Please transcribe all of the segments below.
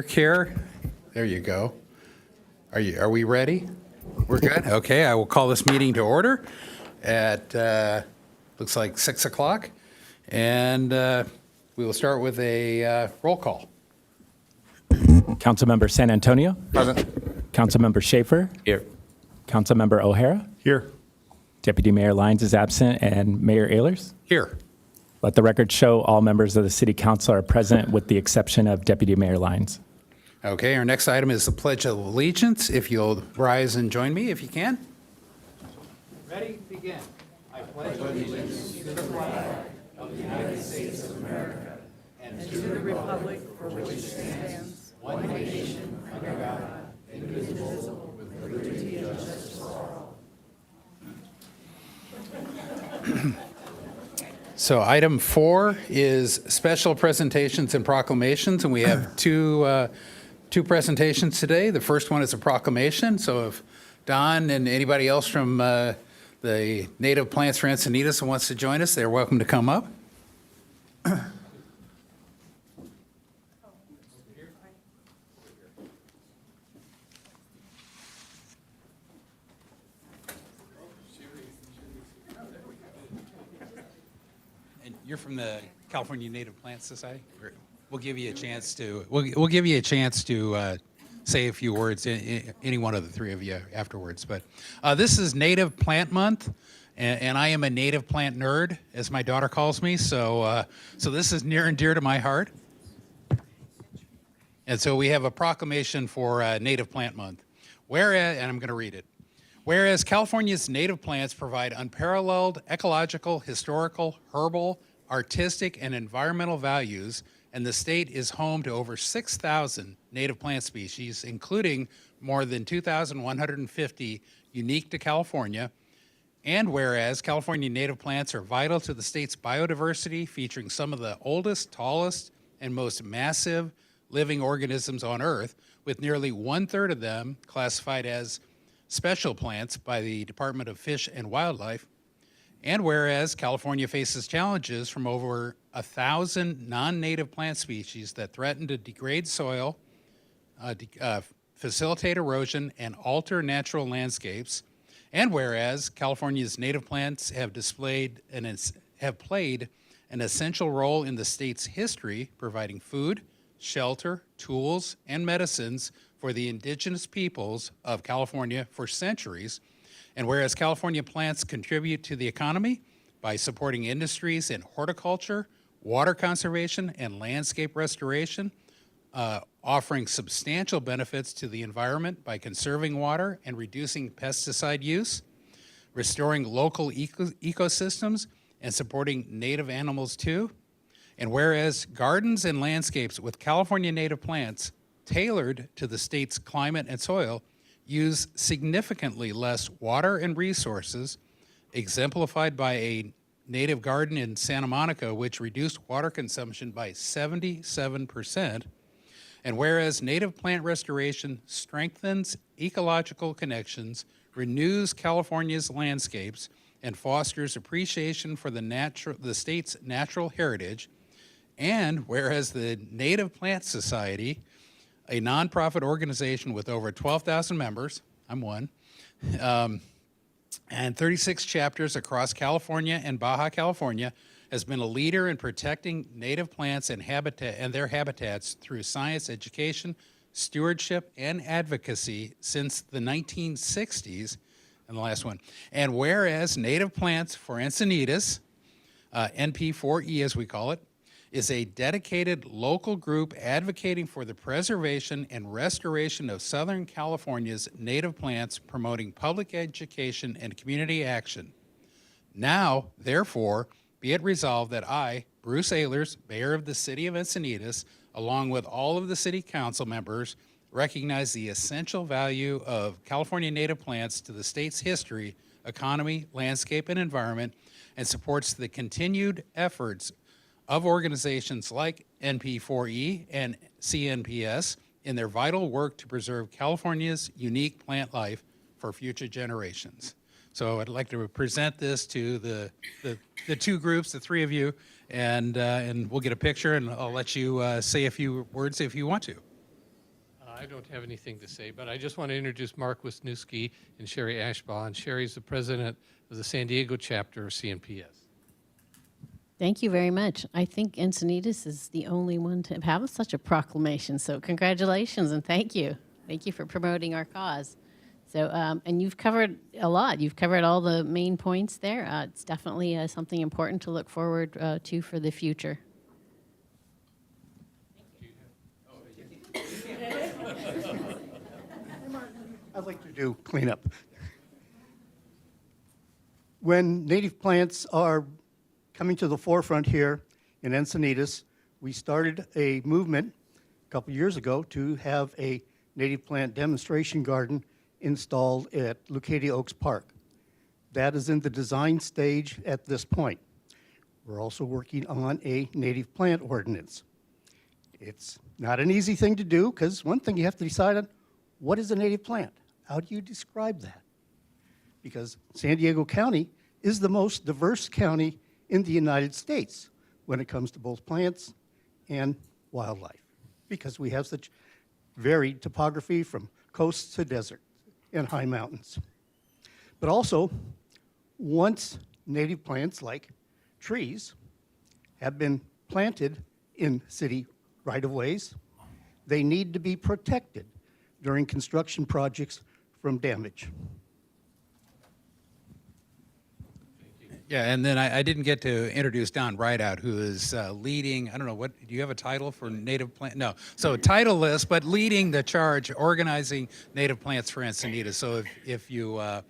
Here, there you go. Are we ready? We're good? Okay, I will call this meeting to order at, looks like 6 o'clock. And we will start with a roll call. Councilmember San Antonio. Present. Councilmember Schaefer. Here. Councilmember O'Hara. Here. Deputy Mayor Lyons is absent, and Mayor Ehlers. Here. Let the record show all members of the City Council are present with the exception of Deputy Mayor Lyons. Okay, our next item is the Pledge of Allegiance. If you'll rise and join me, if you can. Ready, begin. I pledge allegiance to the flag of the United States of America and to the republic for which it stands, one nation, under God, indivisible, with liberty and justice for all. So item 4 is special presentations and proclamations, and we have two presentations today. The first one is a proclamation. So if Don and anybody else from the Native Plants for Encinitas wants to join us, they're welcome to come up. And you're from the California Native Plant Society? We'll give you a chance to. We'll give you a chance to say a few words. Any one of the three of you afterwards. But this is Native Plant Month, and I am a native plant nerd, as my daughter calls me. So this is near and dear to my heart. And so we have a proclamation for Native Plant Month. Whereas, and I'm going to read it. Whereas California's native plants provide unparalleled ecological, historical, herbal, artistic, and environmental values, and the state is home to over 6,000 native plant species, including more than 2,150 unique to California. And whereas California native plants are vital to the state's biodiversity, featuring some of the oldest, tallest, and most massive living organisms on Earth, with nearly 1/3 of them classified as special plants by the Department of Fish and Wildlife. And whereas California faces challenges from over 1,000 non-native plant species that threaten to degrade soil, facilitate erosion, and alter natural landscapes, and whereas California's native plants have played an essential role in the state's history, providing food, shelter, tools, and medicines for the indigenous peoples of California for centuries. And whereas California plants contribute to the economy by supporting industries in horticulture, water conservation, and landscape restoration, offering substantial benefits to the environment by conserving water and reducing pesticide use, restoring local ecosystems, and supporting native animals too. And whereas gardens and landscapes with California native plants tailored to the state's climate and soil use significantly less water and resources, exemplified by a native garden in Santa Monica, which reduced water consumption by 77%. And whereas native plant restoration strengthens ecological connections, renews California's landscapes, and fosters appreciation for the state's natural heritage. And whereas the Native Plant Society, a nonprofit organization with over 12,000 members, I'm one, and 36 chapters across California and Baja California, has been a leader in protecting native plants and their habitats through science education, stewardship, and advocacy since the 1960s. And the last one. And whereas Native Plants for Encinitas, NP4E as we call it, is a dedicated local group advocating for the preservation and restoration of Southern California's native plants, promoting public education and community action. Now, therefore, be it resolved that I, Bruce Ehlers, Mayor of the City of Encinitas, along with all of the City Council members, recognize the essential value of California native plants to the state's history, economy, landscape, and environment, and supports the continued efforts of organizations like NP4E and CNPS in their vital work to preserve California's unique plant life for future generations. So I'd like to present this to the two groups, the three of you, and we'll get a picture, and I'll let you say a few words if you want to. I don't have anything to say, but I just want to introduce Mark Wisniewski and Sherry Ashbaugh. And Sherry's the president of the San Diego chapter of CNPS. Thank you very much. I think Encinitas is the only one to have such a proclamation. So congratulations and thank you. Thank you for promoting our cause. So, and you've covered a lot. You've covered all the main points there. It's definitely something important to look forward to for the future. I'd like to do cleanup. When native plants are coming to the forefront here in Encinitas, we started a movement a couple years ago to have a native plant demonstration garden installed at Leucadia Oaks Park. That is in the design stage at this point. We're also working on a native plant ordinance. It's not an easy thing to do because one thing you have to decide on, what is a native plant? How do you describe that? Because San Diego County is the most diverse county in the United States when it comes to both plants and wildlife, because we have such varied topography from coast to desert and high mountains. But also, once native plants like trees have been planted in city right-of-ways, they need to be protected during construction projects from damage. Yeah, and then I didn't get to introduce Don Rideout, who is leading, I don't know, what, do you have a title for native plant? No. So titleless, but leading the charge, organizing native plants for Encinitas. So if you'd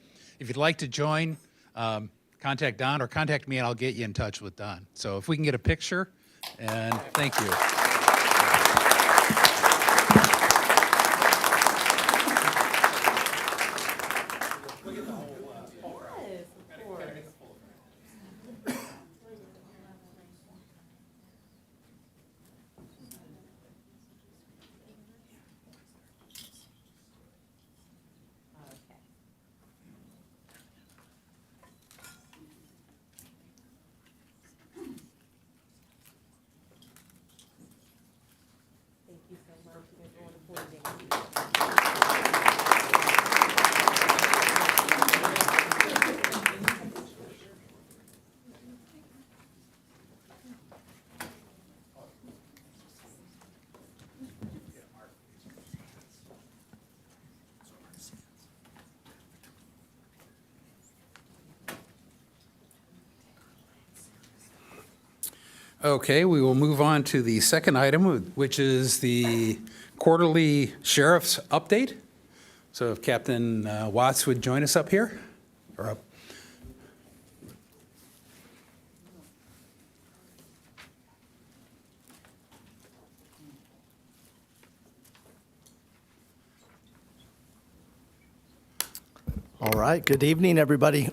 like to join, contact Don or contact me and I'll get you in touch with Don. So if we can get a picture, and thank you. Okay, we will move on to the second item, which is the quarterly sheriff's update. So if Captain Watts would join us up here, or up. All right, good evening, everybody.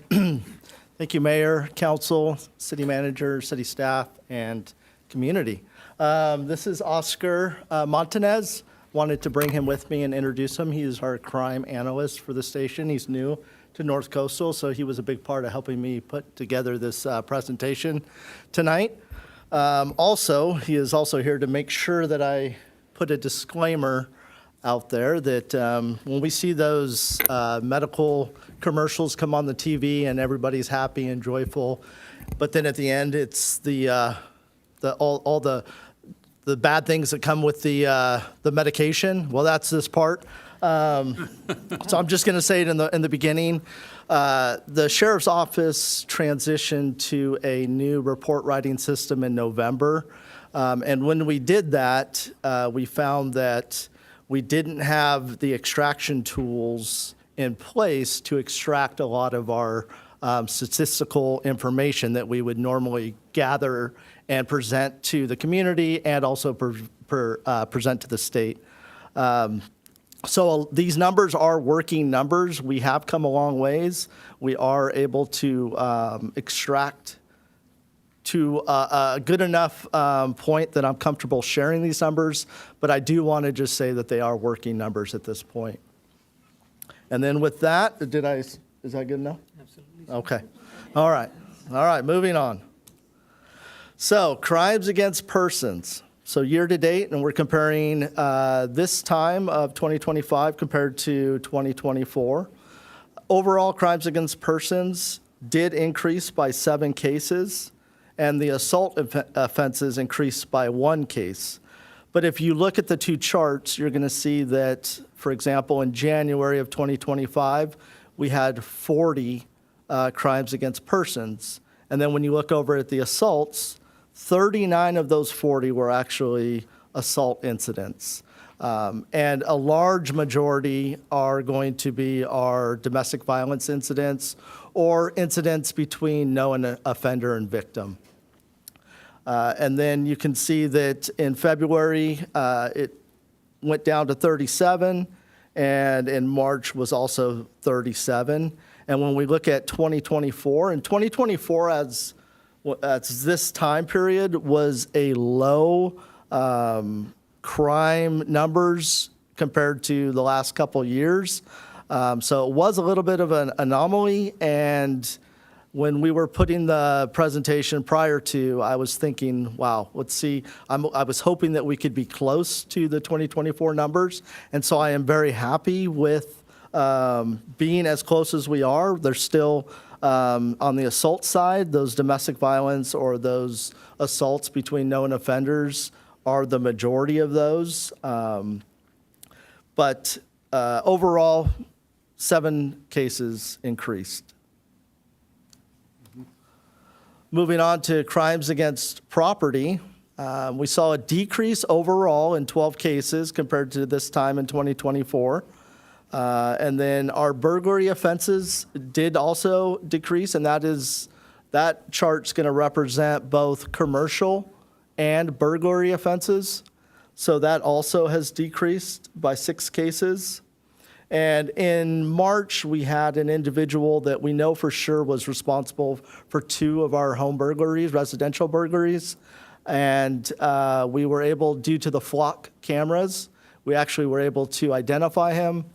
Thank you, Mayor, Council, City Manager, City staff, and community. This is Oscar Montanez. Wanted to bring him with me and introduce him. He is our crime analyst for the station. He's new to North Coastal, so he was a big part of helping me put together this presentation tonight. Also, he is also here to make sure that I put a disclaimer out there that when we see those medical commercials come on the TV and everybody's happy and joyful, but then at the end it's all the bad things that come with the medication. Well, that's this part. So I'm just going to say it in the beginning. The sheriff's office transitioned to a new report writing system in November, and when we did that, we found that we didn't have the extraction tools in place to extract a lot of our statistical information that we would normally gather and present to the community and also present to the state. So these numbers are working numbers. We have come a long ways. We are able to extract to a good enough point that I'm comfortable sharing these numbers, but I do want to just say that they are working numbers at this point. And then with that, is that good enough? Absolutely. Okay. All right, moving on. So crimes against persons. So year to date, and we're comparing this time of 2025 compared to 2024. Overall, crimes against persons did increase by 7 cases, and the assault offenses increased by 1 case. But if you look at the 2 charts, you're going to see that, for example, in January of 2025, we had 40 crimes against persons. And then when you look over at the assaults, 39 of those 40 were actually assault incidents. And a large majority are going to be our domestic violence incidents or incidents between known offender and victim. And then you can see that in February, it went down to 37, and in March was also 37. And when we look at 2024, and 2024 as this time period was a low crime numbers compared to the last couple years. So it was a little bit of an anomaly, and when we were putting the presentation prior to, I was thinking, wow, let's see. I was hoping that we could be close to the 2024 numbers, and so I am very happy with being as close as we are. There's still, on the assault side, those domestic violence or those assaults between known offenders are the majority of those. But overall, 7 cases increased. Moving on to crimes against property, we saw a decrease overall in 12 cases compared to this time in 2024. And then our burglary offenses did also decrease, and that chart's going to represent both commercial and burglary offenses. So that also has decreased by 6 cases. And in March, we had an individual that we know for sure was responsible for 2 of our home burglaries, residential burglaries. And we were able, due to the flock cameras, we actually were able to identify him.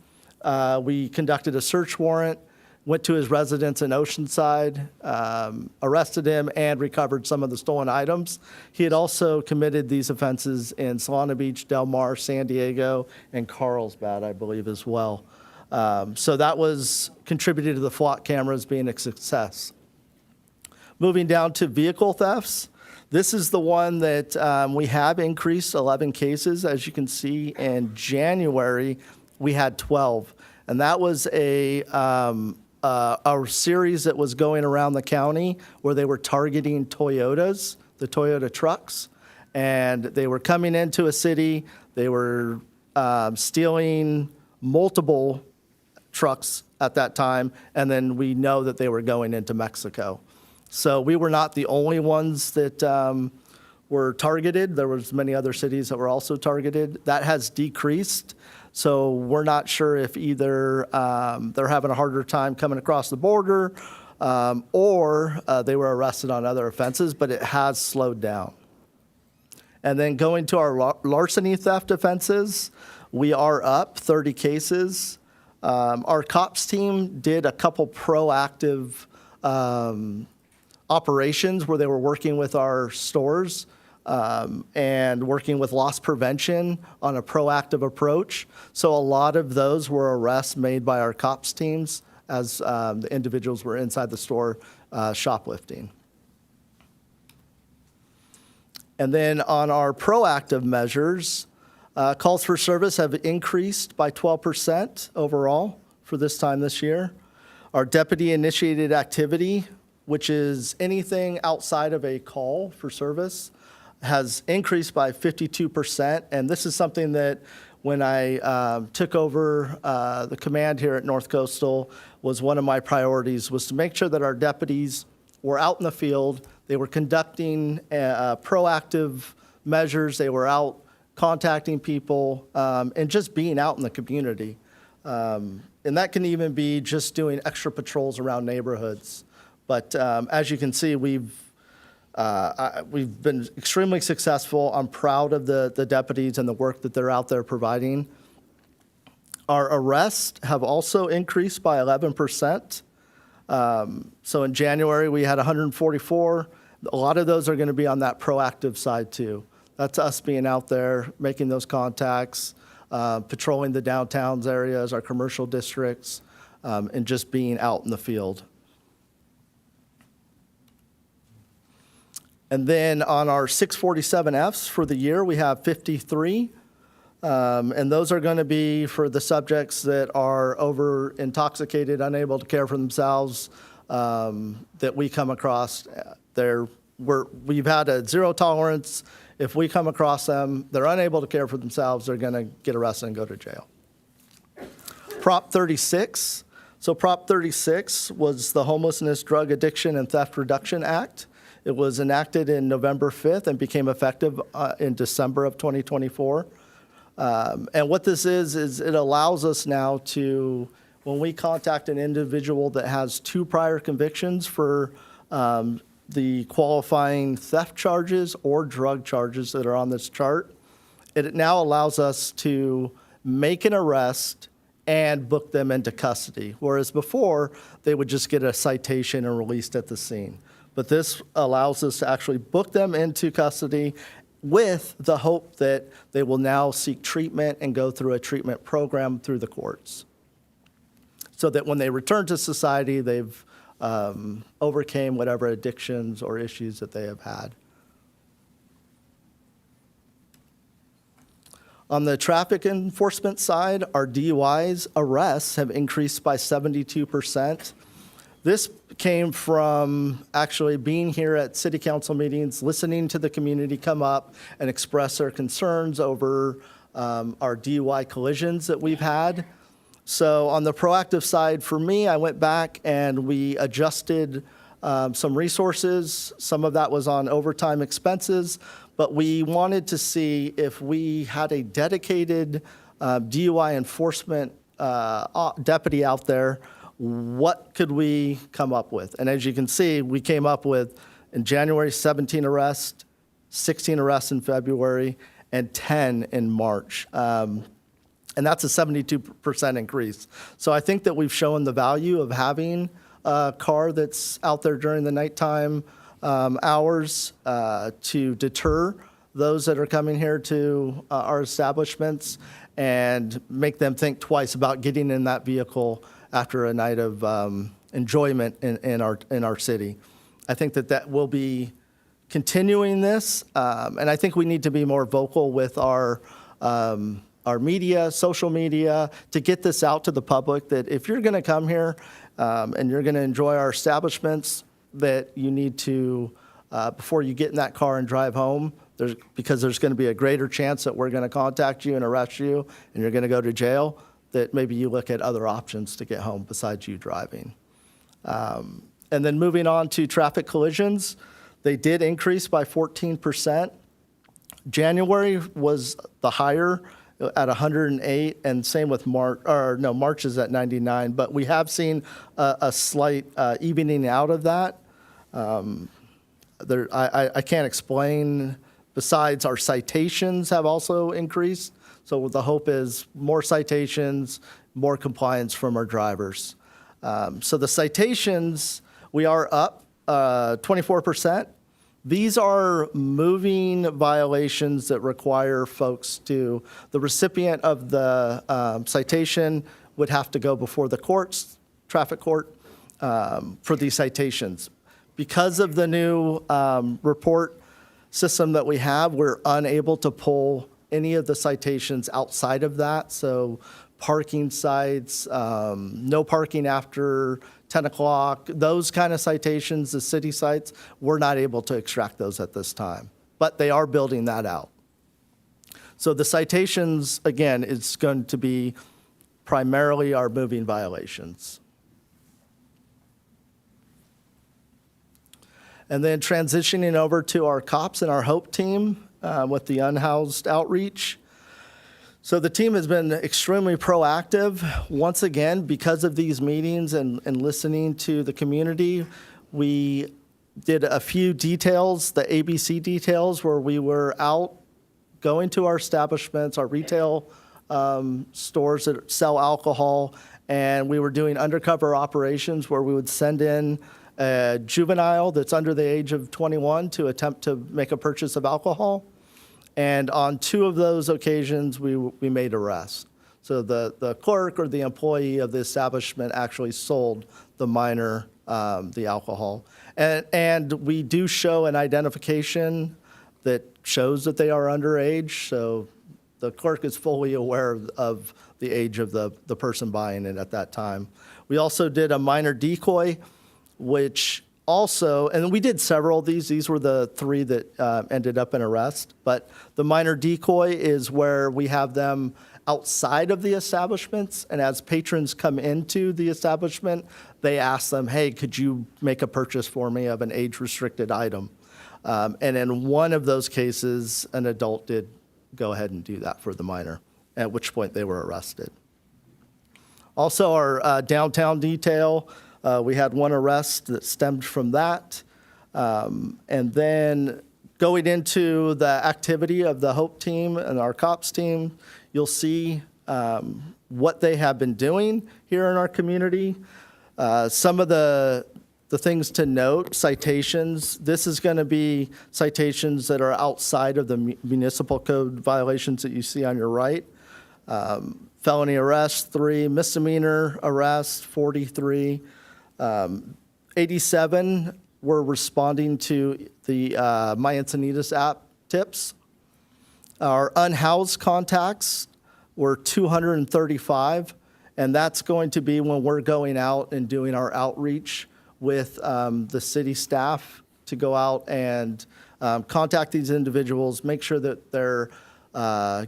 We conducted a search warrant, went to his residence in Oceanside, arrested him, and recovered some of the stolen items. He had also committed these offenses in Solana Beach, Del Mar, San Diego, and Carlsbad, I believe, as well. So that was contributed to the flock cameras being a success. Moving down to vehicle thefts. This is the one that we have increased 11 cases. As you can see, in January, we had 12. And that was a series that was going around the county where they were targeting Toyotas, the Toyota trucks. And they were coming into a city. They were stealing multiple trucks at that time. And then we know that they were going into Mexico. So we were not the only ones that were targeted. There was many other cities that were also targeted. That has decreased. So we're not sure if either they're having a harder time coming across the border or they were arrested on other offenses, but it has slowed down. And then going to our larceny theft offenses, we are up 30 cases. Our cops team did a couple proactive operations where they were working with our stores and working with loss prevention on a proactive approach. So a lot of those were arrests made by our cops teams as the individuals were inside the store shoplifting. And then on our proactive measures, calls for service have increased by 12% overall for this time this year. Our deputy-initiated activity, which is anything outside of a call for service, has increased by 52%. And this is something that when I took over the command here at North Coastal was one of my priorities, was to make sure that our deputies were out in the field. They were conducting proactive measures. They were out contacting people and just being out in the community. And that can even be just doing extra patrols around neighborhoods. But as you can see, we've been extremely successful. I'm proud of the deputies and the work that they're out there providing. Our arrests have also increased by 11%. So in January, we had 144. A lot of those are going to be on that proactive side too. That's us being out there, making those contacts, patrolling the downtowns areas, our commercial districts, and just being out in the field. And then on our 647Fs for the year, we have 53. And those are going to be for the subjects that are over intoxicated, unable to care for themselves, that we come across. We've had a zero tolerance. If we come across them, they're unable to care for themselves, they're going to get arrested and go to jail. Prop 36. So Prop 36 was the Homelessness, Drug Addiction, and Theft Reduction Act. It was enacted in November 5th and became effective in December of 2024. And what this is it allows us now to, when we contact an individual that has 2 prior convictions for the qualifying theft charges or drug charges that are on this chart, it now allows us to make an arrest and book them into custody, whereas before, they would just get a citation and released at the scene. But this allows us to actually book them into custody with the hope that they will now seek treatment and go through a treatment program through the courts, so that when they return to society, they've overcame whatever addictions or issues that they have had. On the traffic enforcement side, our DUIs arrests have increased by 72%. This came from actually being here at city council meetings, listening to the community come up and express their concerns over our DUI collisions that we've had. So on the proactive side, for me, I went back and we adjusted some resources. Some of that was on overtime expenses, but we wanted to see if we had a dedicated DUI enforcement deputy out there, what could we come up with? And as you can see, we came up with, in January, 17 arrests, 16 arrests in February, and 10 in March. And that's a 72% increase. So I think that we've shown the value of having a car that's out there during the nighttime hours to deter those that are coming here to our establishments and make them think twice about getting in that vehicle after a night of enjoyment in our city. I think that will be continuing this, and I think we need to be more vocal with our media, social media, to get this out to the public, that if you're going to come here and you're going to enjoy our establishments, that you need to, before you get in that car and drive home, because there's going to be a greater chance that we're going to contact you and arrest you and you're going to go to jail, that maybe you look at other options to get home besides you driving. And then moving on to traffic collisions, they did increase by 14%. January was the higher at 108, and same with March, March is at 99, but we have seen a slight evening out of that. I can't explain, besides our citations have also increased. So the hope is more citations, more compliance from our drivers. So the citations, we are up 24%. These are moving violations that require folks to, the recipient of the citation would have to go before the courts, traffic court, for these citations. Because of the new report system that we have, we're unable to pull any of the citations outside of that. So parking sites, no parking after 10 o'clock, those kind of citations, the city sites, we're not able to extract those at this time. But they are building that out. So the citations, again, is going to be primarily our moving violations. And then transitioning over to our cops and our HOPE team with the unhoused outreach. So the team has been extremely proactive. Once again, because of these meetings and listening to the community, we did a few details, the ABC details, where we were out going to our establishments, our retail stores that sell alcohol, and we were doing undercover operations where we would send in a juvenile that's under the age of 21 to attempt to make a purchase of alcohol. And on 2 of those occasions, we made arrests. So the clerk or the employee of the establishment actually sold the minor the alcohol. And we do show an identification that shows that they are underage. So the clerk is fully aware of the age of the person buying it at that time. We also did a minor decoy, which also, and we did several of these. These were the 3 that ended up in arrest. But the minor decoy is where we have them outside of the issestablishments, and as patrons come into the establishment, they ask them, hey, could you make a purchase for me of an age-restricted item? And in one of those cases, an adult did go ahead and do that for the minor, at which point they were arrested. Also, our downtown detail, we had 1 arrest that stemmed from that. And then going into the activity of the Hope team and our COPS team, you'll see what they have been doing here in our community. Some of the things to note, citations. This is going to be citations that are outside of the municipal code violations that you see on your right. Felony arrest, 3. Misdemeanor arrest, 43. 87 were responding to the My Encinitas app tips. Our unhoused contacts were 235, and that's going to be when we're going out and doing our outreach with the city staff to go out and contact these individuals, make sure that they're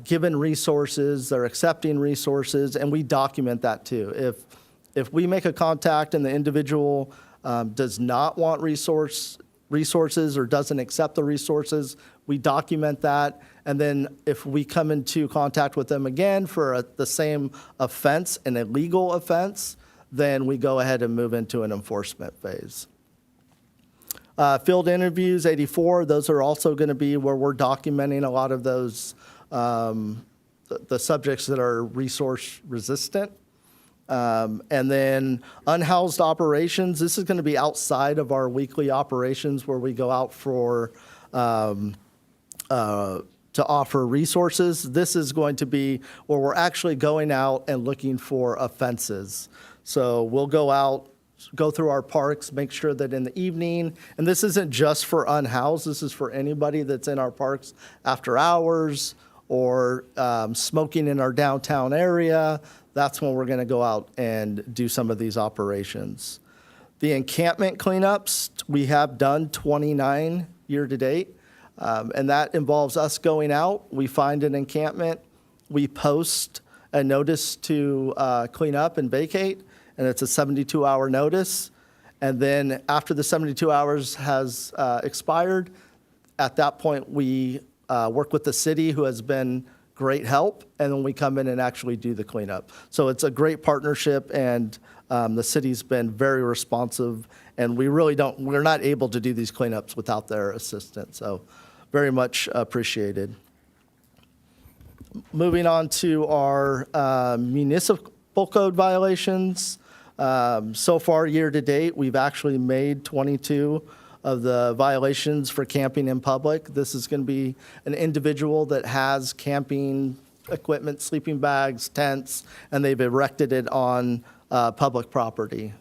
given resources, they're accepting resources, and we document that too. If we make a contact and the individual does not want resources or doesn't accept the resources, we document that. And then if we come into contact with them again for the same offense, an illegal offense, then we go ahead and move into an enforcement phase. Field interviews, 84, those are also going to be where we're documenting a lot of those, the subjects that are resource resistant. And then unhoused operations, this is going to be outside of our weekly operations where we go out for to offer resources. This is going to be where we're actually going out and looking for offenses. So we'll go out, go through our parks, make sure that in the evening, and this isn't just for unhoused, this is for anybody that's in our parks after hours or smoking in our downtown area. That's when we're going to go out and do some of these operations. The encampment cleanups, we have done 29 year to date. And that involves us going out, we find an encampment, we post a notice to clean up and vacate, and it's a 72-hour notice. And then after the 72 hours has expired, at that point we work with the city, who has been great help, and then we come in and actually do the cleanup. So it's a great partnership, and the city's been very responsive, and we're not able to do these cleanups without their assistance. So very much appreciated. Moving on to our municipal code violations. So far, year to date, we've actually made 22 of the violations for camping in public. This is going to be an individual that has camping equipment, sleeping bags, tents, and they've erected it on public property.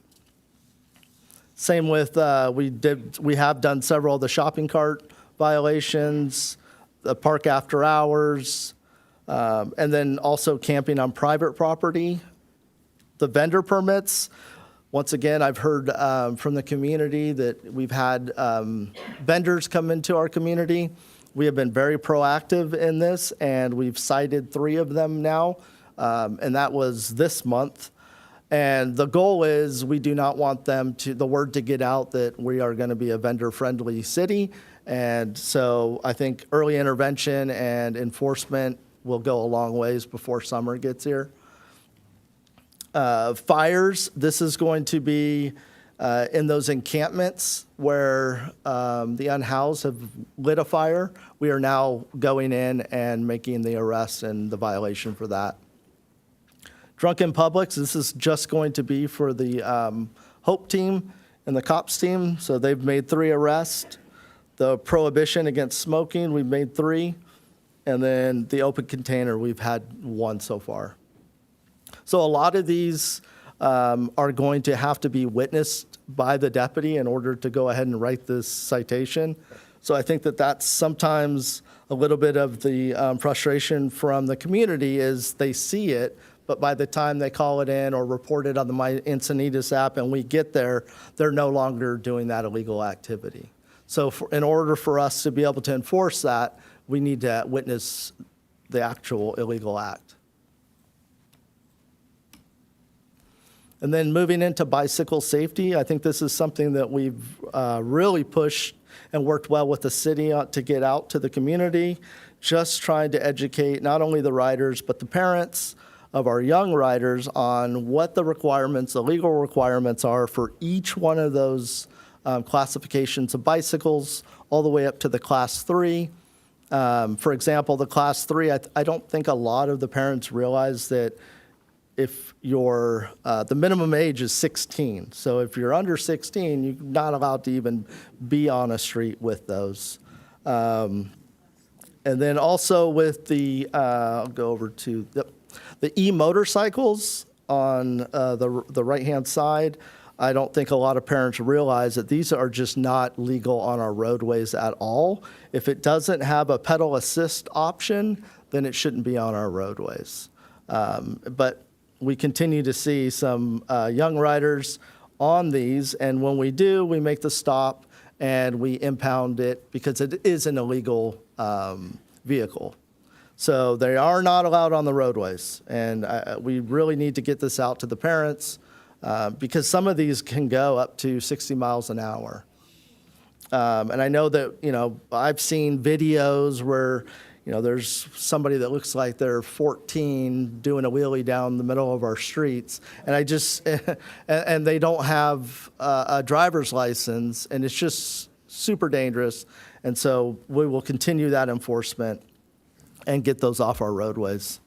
Same with, we have done several of the shopping cart violations, the park after hours, and then also camping on private property. The vendor permits, once again, I've heard from the community that we've had vendors come into our community. We have been very proactive in this, and we've cited 3 of them now, and that was this month. And the goal is we do not want the word to get out that we are going to be a vendor-friendly city. And so I think early intervention and enforcement will go a long ways before summer gets here. Fires, this is going to be in those encampments where the unhoused have lit a fire. We are now going in and making the arrest and the violation for that. Drunken Publics, this is just going to be for the Hope team and the COPS team. So they've made 3 arrests. The prohibition against smoking, we've made 3. And then the open container, we've had 1 so far. So a lot of these are going to have to be witnessed by the deputy in order to go ahead and write this citation. So I think that that's sometimes a little bit of the frustration from the community is they see it, but by the time they call it in or report it on the My Encinitas app and we get there, they're no longer doing that illegal activity. So in order for us to be able to enforce that, we need to witness the actual illegal act. And then moving into bicycle safety, I think this is something that we've really pushed and worked well with the city to get out to the community, just trying to educate not only the riders, but the parents of our young riders on what the requirements, the legal requirements are for each one of those classifications of bicycles, all the way up to the Class 3. For example, the Class 3, I don't think a lot of the parents realize that if you're, the minimum age is 16. So if you're under 16, you're not allowed to even be on a street with those. And then also with the, I'll go over to the e-motorcycles on the right-hand side. I don't think a lot of parents realize that these are just not legal on our roadways at all. If it doesn't have a pedal assist option, then it shouldn't be on our roadways. But we continue to see some young riders on these, and when we do, we make the stop and we impound it because it is an illegal vehicle. So they are not allowed on the roadways, and we really need to get this out to the parents because some of these can go up to 60 miles an hour. And I know that, you know, I've seen videos where, you know, there's somebody that looks like they're 14 doing a wheelie down the middle of our streets, and I just, and they don't have a driver's license, and it's just super dangerous. And so we will continue that enforcement and get those off our roadways.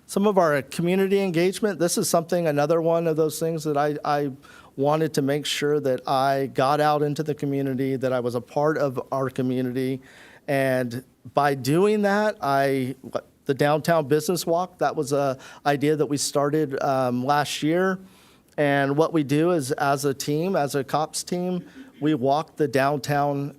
Some of our community engagement, this is something, another one of those things that I wanted to make sure that I got out into the community, that I was a part of our community. And by doing that, the downtown business walk, that was an idea that we started last year. And what we do is, as a team, as a COPS team, we walk the downtown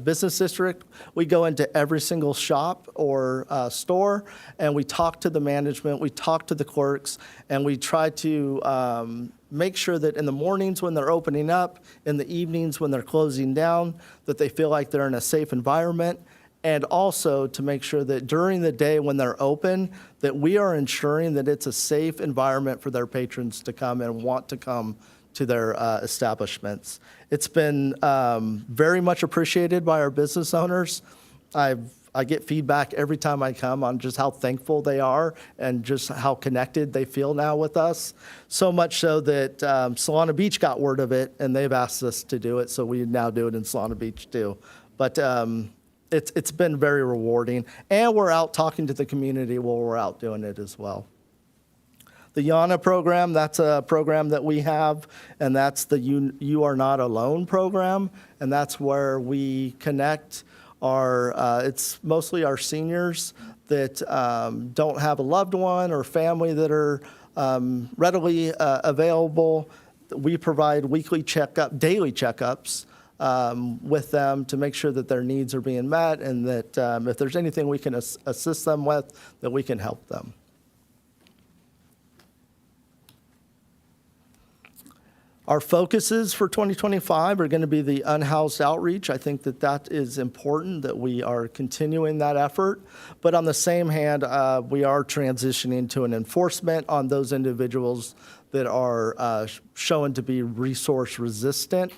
business district. We go into every single shop or store, and we talk to the management, we talk to the clerks, and we try to make sure that in the mornings when they're opening up, in the evenings when they're closing down, that they feel like they're in a safe environment. And also to make sure that during the day when they're open, that we are ensuring that it's a safe environment for their patrons to come and want to come to their establishments. It's been very much appreciated by our business owners. I get feedback every time I come on just how thankful they are and just how connected they feel now with us. So much so that Solana Beach got word of it, and they've asked us to do it, so we now do it in Solana Beach too. But it's been very rewarding, and we're out talking to the community while we're out doing it as well. The YANA program, that's a program that we have, and that's the You Are Not Alone program, and that's where we connect it's mostly our seniors that don't have a loved one or family that are readily available. We provide weekly daily checkups with them to make sure that their needs are being met, and that if there's anything we can assist them with, that we can help them. Our focuses for 2025 are going to be the unhoused outreach. I think that is important, that we are continuing that effort. But on the same hand, we are transitioning to an enforcement on those individuals that are shown to be resource resistant.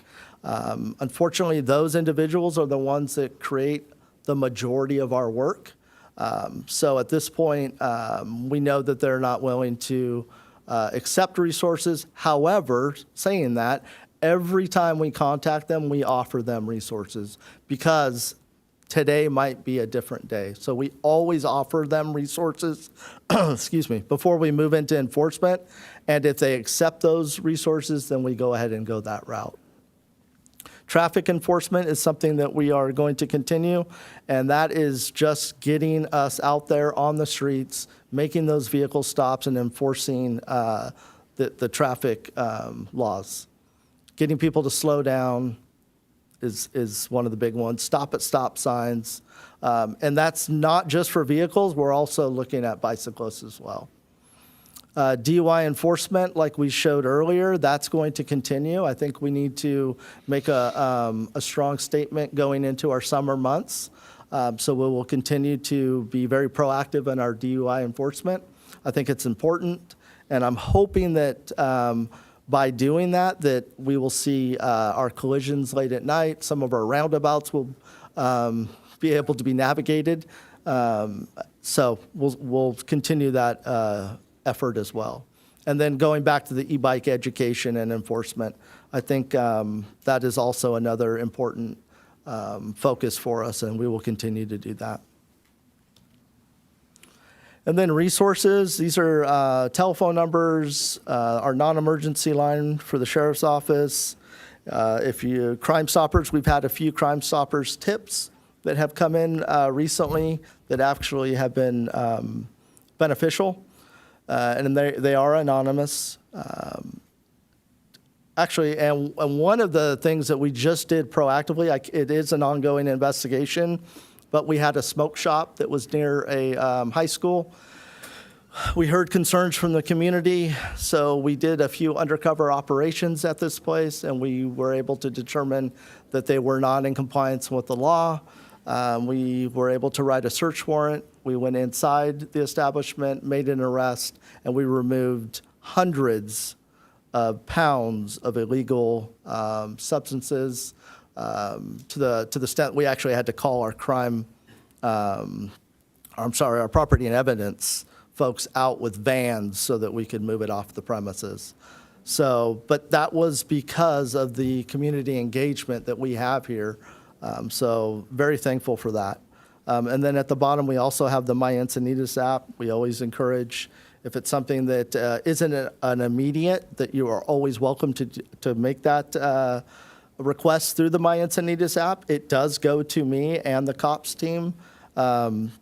Unfortunately, those individuals are the ones that create the majority of our work. So at this point, we know that they're not willing to accept resources. However, saying that, every time we contact them, we offer them resources because today might be a different day. So we always offer them resources, excuse me, before we move into enforcement. And if they accept those resources, then we go ahead and go that route. Traffic enforcement is something that we are going to continue, and that is just getting us out there on the streets, making those vehicle stops and enforcing the traffic laws. Getting people to slow down is one of the big ones. Stop at stop signs. And that's not just for vehicles. We're also looking at bicyclists as well. DUI enforcement, like we showed earlier, that's going to continue. I think we need to make a strong statement going into our summer months. So we will continue to be very proactive in our DUI enforcement. I think it's important, and I'm hoping that by doing that, that we will see our collisions late at night. Some of our roundabouts will be able to be navigated. So we'll continue that effort as well. And then going back to the e-bike education and enforcement, I think that is also another important focus for us, and we will continue to do that. And then resources, these are telephone numbers, our non-emergency line for the sheriff's office. Crime Stoppers, we've had a few Crime Stoppers tips that have come in recently that actually have been beneficial. And they are anonymous. Actually, and one of the things that we just did proactively, it is an ongoing investigation, but we had a smoke shop that was near a high school. We heard concerns from the community, so we did a few undercover operations at this place, and we were able to determine that they were not in compliance with the law. We were able to write a search warrant. We went inside the establishment, made an arrest, and we removed hundreds of pounds of illegal substances to the extent we actually had to call our our property and evidence folks out with vans so that we could move it off the premises. So, but that was because of the community engagement that we have here. So very thankful for that. And then at the bottom, we also have the My Encinitas app. We always encourage, if it's something that isn't an immediate, that you are always welcome to make that request through the My Encinitas app. It does go to me and the cops team, and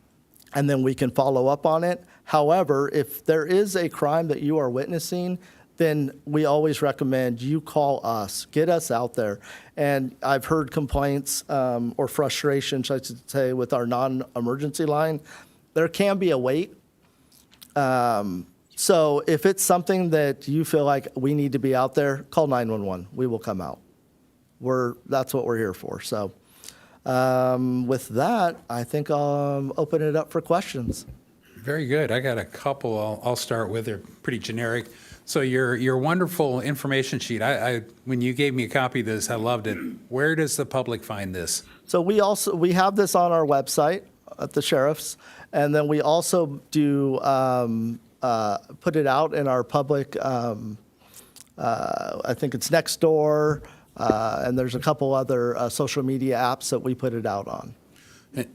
then we can follow up on it. However, if there is a crime that you are witnessing, then we always recommend you call us, get us out there. And I've heard complaints or frustrations, I should say, with our non-emergency line. There can be a wait. So if it's something that you feel like we need to be out there, call 911. We will come out. That's what we're here for. So with that, I think I'll open it up for questions. Very good. I got a couple I'll start with. They're pretty generic. So your wonderful information sheet, when you gave me a copy of this, I loved it. Where does the public find this? So we have this on our website at the sheriff's, and then we also do put it out in our public, I think it's Nextdoor, and there's a couple other social media apps that we put it out on.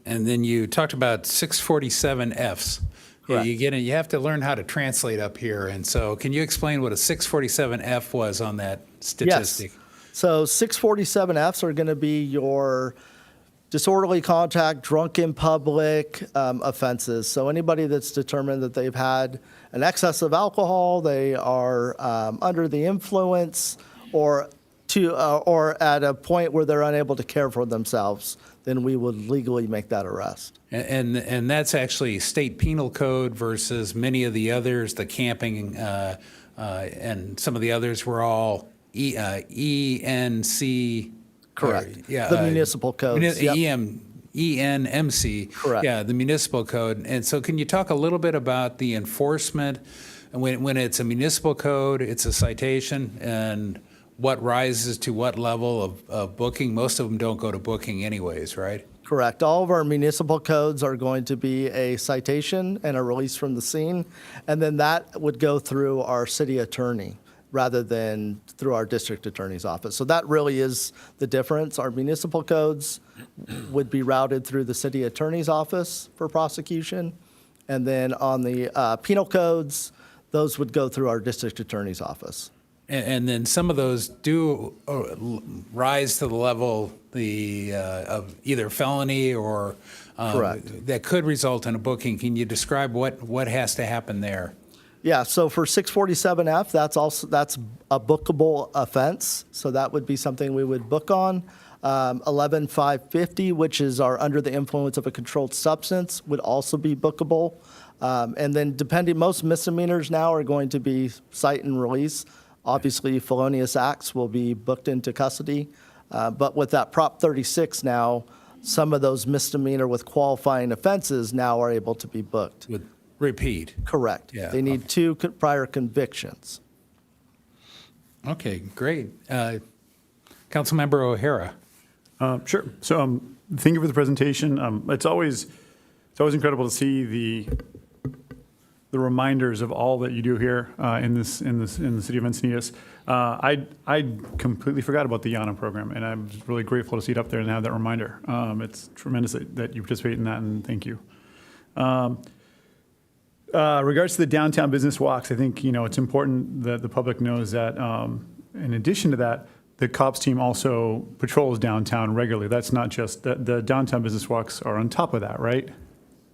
And then you talked about 647 Fs. Correct. You have to learn how to translate up here. And so can you explain what a 647 F was on that statistic? Yes. So 647 Fs are going to be your disorderly conduct, drunk in public offenses. So anybody that's determined that they've had an excess of alcohol, they are under the influence, or at a point where they're unable to care for themselves, then we would legally make that arrest. And that's actually state penal code versus many of the others, the camping and some of the others were all ENC. Correct. Yeah. The municipal codes. Yep. ENMC. Correct. Yeah, the municipal code. And so can you talk a little bit about the enforcement? When it's a municipal code, it's a citation, and what rises to what level of booking? Most of them don't go to booking anyways, right? Correct. All of our municipal codes are going to be a citation and a release from the scene, and then that would go through our city attorney rather than through our district attorney's office. So that really is the difference. Our municipal codes would be routed through the city attorney's office for prosecution, and then on the penal codes, those would go through our district attorney's office. And then some of those do rise to the level of either felony or Correct. that could result in a booking. Can you describe what has to happen there? Yeah, so for 647F, that's a bookable offense, so that would be something we would book on. 11550, which is our under the influence of a controlled substance, would also be bookable. And then most misdemeanors now are going to be cite and release. Obviously, felonious acts will be booked into custody. But with that Prop 36 now, some of those misdemeanor with qualifying offenses now are able to be booked. With repeat. Correct. Yeah, They need two prior convictions. Okay, great. Councilmember O'Hara. Sure. So thank you for the presentation. It's always incredible to see the reminders of all that you do here in the city of Encinitas. I completely forgot about the Yana program, and I'm really grateful to see it up there and have that reminder. It's tremendous that you participate in that, and thank you. Regards to the downtown business walks, I think it's important that the public knows that in addition to that, the COPS team also patrols downtown regularly. That's not just the downtown business walks are on top of that, right?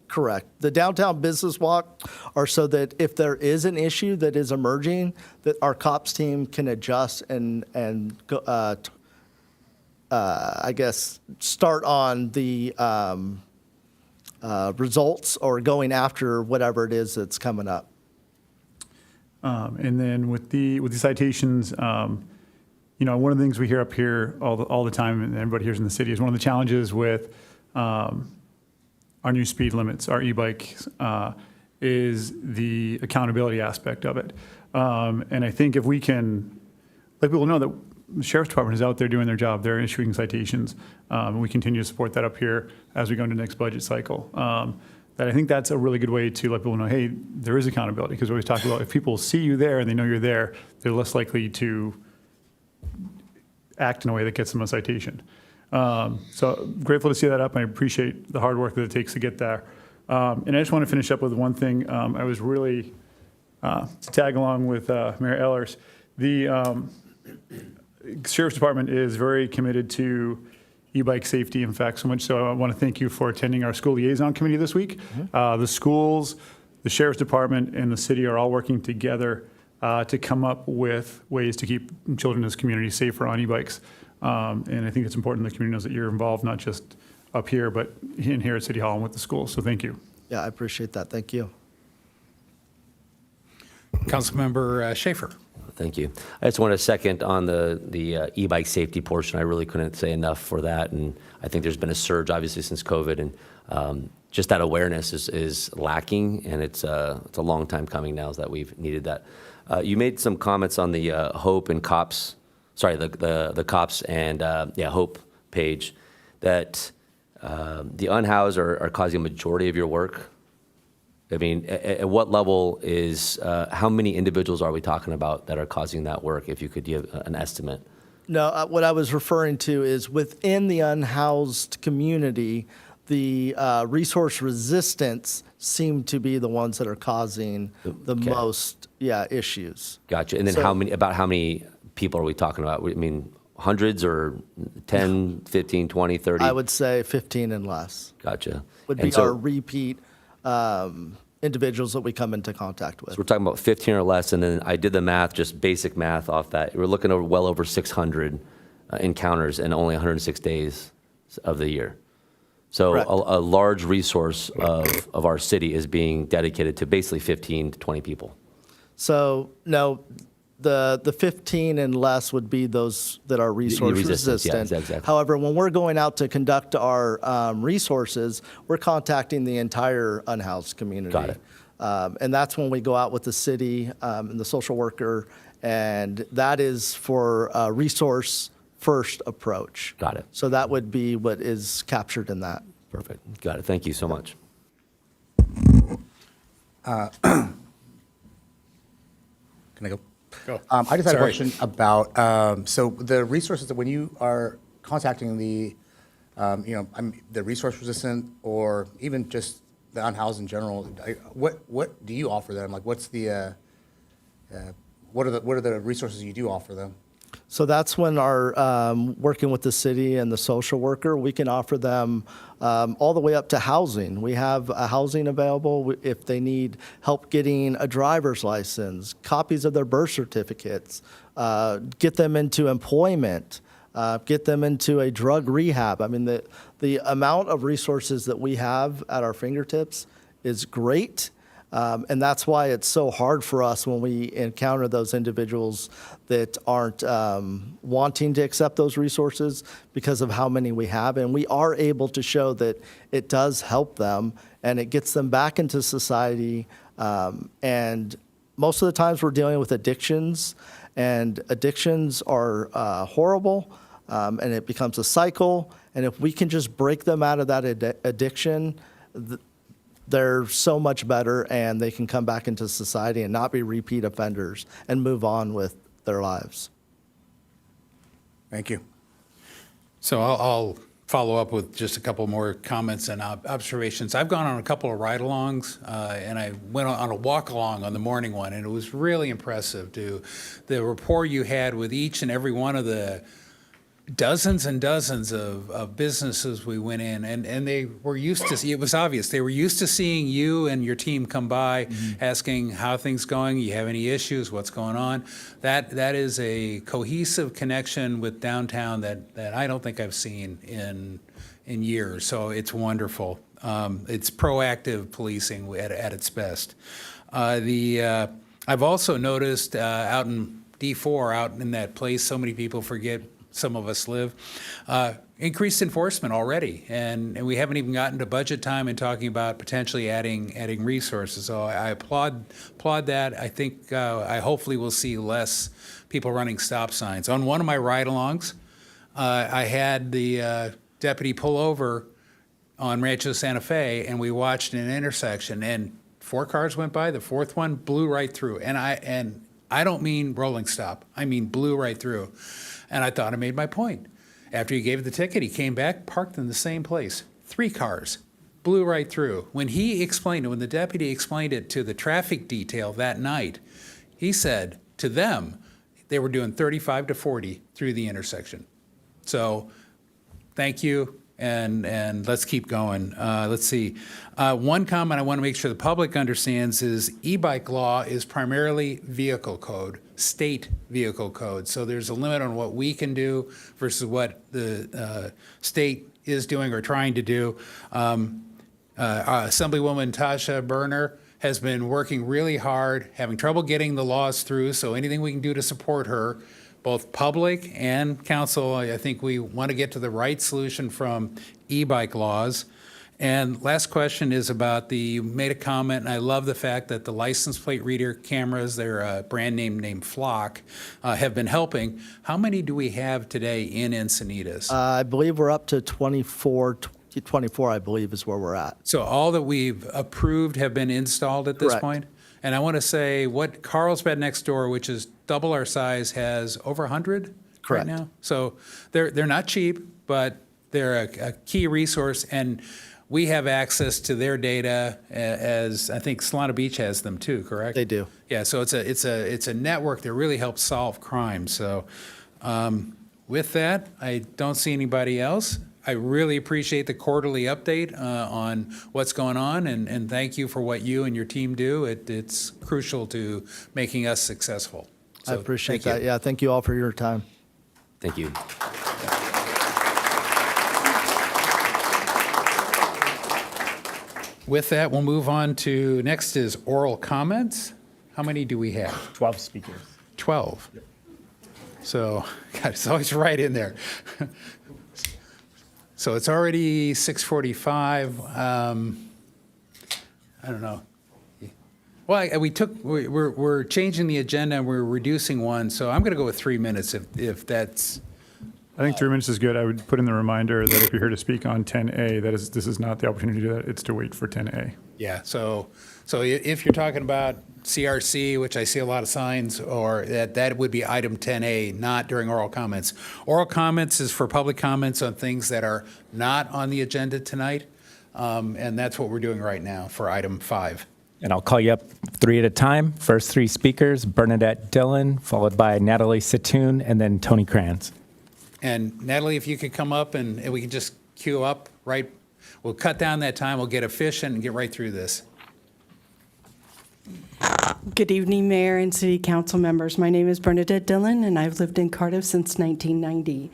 Correct. The downtown business walk are so that if there is an issue that is emerging, that our COPS team can adjust and I guess start on the results or going after whatever it is that's coming up. And then with the citations, one of the things we hear up here all the time, and everybody hears in the city, is one of the challenges with our new speed limits, our e-bikes, is the accountability aspect of it. And I think if we can let people know that the Sheriff's Department is out there doing their job, they're issuing citations, and we continue to support that up here as we go into the next budget cycle. That I think that's a really good way to let people know, hey, there is accountability, because we always talk about if people see you there and they know you're there, they're less likely to act in a way that gets them a citation. So grateful to see that up. I appreciate the hard work that it takes to get there. And I just want to finish up with one thing. I was really, to tag along with Mayor Ehlers, the Sheriff's Department is very committed to e-bike safety. In fact, so much so I want to thank you for attending our school liaison committee this week. The schools, the Sheriff's Department, and the city are all working together to come up with ways to keep children in this community safer on e-bikes. And I think it's important the community knows that you're involved, not just up here, but in here at City Hall and with the schools. So thank you. Yeah, I appreciate that. Thank you. Councilmember Schaefer. Thank you. I just want to second on the e-bike safety portion. I really couldn't say enough for that. And I think there's been a surge, obviously, since COVID. And just that awareness is lacking. And it's a long time coming now that we've needed that. You made some comments on the Hope and COPS, the COPS and Hope page, that the unhoused are causing a majority of your work. I mean, at what level is, how many individuals are we talking about that are causing that work, if you could give an estimate? No, what I was referring to is within the unhoused community, the resource resistance seem to be the ones that are causing the most issues. Gotcha. And then So- how many people are we talking about? I mean, hundreds or 10, 15, 20, 30? I would say 15 and less Gotcha. would And be so- our repeat individuals that we come into contact with. So we're talking about 15 or less, and then I did the math, just basic math off that. We're looking over well over 600 encounters in only 106 days of the year. So Correct. a large resource of our city is being dedicated to basically 15 to 20 people. So no, the 15 and less would be those that are resource resistance, yeah, resistant. exactly. However, when we're going out to conduct our resources, we're contacting the entire unhoused community. Got it. And that's when we go out with the city and the social worker, and that is for a resource first approach. Got it. So that would be what is captured in that. Perfect. Got it. Thank you so much. Can I go? Go. I just had a Sorry. question about, so the resources that when you are contacting the, the resource resistant or even just the unhoused in general, what do you offer them? Like, what's the what are the resources you do offer them? So that's when our working with the city and the social worker, we can offer them all the way up to housing. We have housing available if they need help getting a driver's license, copies of their birth certificates, get them into employment, get them into a drug rehab. I mean, the amount of resources that we have at our fingertips is great. And that's why it's so hard for us when we encounter those individuals that aren't wanting to accept those resources because of how many we have. And we are able to show that it does help them and it gets them back into society. And most of the times we're dealing with addictions, and addictions are horrible, and it becomes a cycle. And if we can just break them out of that addiction, they're so much better, and they can come back into society and not be repeat offenders and move on with their lives. Thank you. So I'll follow up with just a couple more comments and observations. I've gone on a couple of ride-alongs, and I went on a walk-along on the morning one, and it was really impressive to the rapport you had with each and every one of the dozens and dozens of businesses we went in, and they were used to, it was obvious, they were used to seeing you and your team come by, asking how things going, you have any issues, what's going on. That is a cohesive connection with downtown that I don't think I've seen in years, so it's wonderful. It's proactive policing at its best. I've also noticed out in D4, out in that place so many people forget some of us live, increased enforcement already, and we haven't even gotten to budget time and talking about potentially adding resources. So I applaud that. I think I hopefully will see less people running stop signs. On one of my ride-alongs, I had the deputy pull over on Rancho Santa Fe, and we watched an intersection, and 4 cars went by. The 4th one blew right through, and I don't mean rolling stop. I mean blew right through. And I thought I made my point. After he gave the ticket, he came back, parked in the same place. 3 cars, blew right through. When the deputy explained it to the traffic detail that night, he said to them, they were doing 35 to 40 through the intersection. So thank you, and let's keep going. Let's see. One comment I want to make sure the public understands is e-bike law is primarily vehicle code, state vehicle code. So there's a limit on what we can do versus what the state is doing or trying to do. Assemblywoman Tasha Berner has been working really hard, having trouble getting the laws through, so anything we can do to support her, both public and council, I think we want to get to the right solution from e-bike laws. And last question is about you made a comment, and I love the fact that the license plate reader cameras, they're a brand name named Flock, have been helping. How many do we have today in Encinitas? I believe we're up to 24, I believe is where we're at. So all that we've approved have been installed at this Correct. point? And I want to say what Carlsbad next door, which is double our size, has over 100 Correct. right now. So they're not cheap, but they're a key resource, and we have access to their data as I think Solana Beach has them too, correct? They do. Yeah, so it's a network that really helps solve crime. So with that, I don't see anybody else. I really appreciate the quarterly update on what's going on, and thank you for what you and your team do. It's crucial to making us successful. I So, appreciate thank that. you. Yeah, thank you all for your time. Thank you. With that, we'll move on to, next is oral comments. How many do we have? 12 speakers. 12. So, God, it's always right in there. So it's already 6:45. I don't know. Well, we're changing the agenda and we're reducing one, so I'm going to go with 3 minutes if that's. I think 3 minutes is good. I would put in the reminder that if you're here to speak on 10A, this is not the opportunity to do that. It's to wait for 10A. Yeah, so if you're talking about CRC, which I see a lot of signs, or that would be item 10A, not during oral comments. Oral comments is for public comments on things that are not on the agenda tonight, and that's what we're doing right now for item 5. And I'll call you up 3 at a time. First 3 speakers, Bernadette Dillon, followed by Natalie Satoon, and then Tony Kranz. And Natalie, if you could come up and we can just queue up, right? We'll cut down that time, we'll get efficient and get right through this. Good evening, Mayor and City Council members. My name is Bernadette Dillon, and I've lived in Cardiff since 1990.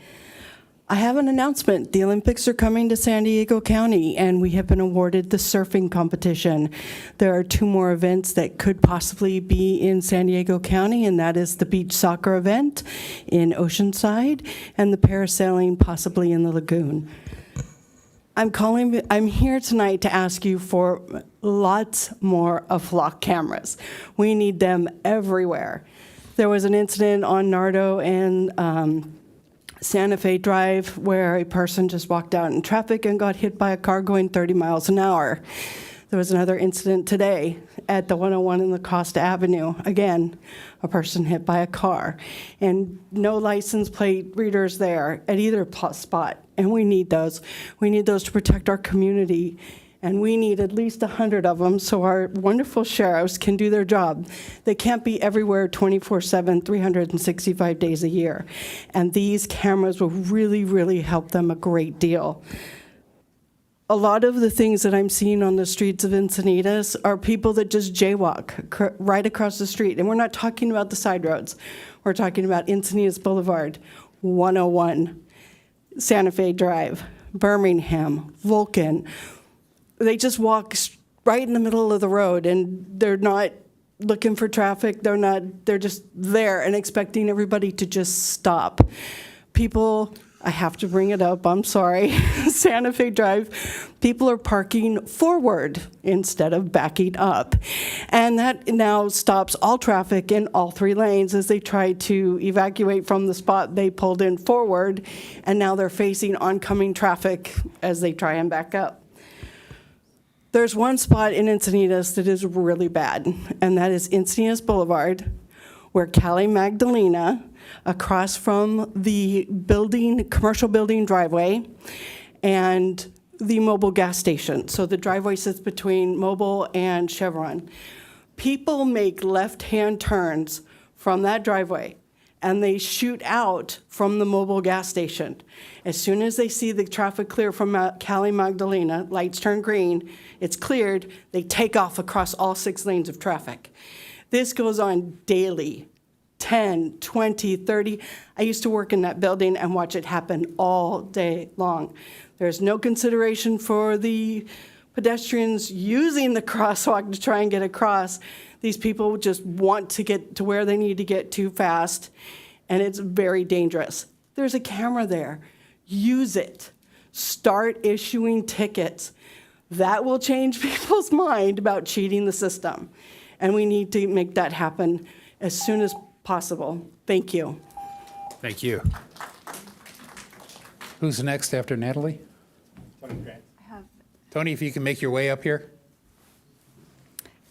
I have an announcement. The Olympics are coming to San Diego County, and we have been awarded the surfing competition. There are 2 more events that could possibly be in San Diego County, and that is the beach soccer event in Oceanside and the parasailing possibly in the lagoon. I'm here tonight to ask you for lots more of flock cameras. We need them everywhere. There was an incident on Nardo and Santa Fe Drive where a person just walked out in traffic and got hit by a car going 30 miles an hour. There was another incident today at the 101 in La Costa Avenue. Again, a person hit by a car. And no license plate readers there at either spot. And we need those. We need those to protect our community. And we need at least 100 of them so our wonderful sheriffs can do their job. They can't be everywhere 24/7, 365 days a year. And these cameras will really, really help them a great deal. A lot of the things that I'm seeing on the streets of Encinitas are people that just jaywalk right across the street. And we're not talking about the side roads. We're talking about Encinitas Boulevard, 101, Santa Fe Drive, Birmingham, Vulcan. They just walk right in the middle of the road, and they're not looking for traffic. They're just there and expecting everybody to just stop. People, I have to bring it up, I'm sorry, Santa Fe Drive, people are parking forward instead of backing up. And that now stops all traffic in all 3 lanes as they try to evacuate from the spot they pulled in forward, and now they're facing oncoming traffic as they try and back up. There's one spot in Encinitas that is really bad, and that is Encinitas Boulevard, where Cali Magdalena, across from the building, commercial building driveway, and the Mobil gas station. So the driveway sits between Mobil and Chevron. People make left-hand turns from that driveway, and they shoot out from the Mobil gas station. As soon as they see the traffic clear from Cali Magdalena, lights turn green, it's cleared, they take off across all 6 lanes of traffic. This goes on daily, 10, 20, 30. I used to work in that building and watch it happen all day long. There's no consideration for the pedestrians using the crosswalk to try and get across. These people just want to get to where they need to get to fast, and it's very dangerous. There's a camera there. Use it. Start issuing tickets. That will change people's mind about cheating the system, and we need to make that happen as soon as possible. Thank you. Thank you. Who's next after Natalie? Tony, if you can make your way up here.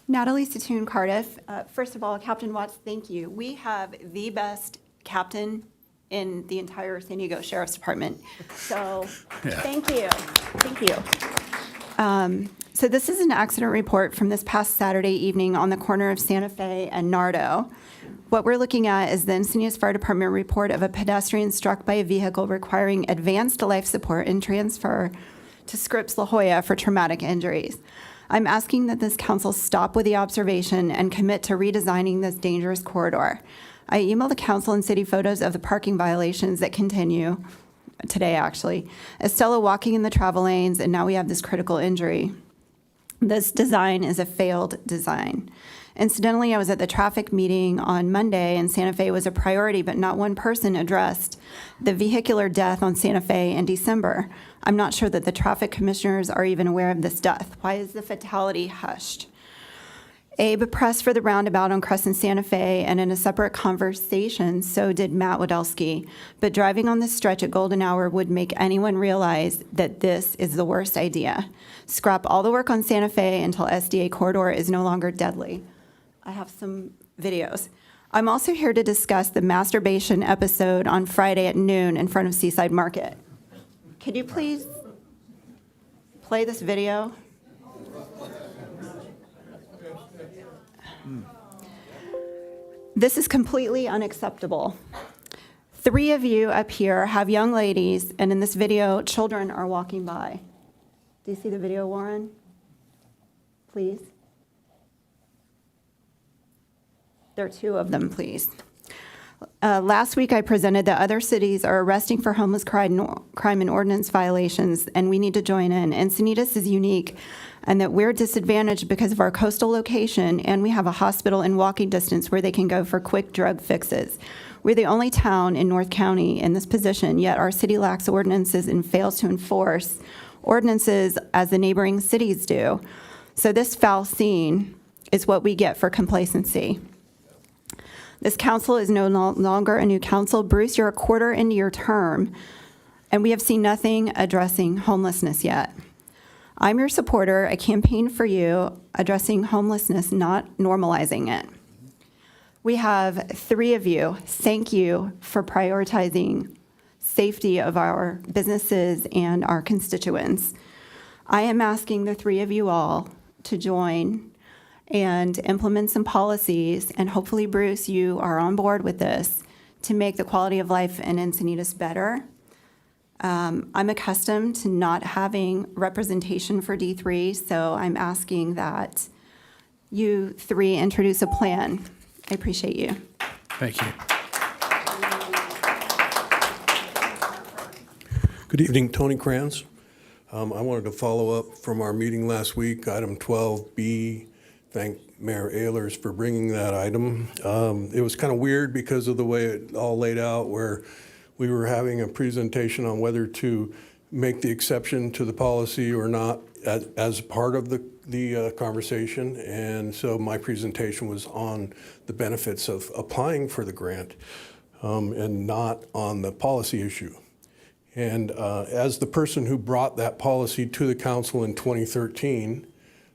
Natalie Satoon, Cardiff. First of all, Captain Watts, thank you. We have the best captain in the entire San Diego Sheriff's Department. So Thank you. Thank you. So this is an accident report from this past Saturday evening on the corner of Santa Fe and Nardo. What we're looking at is the Encinitas Fire Department report of a pedestrian struck by a vehicle requiring advanced life support and transfer to Scripps La Jolla for traumatic injuries. I'm asking that this council stop with the observation and commit to redesigning this dangerous corridor. I emailed the council and city photos of the parking violations that continue today, actually. Estella walking in the travel lanes, and now we have this critical injury. This design is a failed design. Incidentally, I was at the traffic meeting on Monday, and Santa Fe was a priority, but not one person addressed the vehicular death on Santa Fe in December. I'm not sure that the traffic commissioners are even aware of this death. Why is the fatality hushed? Abe pressed for the roundabout on Crescent Santa Fe, and in a separate conversation, so did Matt Wadowski. But driving on this stretch at golden hour would make anyone realize that this is the worst idea. Scrap all the work on Santa Fe until SDA corridor is no longer deadly. I have some videos. I'm also here to discuss the masturbation episode on Friday at noon in front of Seaside Market. Could you please play this video? This is completely unacceptable. 3 of you up here have young ladies, and in this video, children are walking by. Do you see the video, Warren? Please. There are 2 of them, please. Last week, I presented that other cities are arresting for homeless crime and ordinance violations, and we need to join in. Encinitas is unique, and that we're disadvantaged because of our coastal location, and we have a hospital in walking distance where they can go for quick drug fixes. We're the only town in North County in this position, yet our city lacks ordinances and fails to enforce ordinances as the neighboring cities do. So this foul scene is what we get for complacency. This council is no longer a new council. Bruce, you're a quarter into your term, and we have seen nothing addressing homelessness yet. I'm your supporter. I campaign for you addressing homelessness, not normalizing it. We have 3 of you. Thank you for prioritizing safety of our businesses and our constituents. I am asking the 3 of you all to join and implement some policies, and hopefully, Bruce, you are on board with this, to make the quality of life in Encinitas better. I'm accustomed to not having representation for D3, so I'm asking that you 3 introduce a plan. I appreciate you. Thank you. Good evening, Tony Kranz. I wanted to follow up from our meeting last week, item 12B. Thank Mayor Ehlers for bringing that item. It was kind of weird because of the way it all laid out, where we were having a presentation on whether to make the exception to the policy or not as part of the conversation. And so my presentation was on the benefits of applying for the grant and not on the policy issue. And as the person who brought that policy to the council in 2013,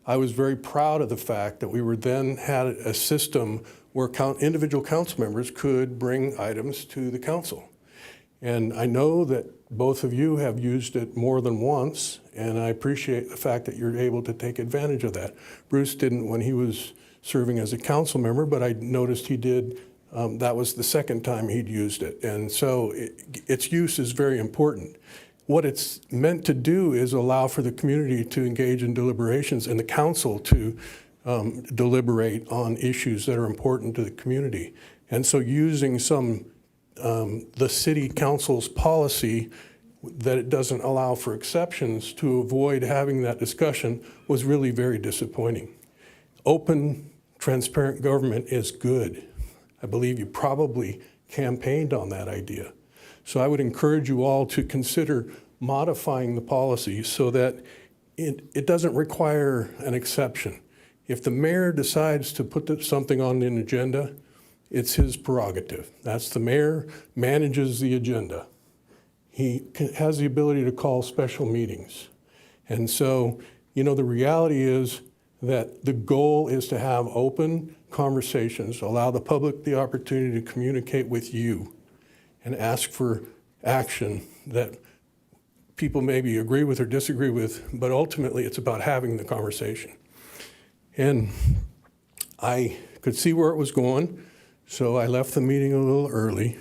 I was very proud of the fact that we were then had a system where individual council members could bring items to the council. And I know that both of you have used it more than once, and I appreciate the fact that you're able to take advantage of that. Bruce didn't when he was serving as a council member, but I noticed he did. That was the second time he'd used it. And so its use is very important. What it's meant to do is allow for the community to engage in deliberations and the council to deliberate on issues that are important to the community. And so using the city council's policy that it doesn't allow for exceptions to avoid having that discussion was really very disappointing. Open, transparent government is good. I believe you probably campaigned on that idea. So I would encourage you all to consider modifying the policy so that it doesn't require an exception. If the mayor decides to put something on an agenda, it's his prerogative. That's the mayor manages the agenda. He has the ability to call special meetings. And so, the reality is that the goal is to have open conversations, allow the public the opportunity to communicate with you and ask for action that people maybe agree with or disagree with, but ultimately it's about having the conversation. And I could see where it was going, so I left the meeting a little early,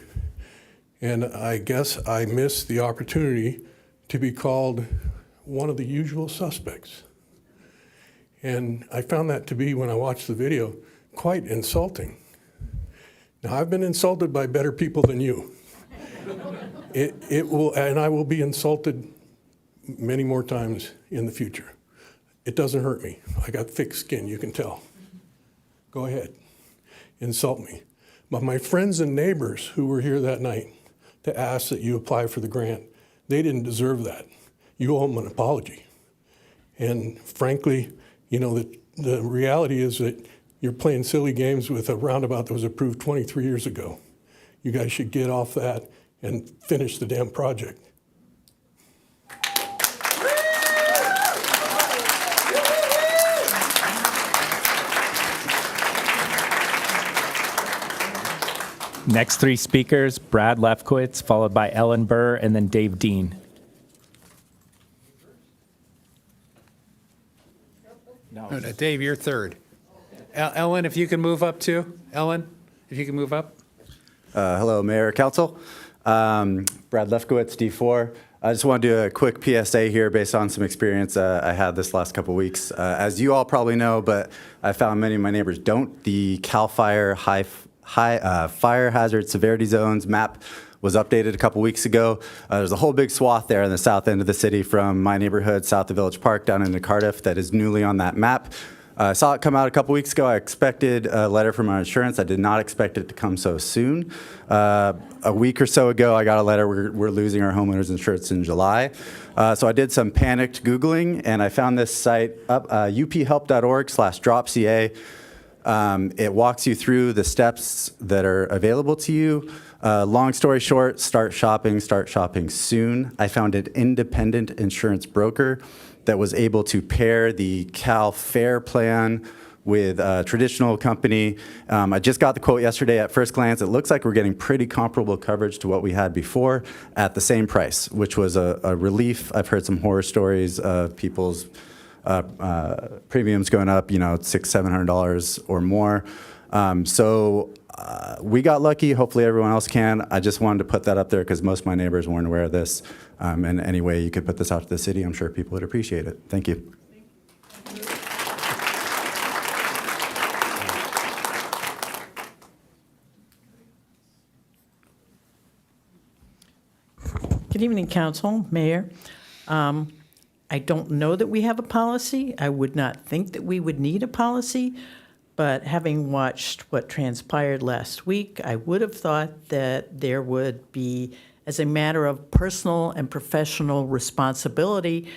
and I guess I missed the opportunity to be called one of the usual suspects. And I found that to be, when I watched the video, quite insulting. Now, I've been insulted by better people than you. It will, and I will be insulted many more times in the future. It doesn't hurt me. I got thick skin, you can tell. Go ahead, insult me. But my friends and neighbors who were here that night to ask that you apply for the grant, they didn't deserve that. You owe them an apology. And frankly, the reality is that you're playing silly games with a roundabout that was approved 23 years ago. You guys should get off that and finish the damn project. Next 3 speakers, Brad Lefkowitz, followed by Ellen Burr, and then Dave Dean. No, Dave, you're third. Ellen, if you can move up too. Ellen, if you can move up. Hello, Mayor, Council. Brad Lefkowitz, D4. I just want to do a quick PSA here based on some experience I had this last couple weeks. As you all probably know, but I found many of my neighbors don't, the CAL FIRE fire hazard severity zones map was updated a couple weeks ago. There's a whole big swath there in the south end of the city from my neighborhood south of Village Park down into Cardiff that is newly on that map. I saw it come out a couple weeks ago. I expected a letter from our insurance. I did not expect it to come so soon. A week or so ago, I got a letter. We're losing our homeowners insurance in July. So I did some panicked Googling, and I found this site up, uphelp.org/dropca. It walks you through the steps that are available to you. Long story short, start shopping soon. I found an independent insurance broker that was able to pair the Cal Fair plan with a traditional company. I just got the quote yesterday. At first glance, it looks like we're getting pretty comparable coverage to what we had before at the same price, which was a relief. I've heard some horror stories of people's premiums going up, $600-700 or more. So we got lucky. Hopefully everyone else can. I just wanted to put that up there because most of my neighbors weren't aware of this. And any way you could put this out to the city, I'm sure people would appreciate it. Thank you. Good evening, Council, Mayor. I don't know that we have a policy. I would not think that we would need a policy, but having watched what transpired last week, I would have thought that there would be, as a matter of personal and professional responsibility,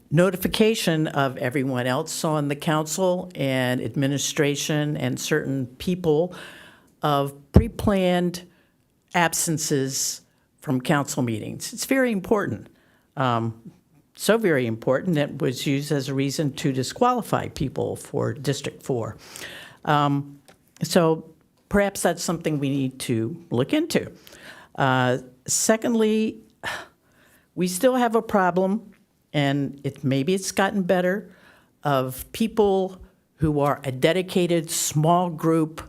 notification of everyone else on the council and administration and certain people of pre-planned absences from council meetings. It's very important. So very important that it was used as a reason to disqualify people for District 4. So perhaps that's something we need to look into. Secondly, we still have a problem, and maybe it's gotten better, of people who are a dedicated small group,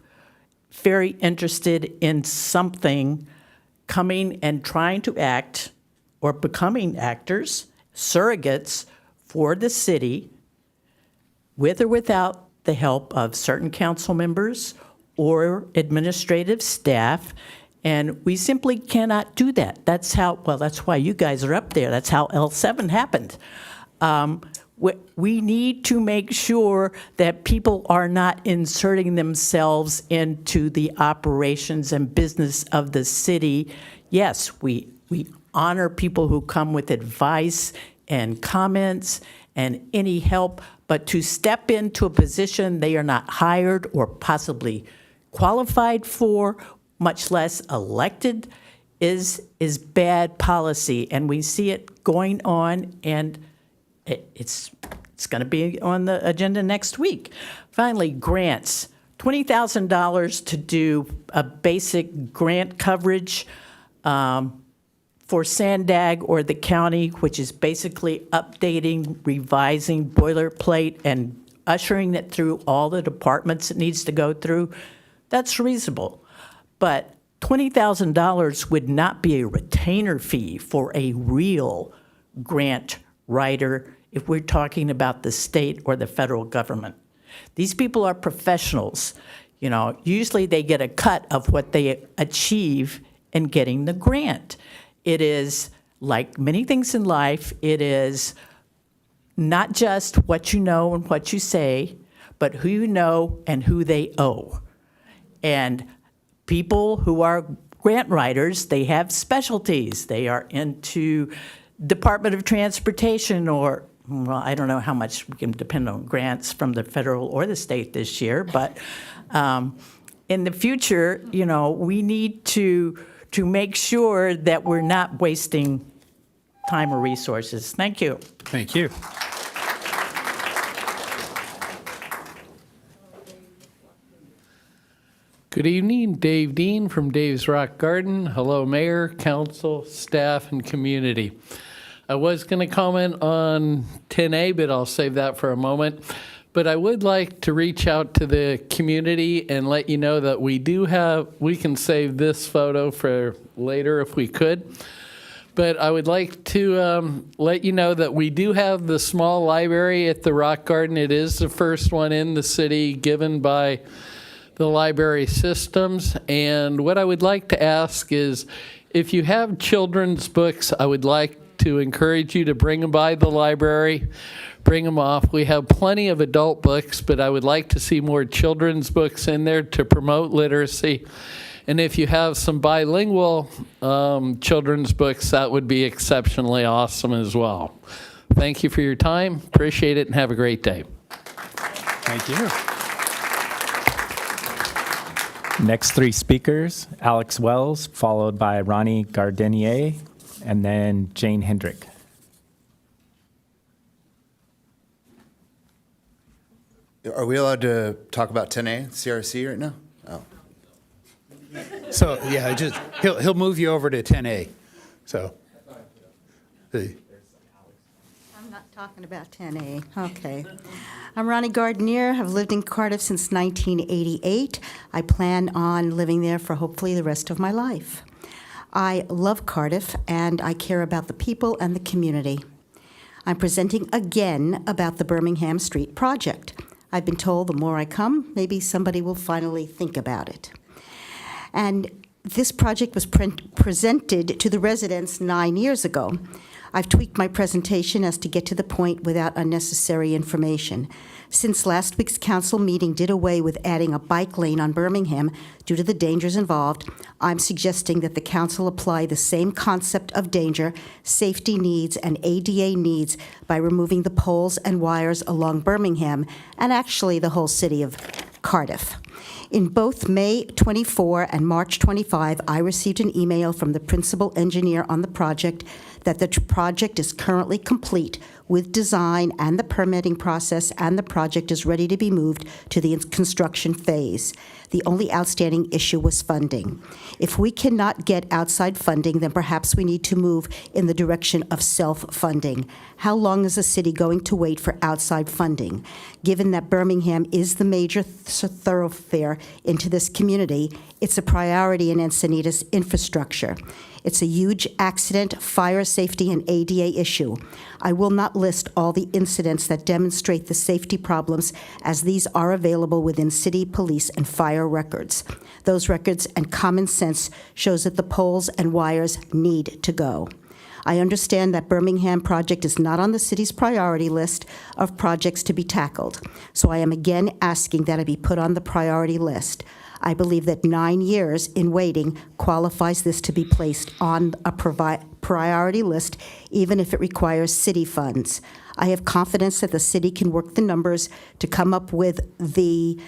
very interested in something, coming and trying to act or becoming actors, surrogates for the city, with or without the help of certain council members or administrative staff, and we simply cannot do that. That's why you guys are up there. That's how L7 happened. We need to make sure that people are not inserting themselves into the operations and business of the city. Yes, we honor people who come with advice and comments and any help, but to step into a position they are not hired or possibly qualified for, much less elected, is bad policy. And we see it going on, and it's going to be on the agenda next week. Finally, grants. $20,000 to do a basic grant coverage for Sandag or the county, which is basically updating, revising boilerplate and ushering it through all the departments it needs to go through. That's reasonable. But $20,000 would not be a retainer fee for a real grant writer if we're talking about the state or the federal government. These people are professionals. Usually they get a cut of what they achieve in getting the grant. It is, like many things in life, it is not just what you know and what you say, but who you know and who they owe. And people who are grant writers, they have specialties. They are into Department of Transportation or, well, I don't know how much we can depend on grants from the federal or the state this year, but in the future, we need to make sure that we're not wasting time or resources. Thank you. Thank you. Good evening, Dave Dean from Dave's Rock Garden. Hello, Mayor, Council, staff, and community. I was going to comment on 10A, but I'll save that for a moment. but I would like to reach out to the community and let you know that we can save this photo for later if we could. But I would like to let you know that we do have the small library at the Rock Garden. It is the first one in the city given by the library systems. And what I would like to ask is, if you have children's books, I would like to encourage you to bring them by the library, bring them off. We have plenty of adult books, but I would like to see more children's books in there to promote literacy. And if you have some bilingual children's books, that would be exceptionally awesome as well. Thank you for your time. Appreciate it, and have a great day. Thank you. Next three speakers, Alex Wells, followed by Ronnie Gardenier, and then Jane Hendrick. Are we allowed to talk about 10A CRC right now? Oh. So, yeah, he'll move you over to 10A. So, I'm not talking about 10A. Okay. I'm Ronnie Gardenier. I've lived in Cardiff since 1988. I plan on living there for hopefully the rest of my life. I love Cardiff, and I care about the people and the community. I'm presenting again about the Birmingham Street project. I've been told the more I come, maybe somebody will finally think about it. And this project was presented to the residents 9 years ago. I've tweaked my presentation as to get to the point without unnecessary information. Since last week's council meeting did away with adding a bike lane on Birmingham due to the dangers involved, I'm suggesting that the council apply the same concept of danger, safety needs, and ADA needs by removing the poles and wires along Birmingham and actually the whole city of Cardiff. In both May 24 and March 25, I received an email from the principal engineer on the project that the project is currently complete with design and the permitting process, and the project is ready to be moved to the construction phase. The only outstanding issue was funding. If we cannot get outside funding, then perhaps we need to move in the direction of self-funding. How long is the city going to wait for outside funding? Given that Birmingham is the major thoroughfare into this community, it's a priority in Encinitas infrastructure. It's a huge accident, fire safety, and ADA issue. I will not list all the incidents that demonstrate the safety problems, as these are available within city, police, and fire records. Those records and common sense shows that the poles and wires need to go. I understand that Birmingham project is not on the city's priority list of projects to be tackled, so I am again asking that it be put on the priority list. I believe that 9 years in waiting qualifies this to be placed on a priority list, even if it requires city funds. I have confidence that the city can work the numbers to come up with the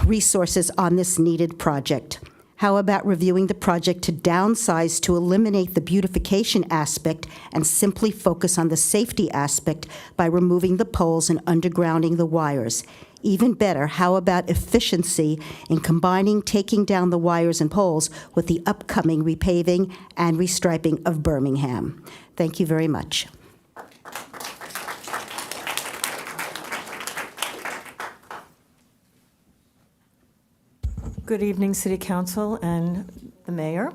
resources on this needed project. How about reviewing the project to downsize to eliminate the beautification aspect and simply focus on the safety aspect by removing the poles and undergrounding the wires? Even better, how about efficiency in combining taking down the wires and poles with the upcoming repaving and restriping of Birmingham? Thank you very much. Good evening, City Council and the Mayor.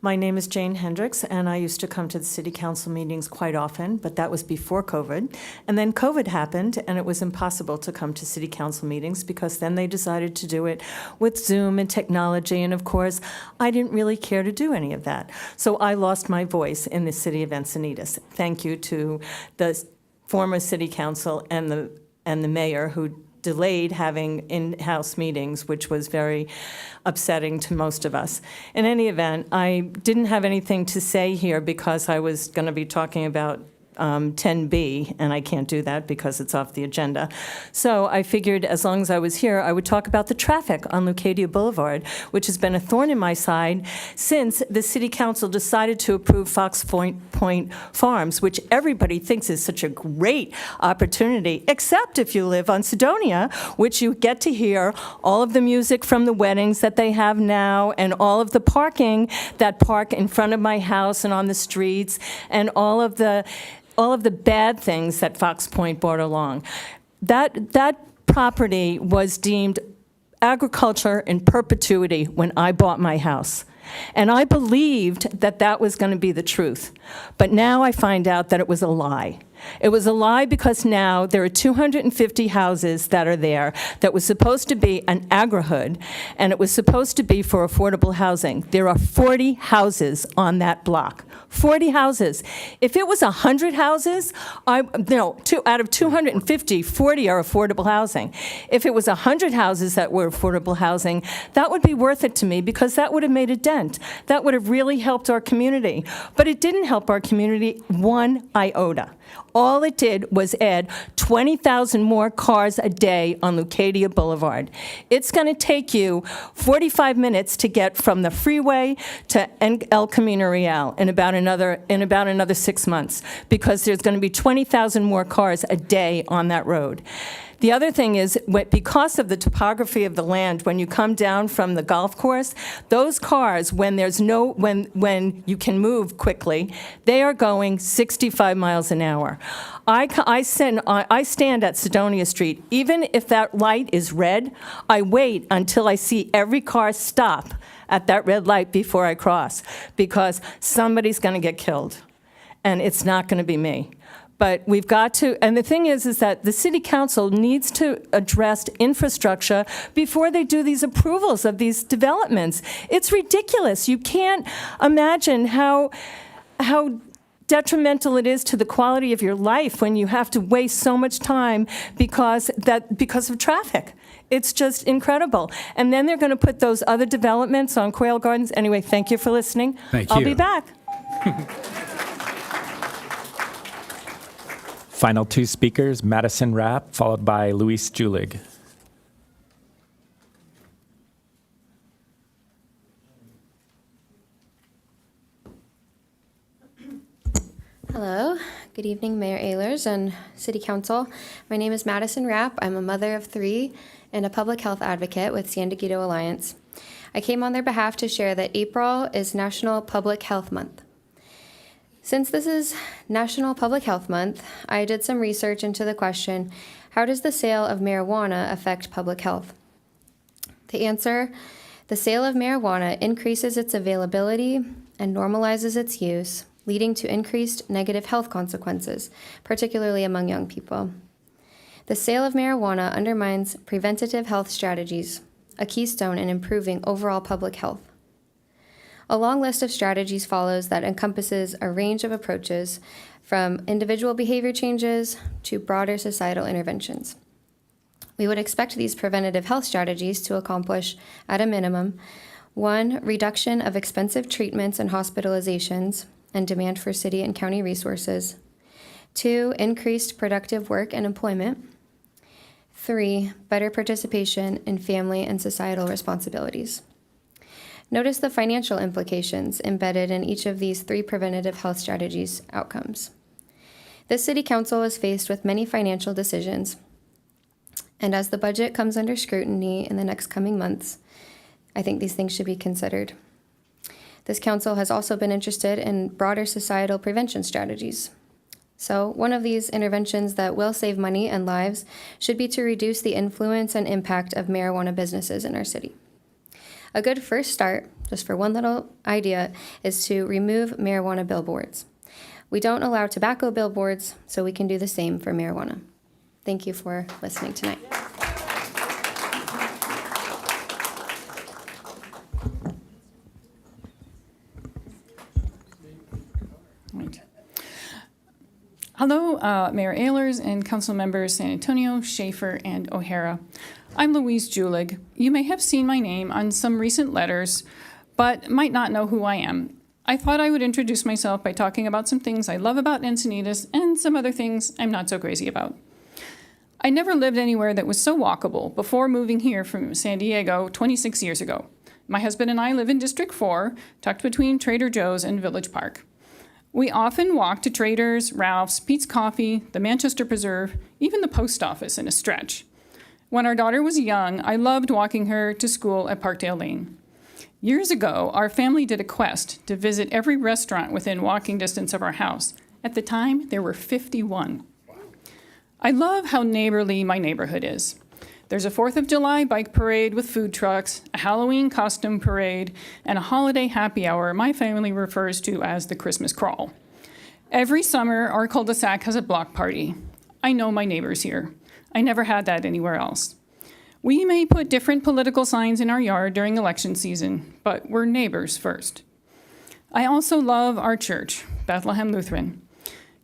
My name is Jane Hendricks, and I used to come to the City Council meetings quite often, but that was before COVID. And then COVID happened, and it was impossible to come to City Council meetings because then they decided to do it with Zoom and technology, and of course, I didn't really care to do any of that. So I lost my voice in the City of Encinitas. Thank you to the former City Council and the Mayor who delayed having in-house meetings, which was very upsetting to most of us. In any event, I didn't have anything to say here because I was going to be talking about 10B, and I can't do that because it's off the agenda. So I figured as long as I was here, I would talk about the traffic on Leucadia Boulevard, which has been a thorn in my side since the City Council decided to approve Fox Point Farms, which everybody thinks is such a great opportunity, except if you live on Sedonia, which you get to hear all of the music from the weddings that they have now, and all of the parking that park in front of my house and on the streets, and all of the bad things that Fox Point brought along. that property was deemed agriculture in perpetuity when I bought my house. And I believed that that was going to be the truth. But now I find out that it was a lie. It was a lie because now there are 250 houses that are there that was supposed to be an agri-hood, and it was supposed to be for affordable housing. There are 40 houses on that block. 40 houses. If it was 100 houses, out of 250, 40 are affordable housing. If it was 100 houses that were affordable housing, that would be worth it to me because that would have made a dent. That would have really helped our community. But it didn't help our community one iota. All it did was add 20,000 more cars a day on Leucadia Boulevard. It's going to take you 45 minutes to get from the freeway to El Camino Real in about another 6 months because there's going to be 20,000 more cars a day on that road. The other thing is, because of the topography of the land, when you come down from the golf course, those cars, when you can move quickly, they are going 65 miles an hour. I stand at Sedonia Street. Even if that light is red, I wait until I see every car stop at that red light before I cross, because somebody's going to get killed, and it's not going to be me. But we've got to, and the thing is that the city council needs to address infrastructure before they do these approvals of these developments. It's ridiculous. You can't imagine how detrimental it is to the quality of your life when you have to waste so much time because of traffic. It's just incredible. And then they're going to put those other developments on Quail Gardens. Anyway, thank you for listening. Thank I'll you. be back. Final two speakers, Madison Rapp, followed by Luis Julig. Hello, good evening, Mayor Ehlers and City Council. My name is Madison Rapp. I'm a mother of 3 and a public health advocate with San Diego Alliance. I came on their behalf to share that April is National Public Health Month. Since this is National Public Health Month, I did some research into the question, how does the sale of marijuana affect public health? The answer, the sale of marijuana increases its availability and normalizes its use, leading to increased negative health consequences, particularly among young people. The sale of marijuana undermines preventative health strategies, a keystone in improving overall public health. A long list of strategies follows that encompasses a range of approaches, from individual behavior changes to broader societal interventions. We would expect these preventative health strategies to accomplish, at a minimum, 1, reduction of expensive treatments and hospitalizations and demand for city and county resources. 2, increased productive work and employment. 3, better participation in family and societal responsibilities. Notice the financial implications embedded in each of these 3 preventative health strategies outcomes. This City Council is faced with many financial decisions, and as the budget comes under scrutiny in the next coming months, I think these things should be considered. This council has also been interested in broader societal prevention strategies. So one of these interventions that will save money and lives should be to reduce the influence and impact of marijuana businesses in our city. A good first start, just for one little idea, is to remove marijuana billboards. We don't allow tobacco billboards, so we can do the same for marijuana. Thank you for listening tonight. Hello, Mayor Ehlers and council members San Antonio, Schaefer, and O'Hara. I'm Louise Julig. You may have seen my name on some recent letters, but might not know who I am. I thought I would introduce myself by talking about some things I love about Encinitas and some other things I'm not so crazy about. I never lived anywhere that was so walkable before moving here from San Diego 26 years ago. My husband and I live in District 4, tucked between Trader Joe's and Village Park. We often walk to Trader's, Ralph's, Pete's Coffee, the Manchester Preserve, even the post office in a stretch. When our daughter was young, I loved walking her to school at Parkdale Lane. Years ago, our family did a quest to visit every restaurant within walking distance of our house. At the time, there were 51. I love how neighborly my neighborhood is. There's a 4th of July bike parade with food trucks, a Halloween costume parade, and a holiday happy hour my family refers to as the Christmas crawl. Every summer, our cul-de-sac has a block party. I know my neighbors here. I never had that anywhere else. We may put different political signs in our yard during election season, but we're neighbors first. I also love our church, Bethlehem Lutheran.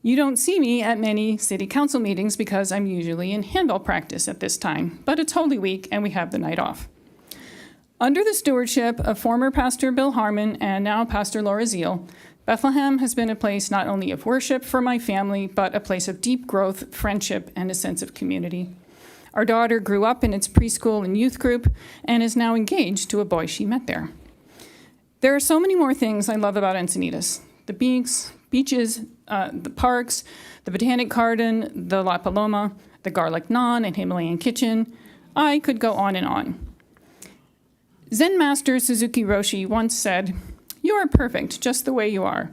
You don't see me at many city council meetings because I'm usually in handball practice at this time, but it's Holy Week and we have the night off. Under the stewardship of former Pastor Bill Harmon and now Pastor Laura Zeal, Bethlehem has been a place not only of worship for my family, but a place of deep growth, friendship, and a sense of community. Our daughter grew up in its preschool and youth group and is now engaged to a boy she met there. There are so many more things I love about Encinitas. The beaches, the parks, the Botanic Garden, the La Paloma, the Garlic Naan and Himalayan Kitchen. I could go on and on. Zen master Suzuki Roshi once said, "You are perfect just the way you are,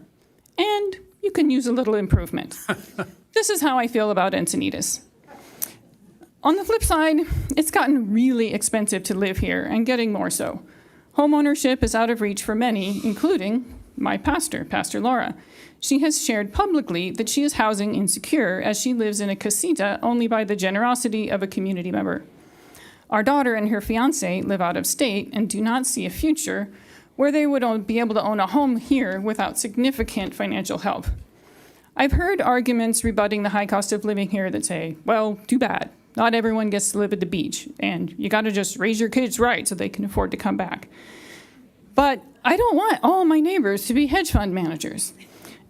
and you can use a little improvement." This is how I feel about Encinitas. On the flip side, it's gotten really expensive to live here and getting more so. Homeownership is out of reach for many, including my pastor, Pastor Laura. She has shared publicly that she is housing insecure as she lives in a casita only by the generosity of a community member. Our daughter and her fiance live out of state and do not see a future where they would be able to own a home here without significant financial help. I've heard arguments rebutting the high cost of living here that say, well, too bad. Not everyone gets to live at the beach, and you gotta just raise your kids right so they can afford to come back. But I don't want all my neighbors to be hedge fund managers.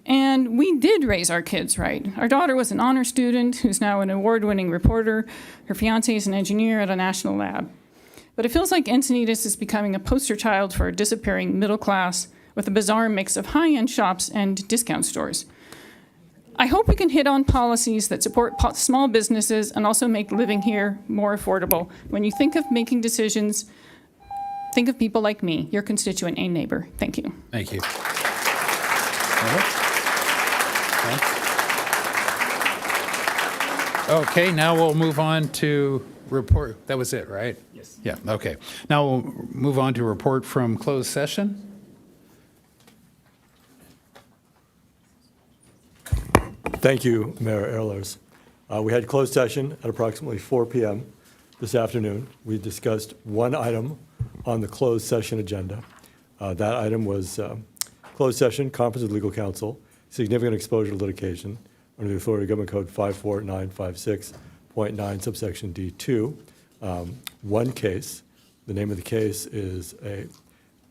And we did raise our kids right. Our daughter was an honor student who's now an award-winning reporter. Her fiance is an engineer at a national lab. But it feels like Encinitas is becoming a poster child for a disappearing middle class with a bizarre mix of high-end shops and discount stores. I hope we can hit on policies that support small businesses and also make living here more affordable. When you think of making decisions, think of people like me, your constituent and neighbor. Thank you. Thank you. Okay, now we'll move on to report. That was it, right? Yes. Yeah, okay. Now we'll move on to report from closed session. Thank you, Mayor Ehlers. We had closed session at approximately 4 p.m. this afternoon. We discussed one item on the closed session agenda. That item was closed session, conference with legal counsel, significant exposure to litigation under the Authority of Government Code 54956.9, subsection D2. One case, the name of the case is a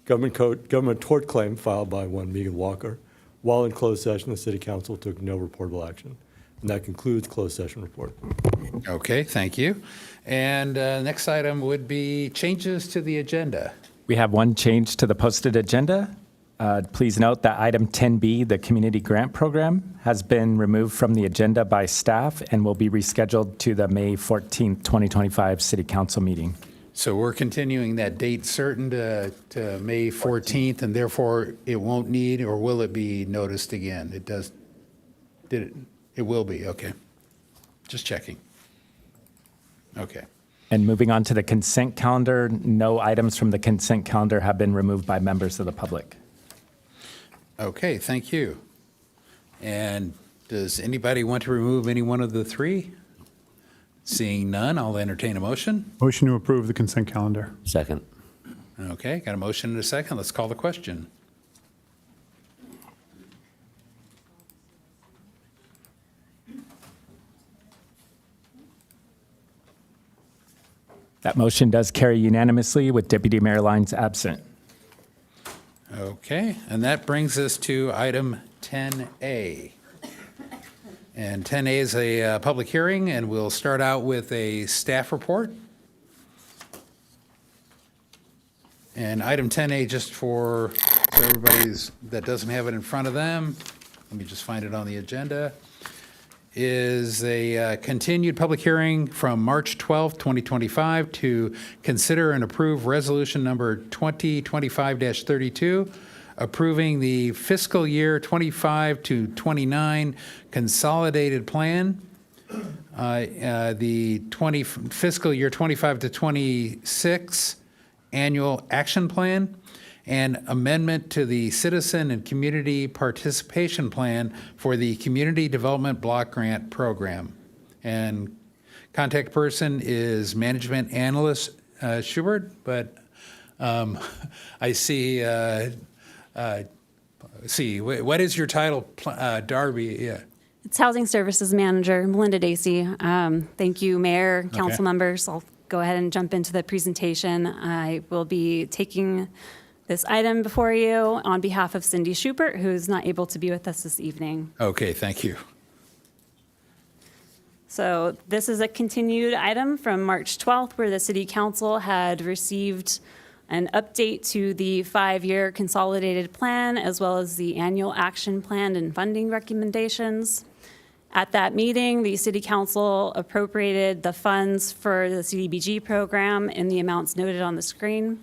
government tort claim filed by one Megan Walker. While in closed session, the City Council took no reportable action. And that concludes closed session report. Okay, thank you. And next item would be changes to the agenda. We have one change to the posted agenda. Please note that item 10B, the community grant program, has been removed from the agenda by staff and will be rescheduled to the May 14th, 2025 City Council meeting. So we're continuing that date certain to May 14th, and therefore it won't need, or will it be noticed again? It does, it will be, okay. Just checking. Okay. And moving on to the consent calendar, no items from the consent calendar have been removed by members of the public. Okay, thank you. And does anybody want to remove any one of the three? Seeing none, I'll entertain a motion. Motion to approve the consent calendar. Second. Okay, got a motion and a second. Let's call the question. That motion does carry unanimously with Deputy Mayor Lyons absent. Okay, and that brings us to item 10A. And 10A is a public hearing, and we'll start out with a staff report. And item 10A, just for everybody's that doesn't have it in front of them, let me just find it on the agenda, is a continued public hearing from March 12th, 2025 to consider and approve resolution number 2025-32, approving the fiscal year 25 to 29 consolidated plan the fiscal year 25 to 26 annual action plan and amendment to the citizen and community participation plan for the Community Development Block Grant Program. And contact person is Management Analyst Schubert, but I see, what is your title, Darby? Yeah. It's Housing Services Manager, Melinda Dacey. Thank you, Mayor, council members. I'll go ahead and jump into the presentation. I will be taking this item before you on behalf of Cindy Schubert, who's not able to be with us this evening. Okay, thank you. So this is a continued item from March 12th, where the City Council had received an update to the 5-year consolidated plan, as well as the annual action plan and funding recommendations. At that meeting, the City Council appropriated the funds for the CDBG program in the amounts noted on the screen,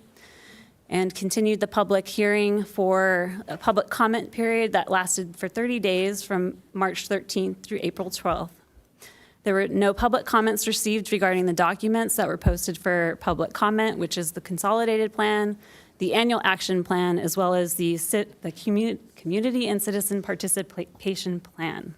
and continued the public hearing for a public comment period that lasted for 30 days from March 13th through April 12th. There were no public comments received regarding the documents that were posted for public comment, which is the consolidated plan, the annual action plan, as well as the community and citizen participation plan.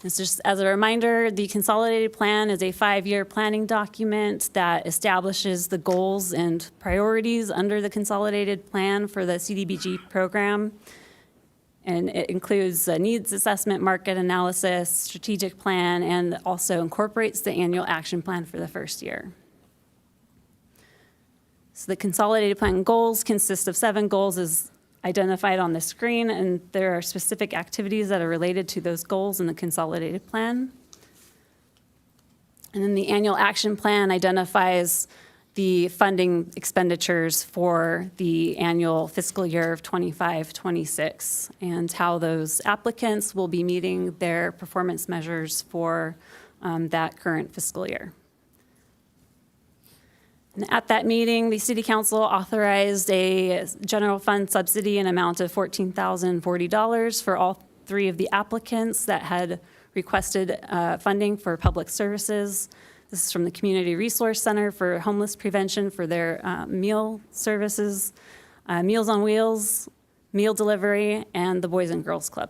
It's just as a reminder, the consolidated plan is a 5-year planning document that establishes the goals and priorities under the consolidated plan for the CDBG program. And it includes a needs assessment, market analysis, strategic plan, and also incorporates the annual action plan for the first year. So the consolidated plan goals consist of 7 goals as identified on the screen, and there are specific activities that are related to those goals in the consolidated plan. And then the annual action plan identifies the funding expenditures for the annual fiscal year of 25-26 and how those applicants will be meeting their performance measures for that current fiscal year. And at that meeting, the City Council authorized a general fund subsidy in amount of $14,040 for all 3 of the applicants that had requested funding for public services. This is from the Community Resource Center for Homeless Prevention for their meal services, Meals on Wheels, meal delivery, and the Boys and Girls Club.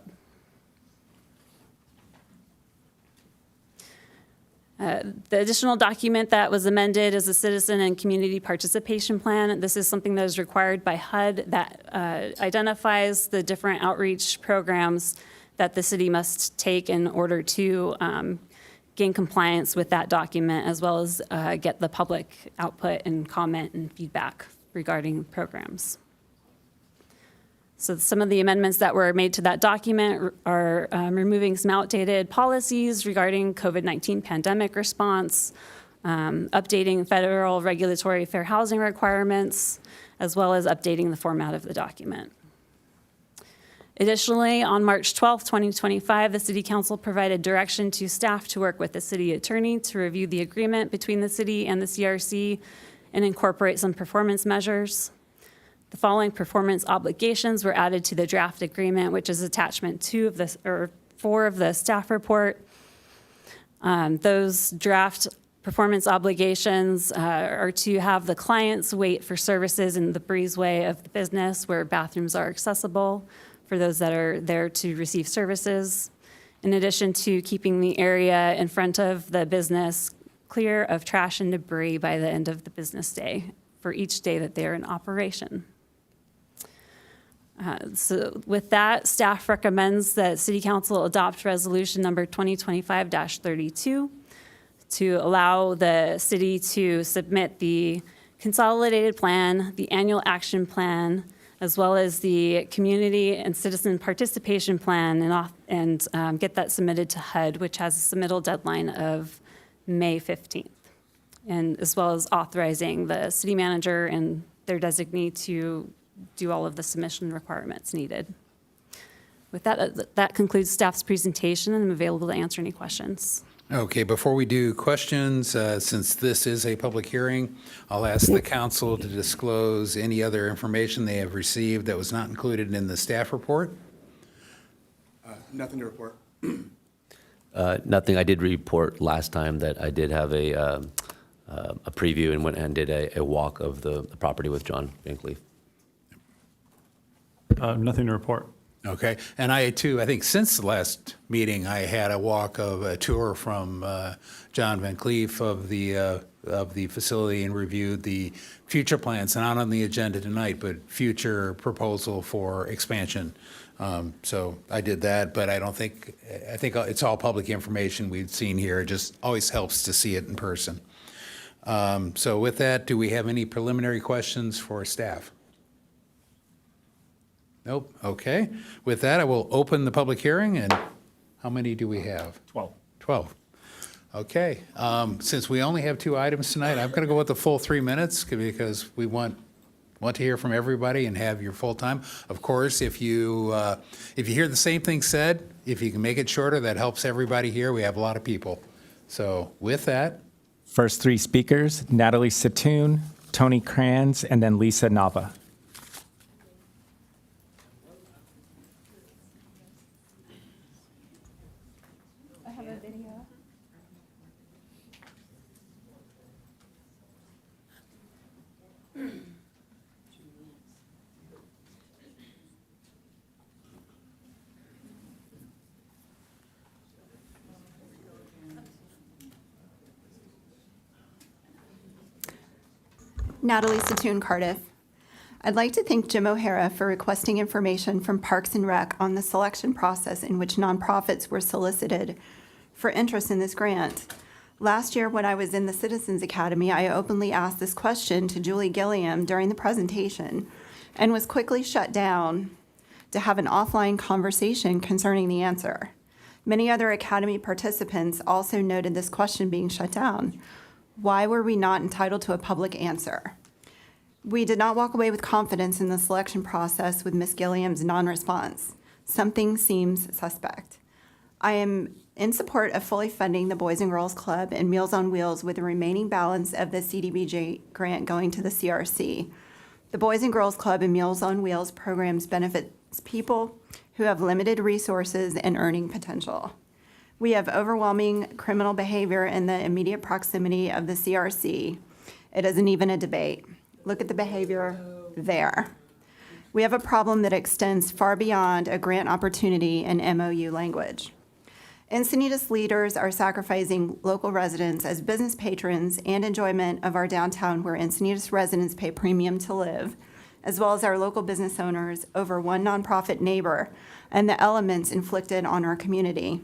The additional document that was amended is the Citizen and Community Participation Plan. This is something that is required by HUD that identifies the different outreach programs that the city must take in order to gain compliance with that document, as well as get the public output and comment and feedback regarding programs. So some of the amendments that were made to that document are removing some outdated policies regarding COVID-19 pandemic response, updating federal regulatory fair housing requirements, as well as updating the format of the document. Additionally, on March 12, 2025, the City Council provided direction to staff to work with the city attorney to review the agreement between the city and the CRC and incorporate some performance measures. The following performance obligations were added to the draft agreement, which is attachment 2 of the, or 4 of the staff report. Those draft performance obligations are to have the clients wait for services in the breezeway of the business where bathrooms are accessible for those that are there to receive services, in addition to keeping the area in front of the business clear of trash and debris by the end of the business day for each day that they're in operation. So with that, staff recommends that City Council adopt resolution number 2025-32 to allow the city to submit the consolidated plan, the annual action plan, as well as the community and citizen participation plan, and get that submitted to HUD, which has a submittal deadline of May 15th, and as well as authorizing the city manager and their designee to do all of the submission requirements needed. With that, that concludes staff's presentation, and I'm available to answer any questions. Okay, before we do questions, since this is a public hearing, I'll ask the council to disclose any other information they have received that was not included in the staff report. Nothing to report. Nothing. I did report last time that I did have a preview and went and did a walk of the property with John Van Cleef. Nothing to report. Okay, and I too, I think since the last meeting, I had a tour from John Van Cleef of the facility and reviewed the future plans, not on the agenda tonight, but future proposal for expansion. So I did that, but I think it's all public information we've seen here. It just always helps to see it in person. So with that, do we have any preliminary questions for staff? Nope. Okay. With that, I will open the public hearing. And how many do we have? 12. 12. Okay. Since we only have 2 items tonight, I'm going to go with the full 3 minutes because we want to hear from everybody and have your full time. Of course, if you hear the same thing said, if you can make it shorter, that helps everybody here. We have a lot of people. So with that. First 3 speakers, Natalie Satoon, Tony Kranz, and then Lisa Nava. Natalie Satoon, Cardiff. I'd like to thank Jim O'Hara for requesting information from Parks and Rec on the selection process in which nonprofits were solicited for interest in this grant. Last year, when I was in the Citizens Academy, I openly asked this question to Julie Gilliam during the presentation and was quickly shut down to have an offline conversation concerning the answer. Many other Academy participants also noted this question being shut down. Why were we not entitled to a public answer? We did not walk away with confidence in the selection process with Ms. Gilliam's non-response. Something seems suspect. I am in support of fully funding the Boys and Girls Club and Meals on Wheels with the remaining balance of the CDBG grant going to the CRC. The Boys and Girls Club and Meals on Wheels programs benefits people who have limited resources and earning potential. We have overwhelming criminal behavior in the immediate proximity of the CRC. It isn't even a debate. Look at the behavior there. We have a problem that extends far beyond a grant opportunity and MOU language. Encinitas leaders are sacrificing local residents as business patrons and enjoyment of our downtown where Encinitas residents pay premium to live, as well as our local business owners over one nonprofit neighbor and the elements inflicted on our community.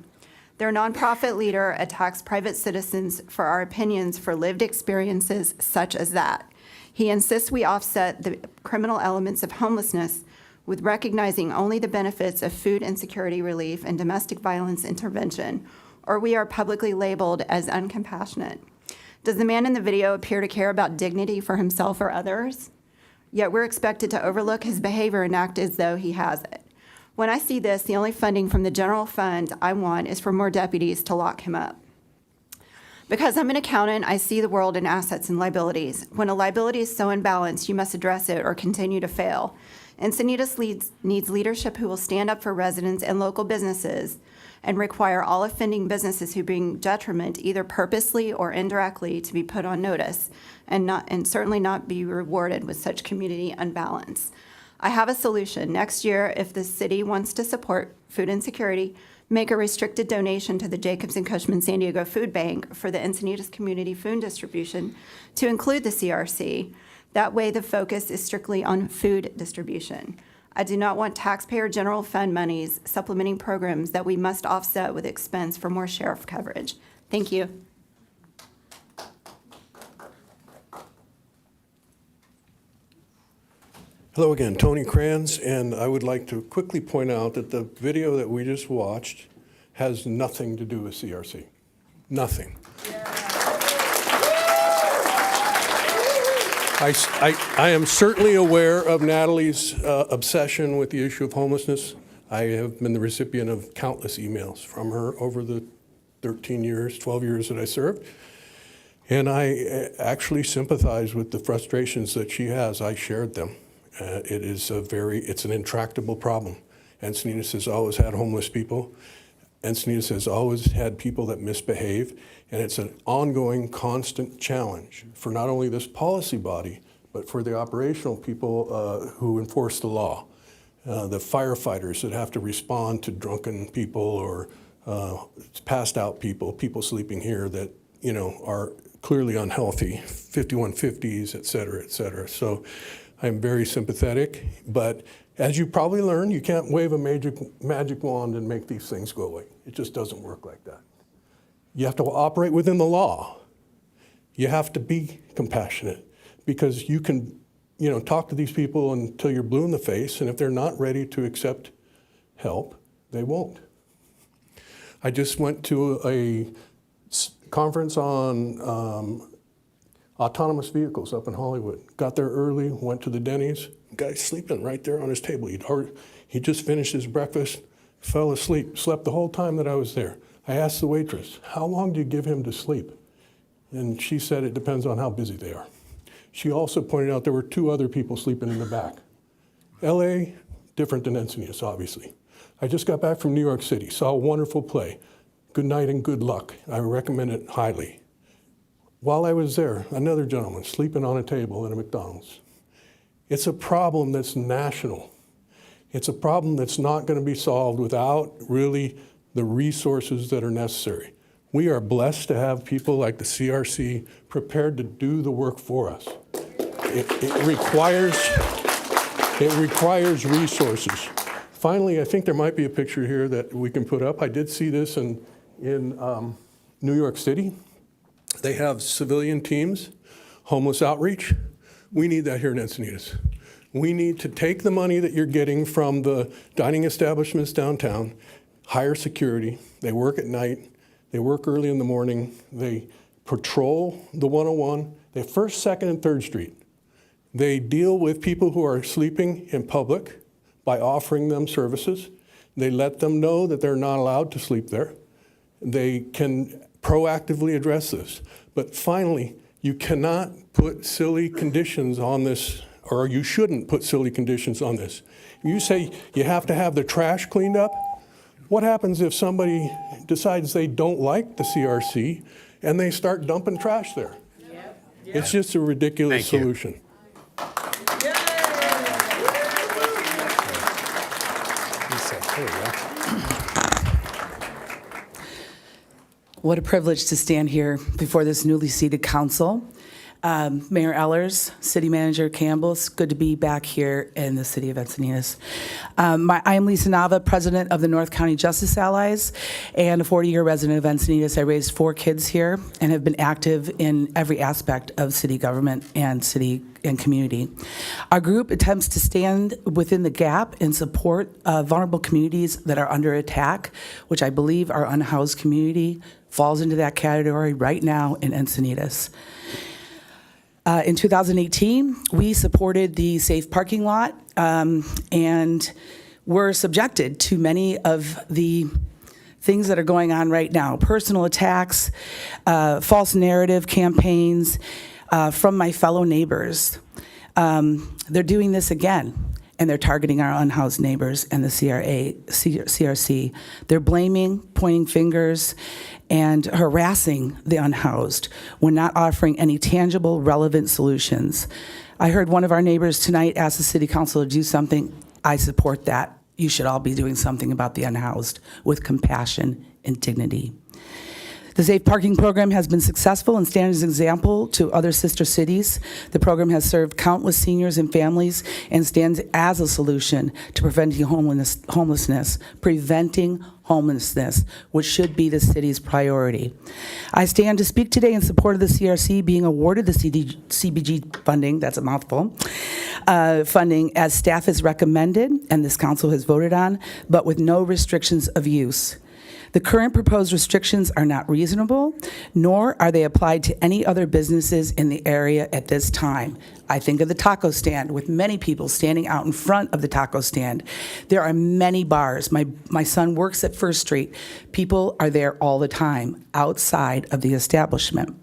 Their nonprofit leader attacks private citizens for our opinions for lived experiences such as that. He insists we offset the criminal elements of homelessness with recognizing only the benefits of food insecurity relief and domestic violence intervention, or we are publicly labeled as uncompassionate. Does the man in the video appear to care about dignity for himself or others? Yet we're expected to overlook his behavior and act as though he has it. When I see this, the only funding from the general fund I want is for more deputies to lock him up. Because I'm an accountant, I see the world in assets and liabilities. When a liability is so imbalanced, you must address it or continue to fail. Encinitas needs leadership who will stand up for residents and local businesses and require all offending businesses who bring detriment, either purposely or indirectly, to be put on notice and certainly not be rewarded with such community unbalance. I have a solution. Next year, if the city wants to support food insecurity, make a restricted donation to the Jacobs and Cushman San Diego Food Bank for the Encinitas community food distribution to include the CRC. That way, the focus is strictly on food distribution. I do not want taxpayer general fund monies supplementing programs that we must offset with expense for more sheriff coverage. Thank you. Hello again, Tony Kranz, and I would like to quickly point out that the video that we just watched has nothing to do with CRC. Nothing. I am certainly aware of Natalie's obsession with the issue of homelessness. I have been the recipient of countless emails from her over the 13 years, 12 years that I served. And I actually sympathize with the frustrations that she has. I shared them. It's an intractable problem. Encinitas has always had homeless people. Encinitas has always had people that misbehave, and it's an ongoing, constant challenge for not only this policy body, but for the operational people who enforce the law. The firefighters that have to respond to drunken people or passed out people, people sleeping here that, you know, are clearly unhealthy, 5150s, et cetera, et cetera. So I'm very sympathetic, but as you probably learned, you can't wave a magic wand and make these things go away. It just doesn't work like that. You have to operate within the law. You have to be compassionate because you can, you know, talk to these people until you're blue in the face, and if they're not ready to accept help, they won't. I just went to a conference on autonomous vehicles up in Hollywood. Got there early, went to the Denny's. Guy's sleeping right there on his table. He just finished his breakfast, fell asleep, slept the whole time that I was there. I asked the waitress, how long do you give him to sleep? And she said it depends on how busy they are. She also pointed out there were 2 other people sleeping in the back. LA, different than Encinitas, obviously. I just got back from New York City, saw a wonderful play, Good Night and Good Luck. I recommend it highly. While I was there, another gentleman sleeping on a table at a McDonald's. It's a problem that's national. It's a problem that's not going to be solved without really the resources that are necessary. We are blessed to have people like the CRC prepared to do the work for us. It requires resources. Finally, I think there might be a picture here that we can put up. I did see this in New York City. They have civilian teams, homeless outreach. We need that here in Encinitas. We need to take the money that you're getting from the dining establishments downtown, hire security. They work at night. They work early in the morning. They patrol the 101. They 1st, 2nd, and 3rd Street. They deal with people who are sleeping in public by offering them services. They let them know that they're not allowed to sleep there. They can proactively address this. But finally, you cannot put silly conditions on this, or you shouldn't put silly conditions on this. You say you have to have the trash cleaned up. What happens if somebody decides they don't like the CRC and they start dumping trash there? It's just a ridiculous solution. What a privilege to stand here before this newly seated council. Mayor Ehlers, City Manager Campbell, it's good to be back here in the city of Encinitas. I am Lisa Nava, President of the North County Justice Allies, and a 40-year resident of Encinitas. I raised 4 kids here and have been active in every aspect of city government and city and community. Our group attempts to stand within the gap and support vulnerable communities that are under attack, which I believe our unhoused community falls into that category right now in Encinitas. In 2018, we supported the safe parking lot and were subjected to many of the things that are going on right now. Personal attacks, false narrative campaigns from my fellow neighbors. They're doing this again, and they're targeting our unhoused neighbors and the CRC. They're blaming, pointing fingers, and harassing the unhoused when not offering any tangible, relevant solutions. I heard one of our neighbors tonight ask the city council to do something. I support that. You should all be doing something about the unhoused with compassion and dignity. The Safe Parking Program has been successful and stands as an example to other sister cities. The program has served countless seniors and families and stands as a solution to preventing homelessness, which should be the city's priority. I stand to speak today in support of the CRC being awarded the CBG funding, that's a mouthful, funding as staff has recommended and this council has voted on, but with no restrictions of use. The current proposed restrictions are not reasonable, nor are they applied to any other businesses in the area at this time. I think of the taco stand with many people standing out in front of the taco stand. There are many bars. My son works at First Street. People are there all the time outside of the establishment.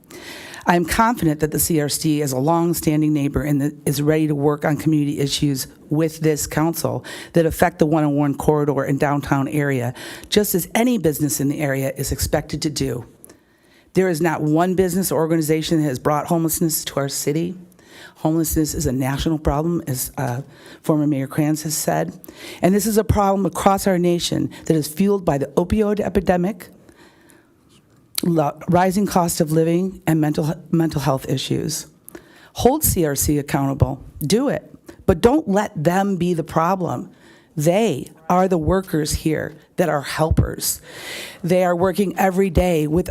I am confident that the CRC is a long-standing neighbor and that is ready to work on community issues with this council that affect the 101 corridor and downtown area, just as any business in the area is expected to do. There is not one business or organization that has brought homelessness to our city. Homelessness is a national problem, as former Mayor Kranz has said, and this is a problem across our nation that is fueled by the opioid epidemic, rising cost of living, and mental health issues. Hold CRC accountable. Do it. But don't let them be the problem. They are the workers here that are helpers. They are working every day with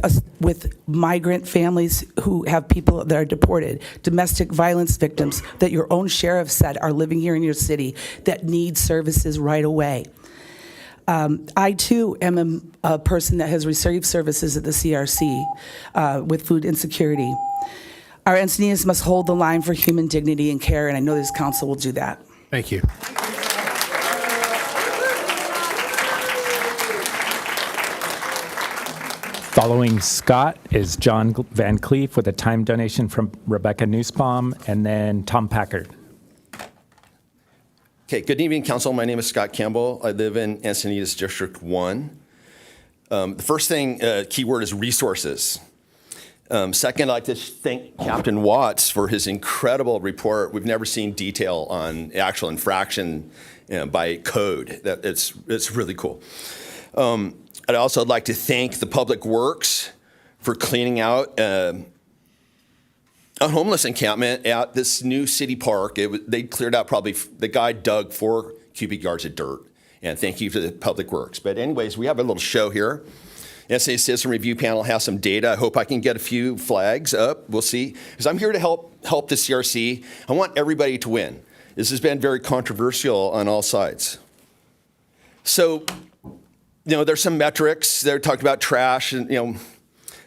migrant families who have people that are deported, domestic violence victims that your own sheriff said are living here in your city that need services right away. I, too, am a person that has received services at the CRC with food insecurity. Our Encinitas must hold the line for human dignity and care, and I know this council will do that. Thank you. Following Scott is John Van Cleef with a time donation from Rebecca Nussbaum, and then Tom Packard. Okay, good evening, Council. My name is Scott Campbell. I live in Encinitas District 1. The first thing, keyword is resources. Second, I'd like to thank Captain Watts for his incredible report. We've never seen detail on actual infraction by code. It's really cool. I'd also like to thank the Public Works for cleaning out a homeless encampment at this new city park. They cleared out the guy dug 4 cubic yards of dirt. And thank you to the Public Works. But anyways, we have a little show here. SA Citizen Review Panel has some data. I hope I can get a few flags up. We'll see. Because I'm here to help the CRC. I want everybody to win. This has been very controversial on all sides. So, there's some metrics. They're talking about trash, and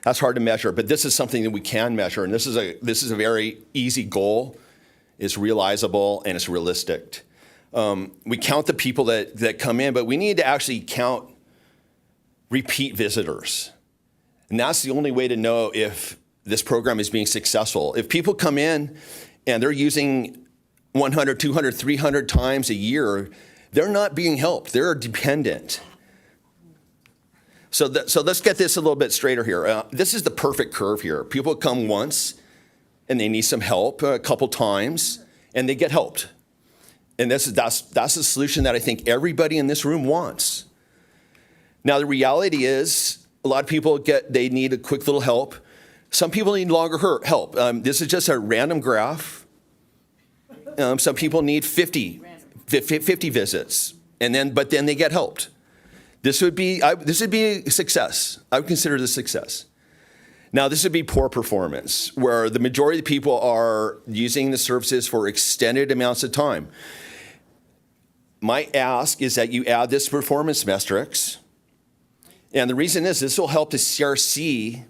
that's hard to measure. But this is something that we can measure, and this is a very easy goal. It's realizable and it's realistic. We count the people that come in, but we need to actually count repeat visitors. And that's the only way to know if this program is being successful. If people come in and they're using 100, 200, 300 times a year, they're not being helped. They're dependent. So let's get this a little bit straighter here. This is the perfect curve here. People come once and they need some help a couple times and they get helped. And that's the solution that I think everybody in this room wants. Now, the reality is a lot of people they need a quick little help. Some people need longer help. This is just a random graph. Some people need 50 visits, but then they get helped. This would be a success. I would consider this a success. Now, this would be poor performance, where the majority of the people are using the services for extended amounts of time. My ask is that you add this performance metrics. And the reason is this will help the CRC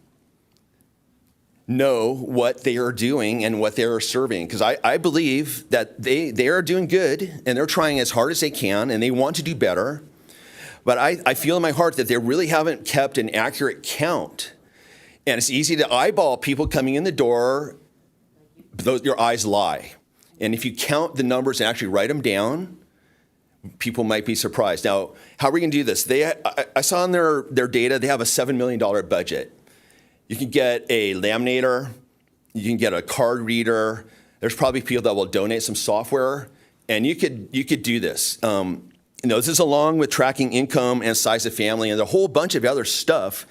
know what they are doing and what they are serving. Because I believe that they are doing good and they're trying as hard as they can and they want to do better. But I feel in my heart that they really haven't kept an accurate count. And it's easy to eyeball people coming in the door, but your eyes lie. And if you count the numbers and actually write them down, people might be surprised. Now, how are we going to do this? I saw in their data, they have a $7 million budget. You can get a laminator, you can get a card reader. There's probably people that will donate some software, and you could do this. This is along with tracking income and size of family and a whole bunch of other stuff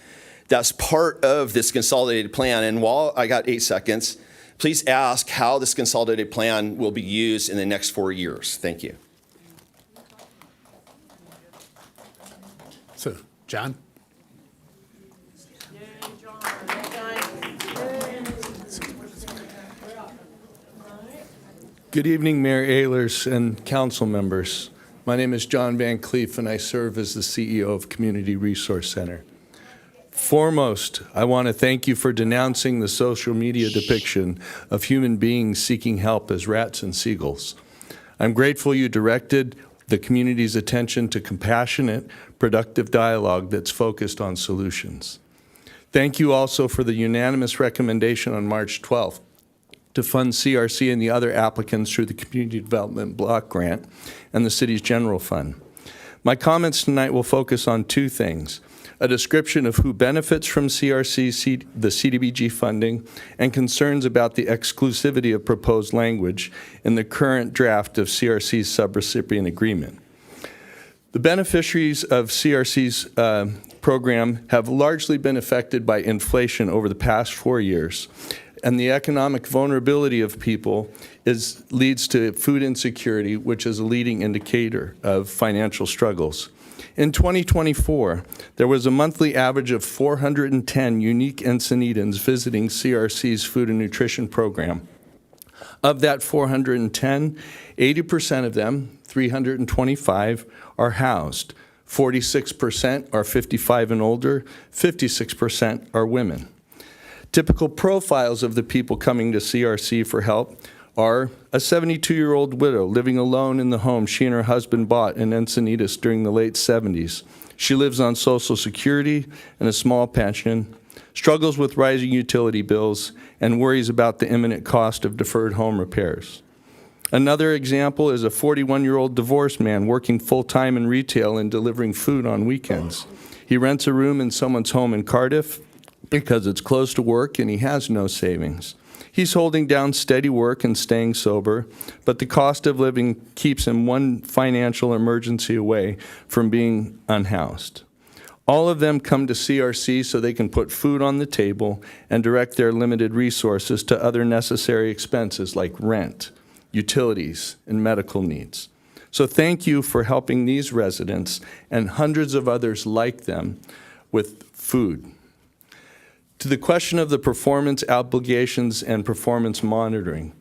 that's part of this consolidated plan. And while I got 8 seconds, please ask how this consolidated plan will be used in the next 4 years. Thank you. So, John? Good evening, Mayor Ehlers and council members. My name is John Van Cleef, and I serve as the CEO of Community Resource Center. Foremost, I want to thank you for denouncing the social media depiction of human beings seeking help as rats and seagulls. I'm grateful you directed the community's attention to compassionate, productive dialogue that's focused on solutions. Thank you also for the unanimous recommendation on March 12th to fund CRC and the other applicants through the Community Development Block Grant and the city's general fund. My comments tonight will focus on two things: a description of who benefits from CRC, the CDBG funding, and concerns about the exclusivity of proposed language in the current draft of CRC's subrecipient agreement. The beneficiaries of CRC's program have largely been affected by inflation over the past 4 years, and the economic vulnerability of people leads to food insecurity, which is a leading indicator of financial struggles. In 2024, there was a monthly average of 410 unique Encinitas visiting CRC's food and nutrition program. Of that 410, 80% of them, 325, are housed. 46% are 55 and older, 56% are women. Typical profiles of the people coming to CRC for help are a 72-year-old widow living alone in the home she and her husband bought in Encinitas during the late 70s. She lives on Social Security and a small pension, struggles with rising utility bills, and worries about the imminent cost of deferred home repairs. Another example is a 41-year-old divorced man working full-time in retail and delivering food on weekends. He rents a room in someone's home in Cardiff because it's close to work and he has no savings. He's holding down steady work and staying sober, but the cost of living keeps him one financial emergency away from being unhoused. All of them come to CRC so they can put food on the table and direct their limited resources to other necessary expenses like rent, utilities, and medical needs. So thank you for helping these residents and hundreds of others like them with food. To the question of the performance obligations and performance monitoring,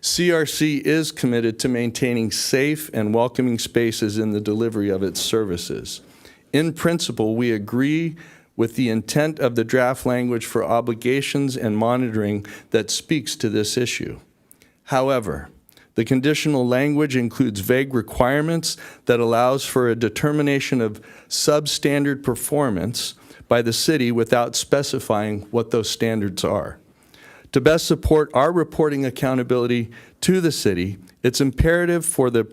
CRC is committed to maintaining safe and welcoming spaces in the delivery of its services. In principle, we agree with the intent of the draft language for obligations and monitoring that speaks to this issue. However, the conditional language includes vague requirements that allows for a determination of substandard performance by the city without specifying what those standards are. To best support our reporting accountability to the city, it's imperative for the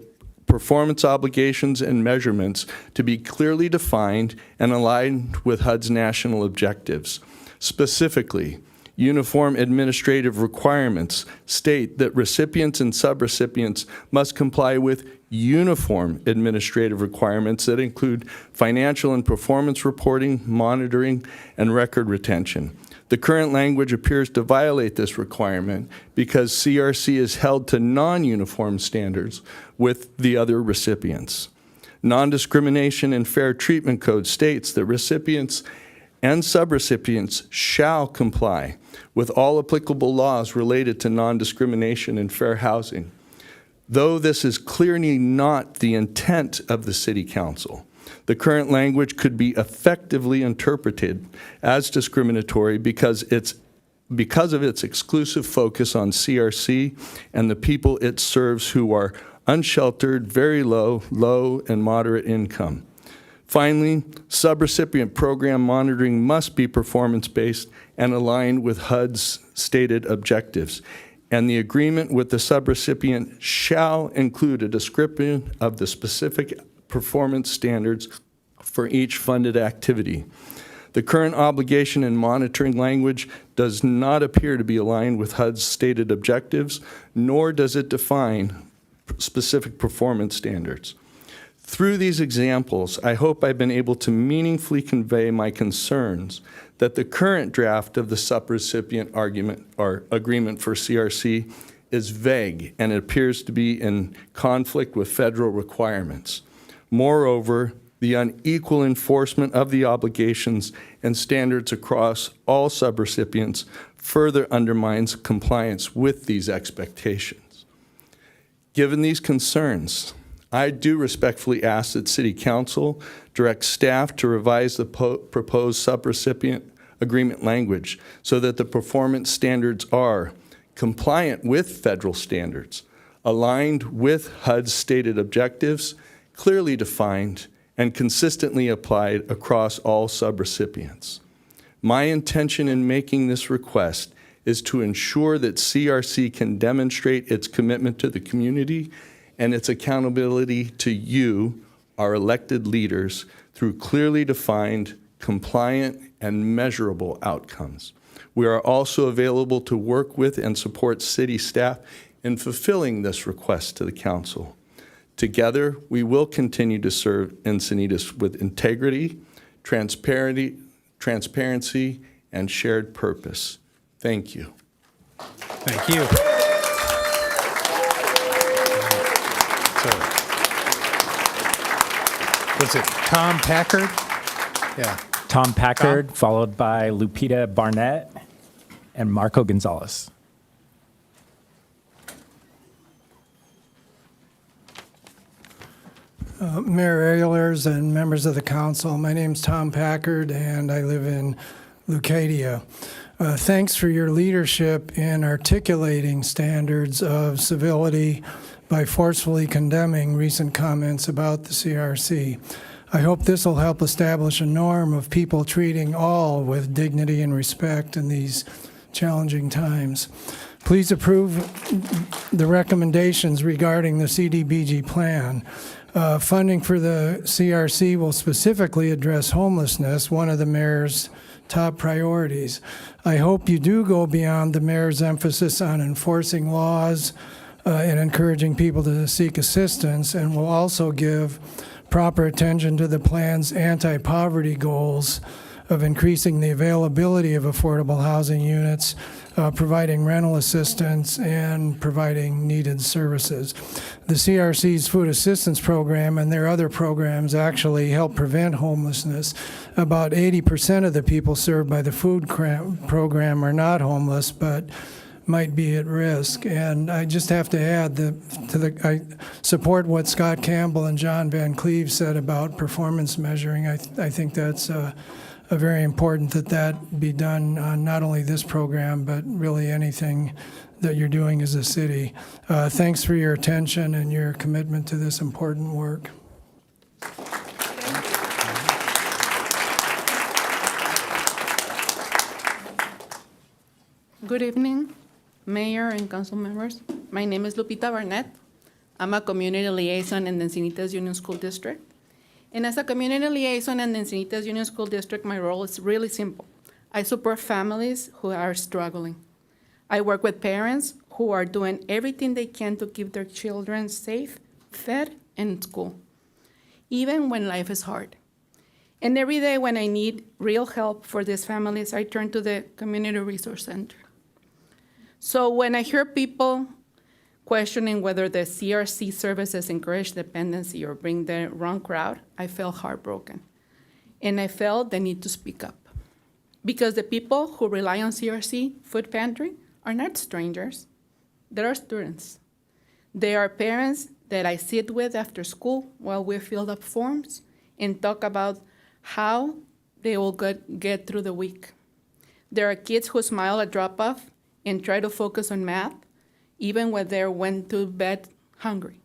performance obligations and measurements to be clearly defined and aligned with HUD's national objectives. Specifically, uniform administrative requirements state that recipients and subrecipients must comply with uniform administrative requirements that include financial and performance reporting, monitoring, and record retention. The current language appears to violate this requirement because CRC is held to non-uniform standards with the other recipients. Non-discrimination and fair treatment code states that recipients and subrecipients shall comply with all applicable laws related to non-discrimination and fair housing. Though this is clearly not the intent of the City Council, the current language could be effectively interpreted as discriminatory because of its exclusive focus on CRC and the people it serves who are unsheltered, very low, and moderate income. Finally, subrecipient program monitoring must be performance-based and aligned with HUD's stated objectives. And the agreement with the subrecipient shall include a description of the specific performance standards for each funded activity. The current obligation and monitoring language does not appear to be aligned with HUD's stated objectives, nor does it define specific performance standards. Through these examples, I hope I've been able to meaningfully convey my concerns that the current draft of the subrecipient argument or agreement for CRC is vague and it appears to be in conflict with federal requirements. Moreover, the unequal enforcement of the obligations and standards across all subrecipients further undermines compliance with these expectations. Given these concerns, I do respectfully ask that City Council direct staff to revise the proposed subrecipient agreement language so that the performance standards are compliant with federal standards, aligned with HUD's stated objectives, clearly defined, and consistently applied across all subrecipients. My intention in making this request is to ensure that CRC can demonstrate its commitment to the community and its accountability to you, our elected leaders, through clearly defined, compliant, and measurable outcomes. We are also available to work with and support city staff in fulfilling this request to the council. Together, we will continue to serve Encinitas with integrity, transparency, and shared purpose. Thank you. Thank you. So, was it Tom Packard? Yeah. Tom Packard, followed by Lupita Barnett and Marco Gonzalez. Mayor Ehlers and members of the council, my name's Tom Packard, and I live in Leucadia. Thanks for your leadership in articulating standards of civility by forcefully condemning recent comments about the CRC. I hope this will help establish a norm of people treating all with dignity and respect in these challenging times. Please approve the recommendations regarding the CDBG plan. Funding for the CRC will specifically address homelessness, one of the mayor's top priorities. I hope you do go beyond the mayor's emphasis on enforcing laws and encouraging people to seek assistance, and will also give proper attention to the plan's anti-poverty goals of increasing the availability of affordable housing units, providing rental assistance, and providing needed services. The CRC's food assistance program and their other programs actually help prevent homelessness. About 80% of the people served by the food program are not homeless, but might be at risk. And I just have to add that I support what Scott Campbell and John Van Cleve said about performance measuring. I think that's very important that be done on not only this program, but really anything that you're doing as a city. Thanks for your attention and your commitment to this important work. Good evening, Mayor and council members. My name is Lupita Barnett. I'm a community liaison in the Encinitas Union School District. And as a community liaison in the Encinitas Union School District, my role is really simple. I support families who are struggling. I work with parents who are doing everything they can to keep their children safe, fed, and in school, even when life is hard. And every day when I need real help for these families, I turn to the Community Resource Center. So when I hear people questioning whether the CRC services encourage dependency or bring the wrong crowd, I felt heartbroken. And I felt the need to speak up. Because the people who rely on CRC food pantry are not strangers. They are students. They are parents that I sit with after school while we fill up forms and talk about how they will get through the week. There are kids who smile at drop-off and try to focus on math, even when they went to bed hungry.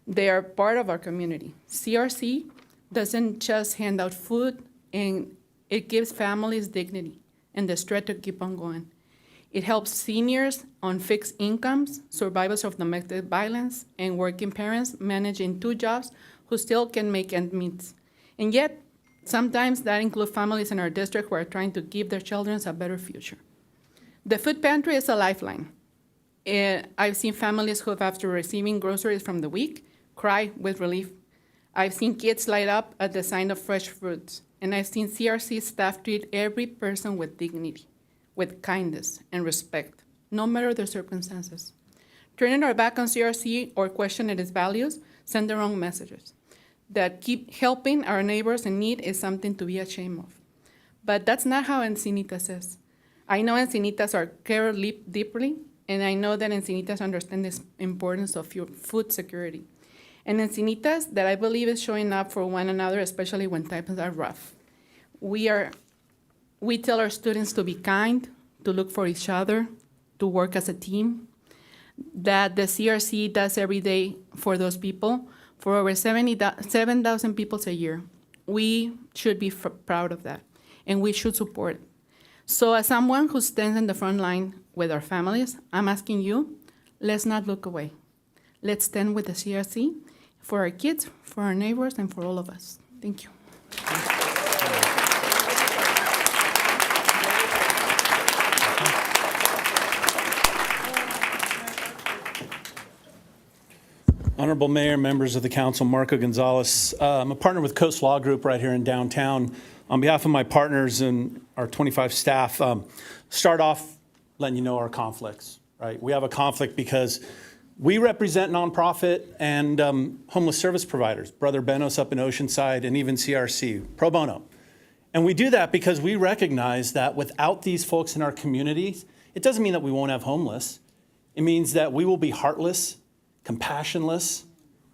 They are part of our community. CRC doesn't just hand out food, and it gives families dignity and the strength to keep on going. It helps seniors on fixed incomes, survivors of domestic violence, and working parents managing 2 jobs who still can make ends meet. And yet, sometimes that includes families in our district who are trying to give their children a better future. The food pantry is a lifeline. I've seen families who, after receiving groceries from the week, cry with relief. I've seen kids light up at the sign of fresh fruits, and I've seen CRC staff treat every person with dignity, with kindness and respect, no matter the circumstances. Turning our back on CRC or questioning its values send the wrong messages. That keep helping our neighbors in need is something to be ashamed of. But that's not how Encinitas is. I know Encinitas are care deeply, and I know that Encinitas understand the importance of your food security. And Encinitas that I believe is showing up for one another, especially when times are rough. We tell our students to be kind, to look for each other, to work as a team, that the CRC does every day for those people, for over 7,000 people a year. We should be proud of that, and we should support So as someone who stands in the front line with our families, I'm asking you, let's not look away. Let's stand with the CRC for our kids, for our neighbors, and for all of us. Thank you. Honorable Mayor, members of the council, Marco Gonzalez. I'm a partner with Coast Law Group right here in downtown. On behalf of my partners and our 25 staff, start off letting you know our conflicts, right? We have a conflict because we represent nonprofit and homeless service providers, Brother Benos up in Oceanside and even CRC, pro bono. And we do that because we recognize that without these folks in our communities, it doesn't mean that we won't have homeless. It means that we will be heartless, compassionless,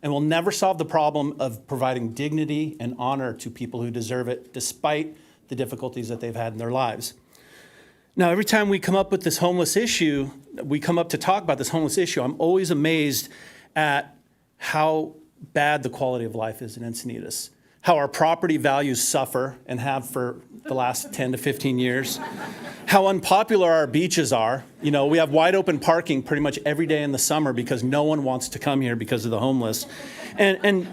and will never solve the problem of providing dignity and honor to people who deserve it, despite the difficulties that they've had in their lives. Now, every time we come up with this homeless issue, we come up to talk about this homeless issue, I'm always amazed at how bad the quality of life is in Encinitas, how our property values suffer and have for the last 10 to 15 years, how unpopular our beaches are. You know, we have wide open parking pretty much every day in the summer because no one wants to come here because of the homeless. And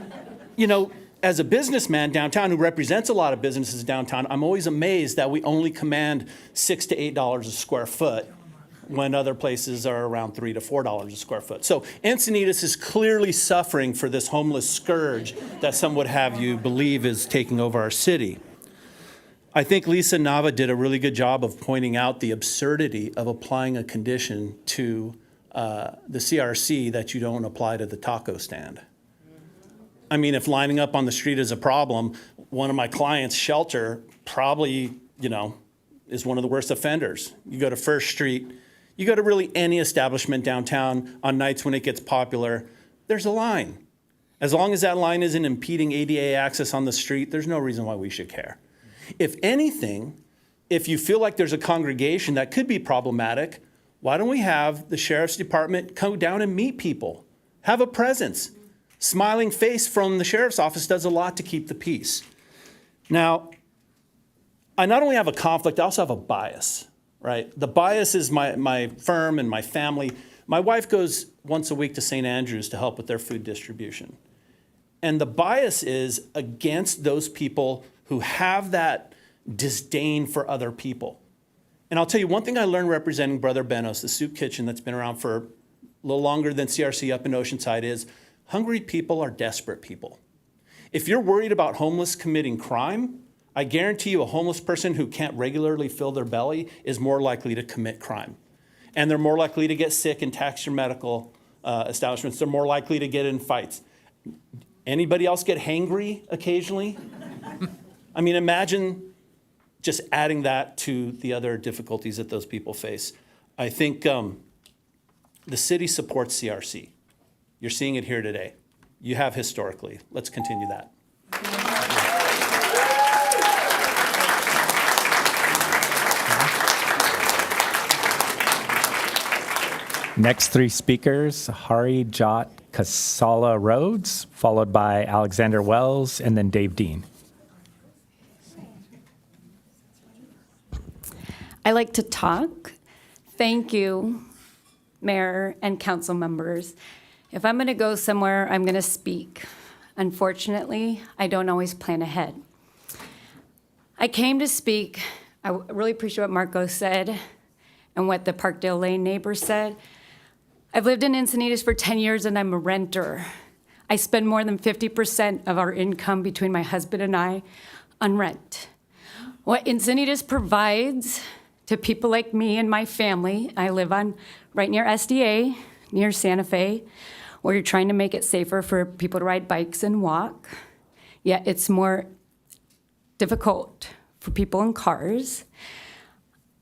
you know, as a businessman downtown who represents a lot of businesses downtown, I'm always amazed that we only command $6 to $8 a square foot when other places are around $3 to $4 a square foot. So Encinitas is clearly suffering for this homeless scourge that some would have you believe is taking over our city. I think Lisa Nava did a really good job of pointing out the absurdity of applying a condition to the CRC that you don't apply to the taco stand. I mean, if lining up on the street is a problem, one of my clients' shelter probably, you know, is one of the worst offenders. You go to First Street, you go to really any establishment downtown on nights when it gets popular, there's a line. As long as that line isn't impeding ADA access on the street, there's no reason why we should care. If anything, if you feel like there's a congregation that could be problematic, why don't we have the sheriff's department come down and meet people, have a presence. Smiling face from the sheriff's office does a lot to keep the peace. Now, I not only have a conflict, I also have a bias, right? The bias is my firm and my family. My wife goes once a week to St. Andrews to help with their food distribution. And the bias is against those people who have that disdain for other people. And I'll tell you one thing I learned representing Brother Benos, the soup kitchen that's been around for a little longer than CRC up in Oceanside, is hungry people are desperate people. If you're worried about homeless committing crime, I guarantee you a homeless person who can't regularly fill their belly is more likely to commit crime. And they're more likely to get sick and tax your medical establishments. They're more likely to get in fights. Anybody else get hangry occasionally? I mean, imagine just adding that to the other difficulties that those people face. I think the city supports CRC. You're seeing it here today. You have historically. Let's continue that. Next three speakers, Hari Jot Kasala Rhodes, followed by Alexander Wells, and then Dave Dean. I like to talk. Thank you, Mayor and council members. If I'm going to go somewhere, I'm going to speak. Unfortunately, I don't always plan ahead. I came to speak. I really appreciate what Marco said and what the Parkdale Lane neighbors said. I've lived in Encinitas for 10 years and I'm a renter. I spend more than 50% of our income between my husband and I on rent. What Encinitas provides to people like me and my family, I live on right near SDA, near Santa Fe, where you're trying to make it safer for people to ride bikes and walk. Yet it's more difficult for people in cars.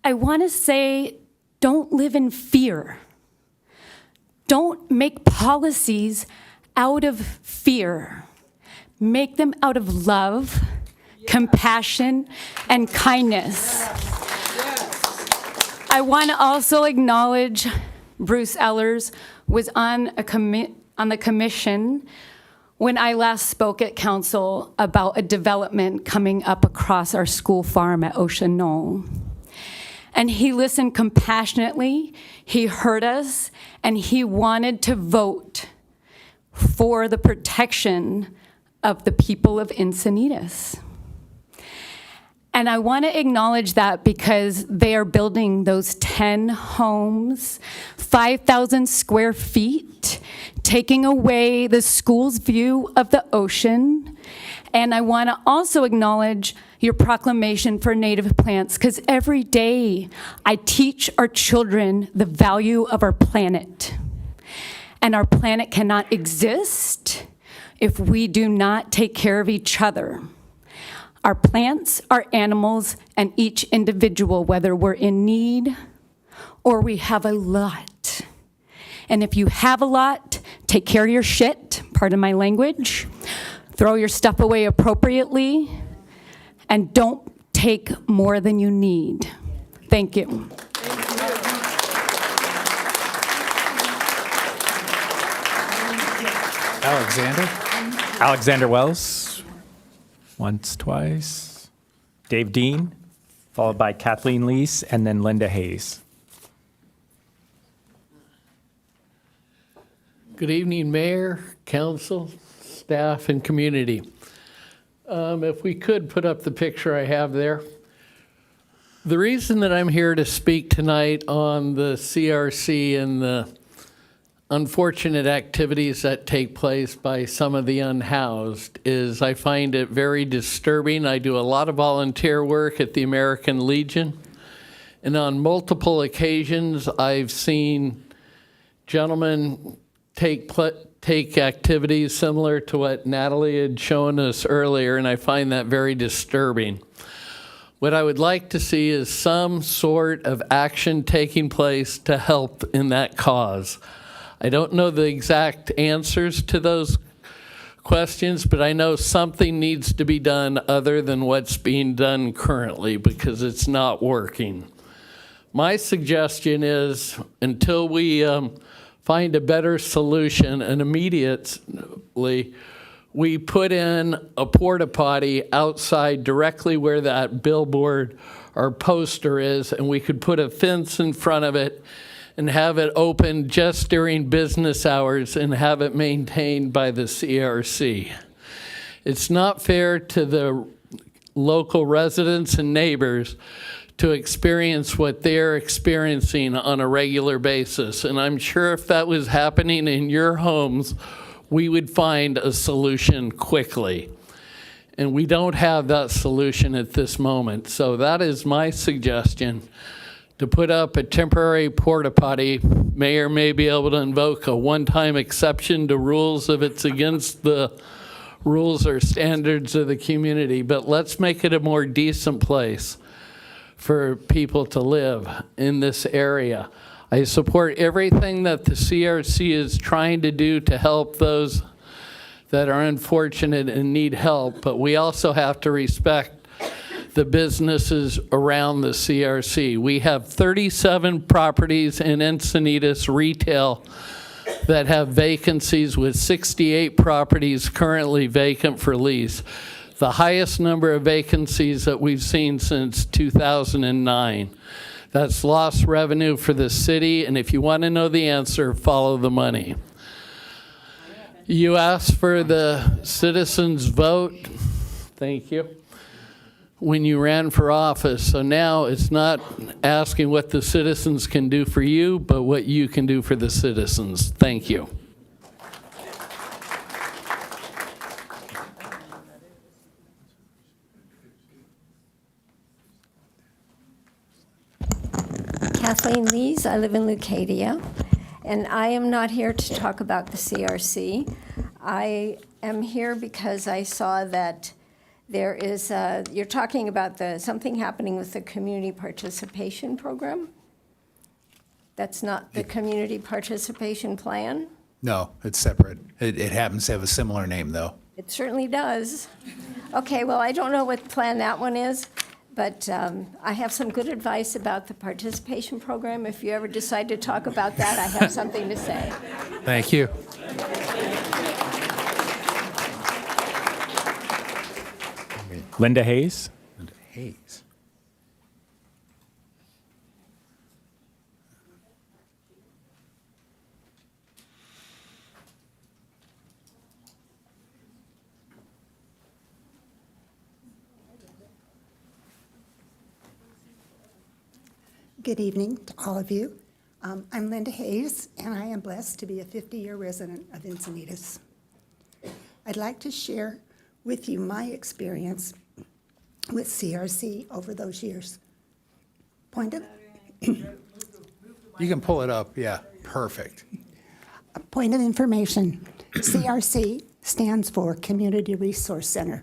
I want to say, don't live in fear. Don't make policies out of fear. Make them out of love, compassion, and kindness. I want to also acknowledge Bruce Ellers was on the commission when I last spoke at council about a development coming up across our school farm at Ocean Knoll. And he listened compassionately, he heard us, and he wanted to vote for the protection of the people of Encinitas. And I want to acknowledge that because they are building those 10 homes, 5,000 square feet, taking away the school's view of the ocean. And I want to also acknowledge your proclamation for native plants, because every day I teach our children the value of our planet. And our planet cannot exist if we do not take care of each other. Our plants, our animals, and each individual, whether we're in need or we have a lot. And if you have a lot, take care of your shit, pardon my language, throw your stuff away appropriately, and don't take more than you need. Thank you. Alexander Wells. Once, twice. Dave Dean, followed by Kathleen Leese, and then Linda Hayes. Good evening, Mayor, Council, staff, and community. If we could put up the picture I have there. The reason that I'm here to speak tonight on the CRC and the unfortunate activities that take place by some of the unhoused is I find it very disturbing. I do a lot of volunteer work at the American Legion, and on multiple occasions I've seen gentlemen take activities similar to what Natalie had shown us earlier, and I find that very disturbing. What I would like to see is some sort of action taking place to help in that cause. I don't know the exact answers to those questions, but I know something needs to be done other than what's being done currently because it's not working. My suggestion is until we find a better solution, and immediately we put in a porta potty outside directly where that billboard or poster is, and we could put a fence in front of it and have it open just during business hours and have it maintained by the CRC. It's not fair to the local residents and neighbors to experience what they're experiencing on a regular basis. And I'm sure if that was happening in your homes, we would find a solution quickly. And we don't have that solution at this moment. So that is my suggestion, to put up a temporary porta potty. Mayor may be able to invoke a one-time exception to rules if it's against the rules or standards of the community, but let's make it a more decent place for people to live in this area. I support everything that the CRC is trying to do to help those that are unfortunate and need help, but we also have to respect the businesses around the CRC. We have 37 properties in Encinitas retail that have vacancies, with 68 properties currently vacant for lease. The highest number of vacancies that we've seen since 2009. That's lost revenue for the city, and if you want to know the answer, follow the money. You asked for the citizens' vote. Thank you. When you ran for office. So now it's not asking what the citizens can do for you, but what you can do for the citizens. Thank you. Kathleen Lees, I live in Leucadia, and I am not here to talk about the CRC. I am here because I saw that there is, you're talking about something happening with the community participation program? That's not the community participation plan? No, it's separate. It happens to have a similar name, though. It certainly does. Okay, well, I don't know what plan that one is, but I have some good advice about the participation program. If you ever decide to talk about that, I have something to say. Thank you. Linda Hayes. Linda Hayes. Good evening to all of you. I'm Linda Hayes, and I am blessed to be a 50-year resident of Encinitas. I'd like to share with you my experience with CRC over those years. You can pull it up, yeah, perfect. A point of information, CRC stands for Community Resource Center,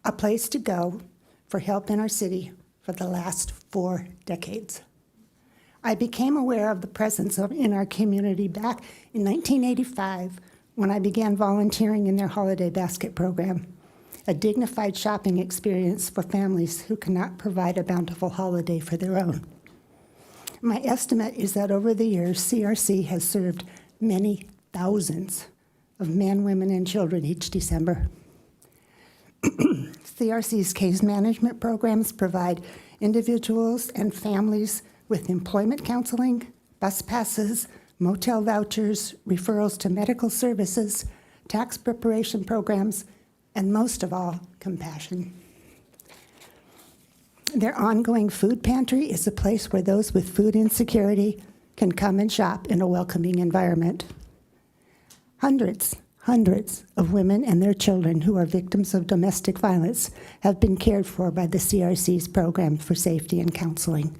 a place to go for help in our city for the last 4 decades. I became aware of the presence in our community back in 1985 when I began volunteering in their holiday basket program, a dignified shopping experience for families who cannot provide a bountiful holiday for their own. My estimate is that over the years, CRC has served many thousands of men, women, and children each December. CRC's case management programs provide individuals and families with employment counseling, bus passes, motel vouchers, referrals to medical services, tax preparation programs, and most of all, compassion. Their ongoing food pantry is a place where those with food insecurity can come and shop in a welcoming environment. Hundreds of women and their children who are victims of domestic violence have been cared for by the CRC's program for safety and counseling.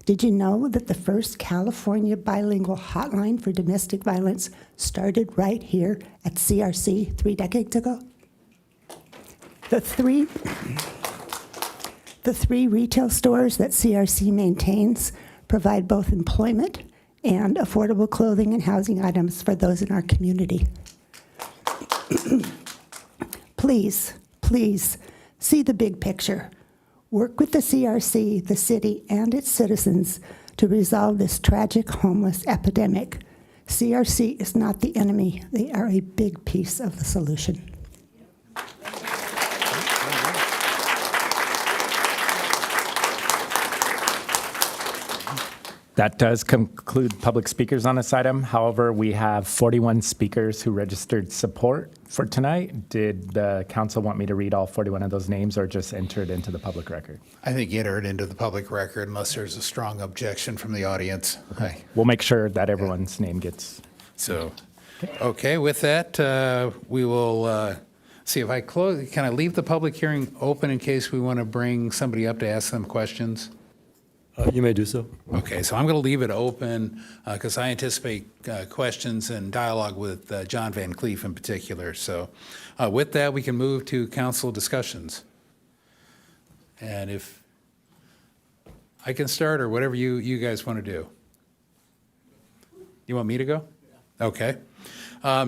Did you know that the first California bilingual hotline for domestic violence started right here at CRC 3 decades ago? The three retail stores that CRC maintains provide both employment and affordable clothing and housing items for those in our community. Please see the big picture. Work with the CRC, the city, and its citizens to resolve this tragic homeless epidemic. CRC is not the enemy. They are a big piece of the solution. That does conclude public speakers on this item. However, we have 41 speakers who registered support for tonight. Did the council want me to read all 41 of those names or just enter it into the public record? I think enter it into the public record unless there's a strong objection from the audience. Okay. We'll make sure that everyone's name gets. So, okay, with that, we will see if I close. Can I leave the public hearing open in case we want to bring somebody up to ask them questions? You may do so. Okay, so I'm going to leave it open because I anticipate questions and dialogue with John Van Cleef in particular. So with that, we can move to council discussions. And if I can start or whatever you guys want to do. You want me to go? Okay.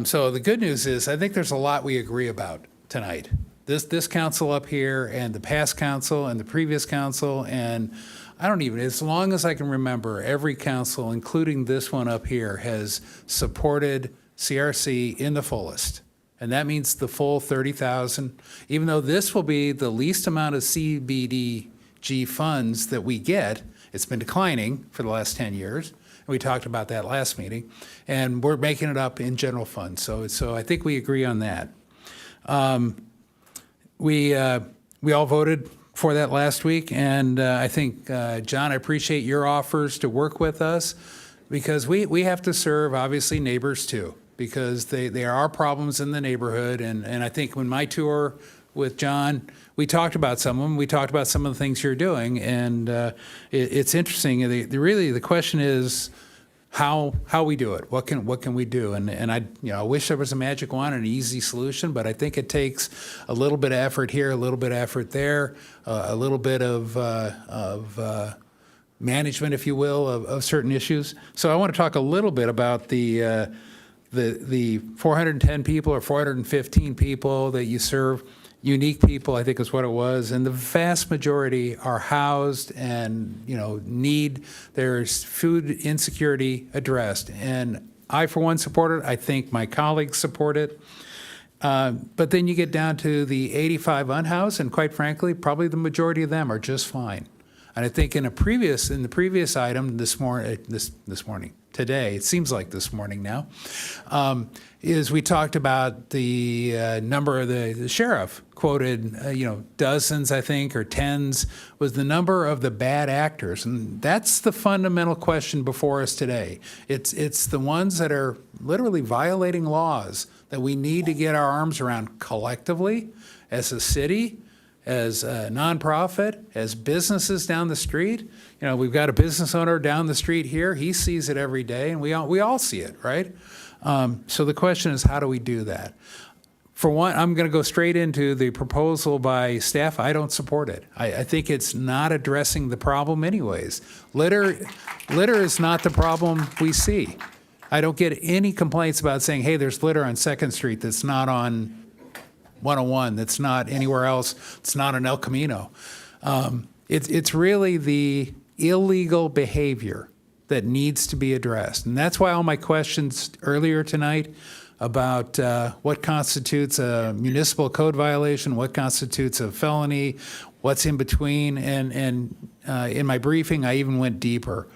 So the good news is I think there's a lot we agree about tonight. This council up here and the past council and the previous council and as long as I can remember, every council, including this one up here, has supported CRC in the fullest. And that means the full 30,000, even though this will be the least amount of CBDG funds that we get. It's been declining for the last 10 years. And we talked about that last meeting. And we're making it up in general funds. So I think we agree on that. We all voted for that last week, and I think, John, I appreciate your offers to work with us because we have to serve, obviously, neighbors too, because there are problems in the neighborhood, and I think when my tour with John, we talked about some of them. We talked about some of the things you're doing, and it's interesting. The question is, how we do it. What can we do? And I wish there was a magic wand and an easy solution, but I think it takes a little bit of effort here, a little bit of effort there, a little bit of management, if you will, of certain issues. So I want to talk a little bit about the 410 people or 415 people that you serve. Unique people, I think is what it was, and the vast majority are housed and need their food insecurity addressed. And I, for one, support it. I think my colleagues support it. But then you get down to the 85 unhoused, and quite frankly, probably the majority of them are just fine. And I think in the previous item today, it seems like this morning now, is we talked about the number of the sheriff quoted, dozens, I think, or tens, was the number of the bad actors. And that's the fundamental question before us today. It's the ones that are literally violating laws that we need to get our arms around collectively as a city, as a nonprofit, as businesses down the street. We've got a business owner down the street here. He sees it every day, and we all see it, right? So the question is, how do we do that? For one, I'm going to go straight into the proposal by staff. I don't support it. I think it's not addressing the problem anyways. Litter is not the problem we see. I don't get any complaints about saying, hey, there's litter on 2nd Street that's not on 101, that's not anywhere else, it's not on El Camino. It's really the illegal behavior that needs to be addressed. And that's why all my questions earlier tonight about what constitutes a municipal code violation, what constitutes a felony, what's in between, and in my briefing, I even went deeper.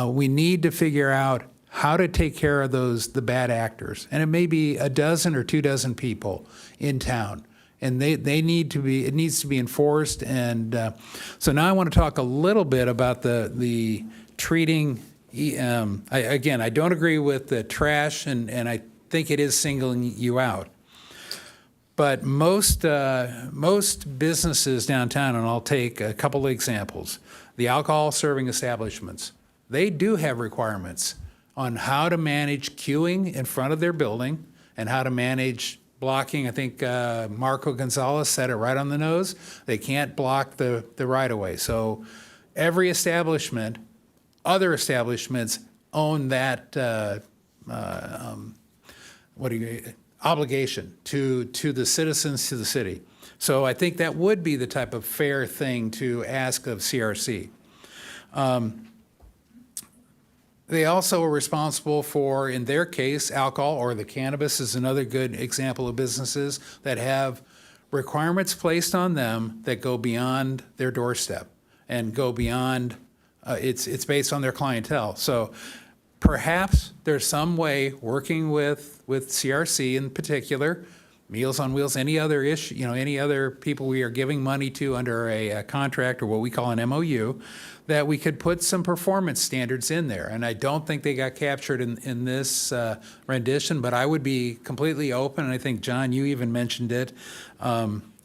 We need to figure out how to take care of the bad actors. And it may be a dozen or 24 people in town. And it needs to be enforced. And so now I want to talk a little bit about the treating. I don't agree with the trash, and I think it is singling you out. But most businesses downtown, and I'll take a couple of examples, the alcohol serving establishments, they do have requirements on how to manage queuing in front of their building and how to manage blocking. I think Marco Gonzalez said it right on the nose. They can't block the right-of-way. So every establishment, other establishments own that obligation to the citizens, to the city. So I think that would be the type of fair thing to ask of CRC. They also are responsible for, in their case, alcohol, or the cannabis is another good example of businesses that have requirements placed on them that go beyond their doorstep and go beyond, it's based on their clientele. So perhaps there's some way working with CRC in particular, Meals on Wheels, any other issue, any other people we are giving money to under a contract or what we call an MOU, that we could put some performance standards in there. And I don't think they got captured in this rendition, but I would be completely open. And I think, John, you even mentioned it.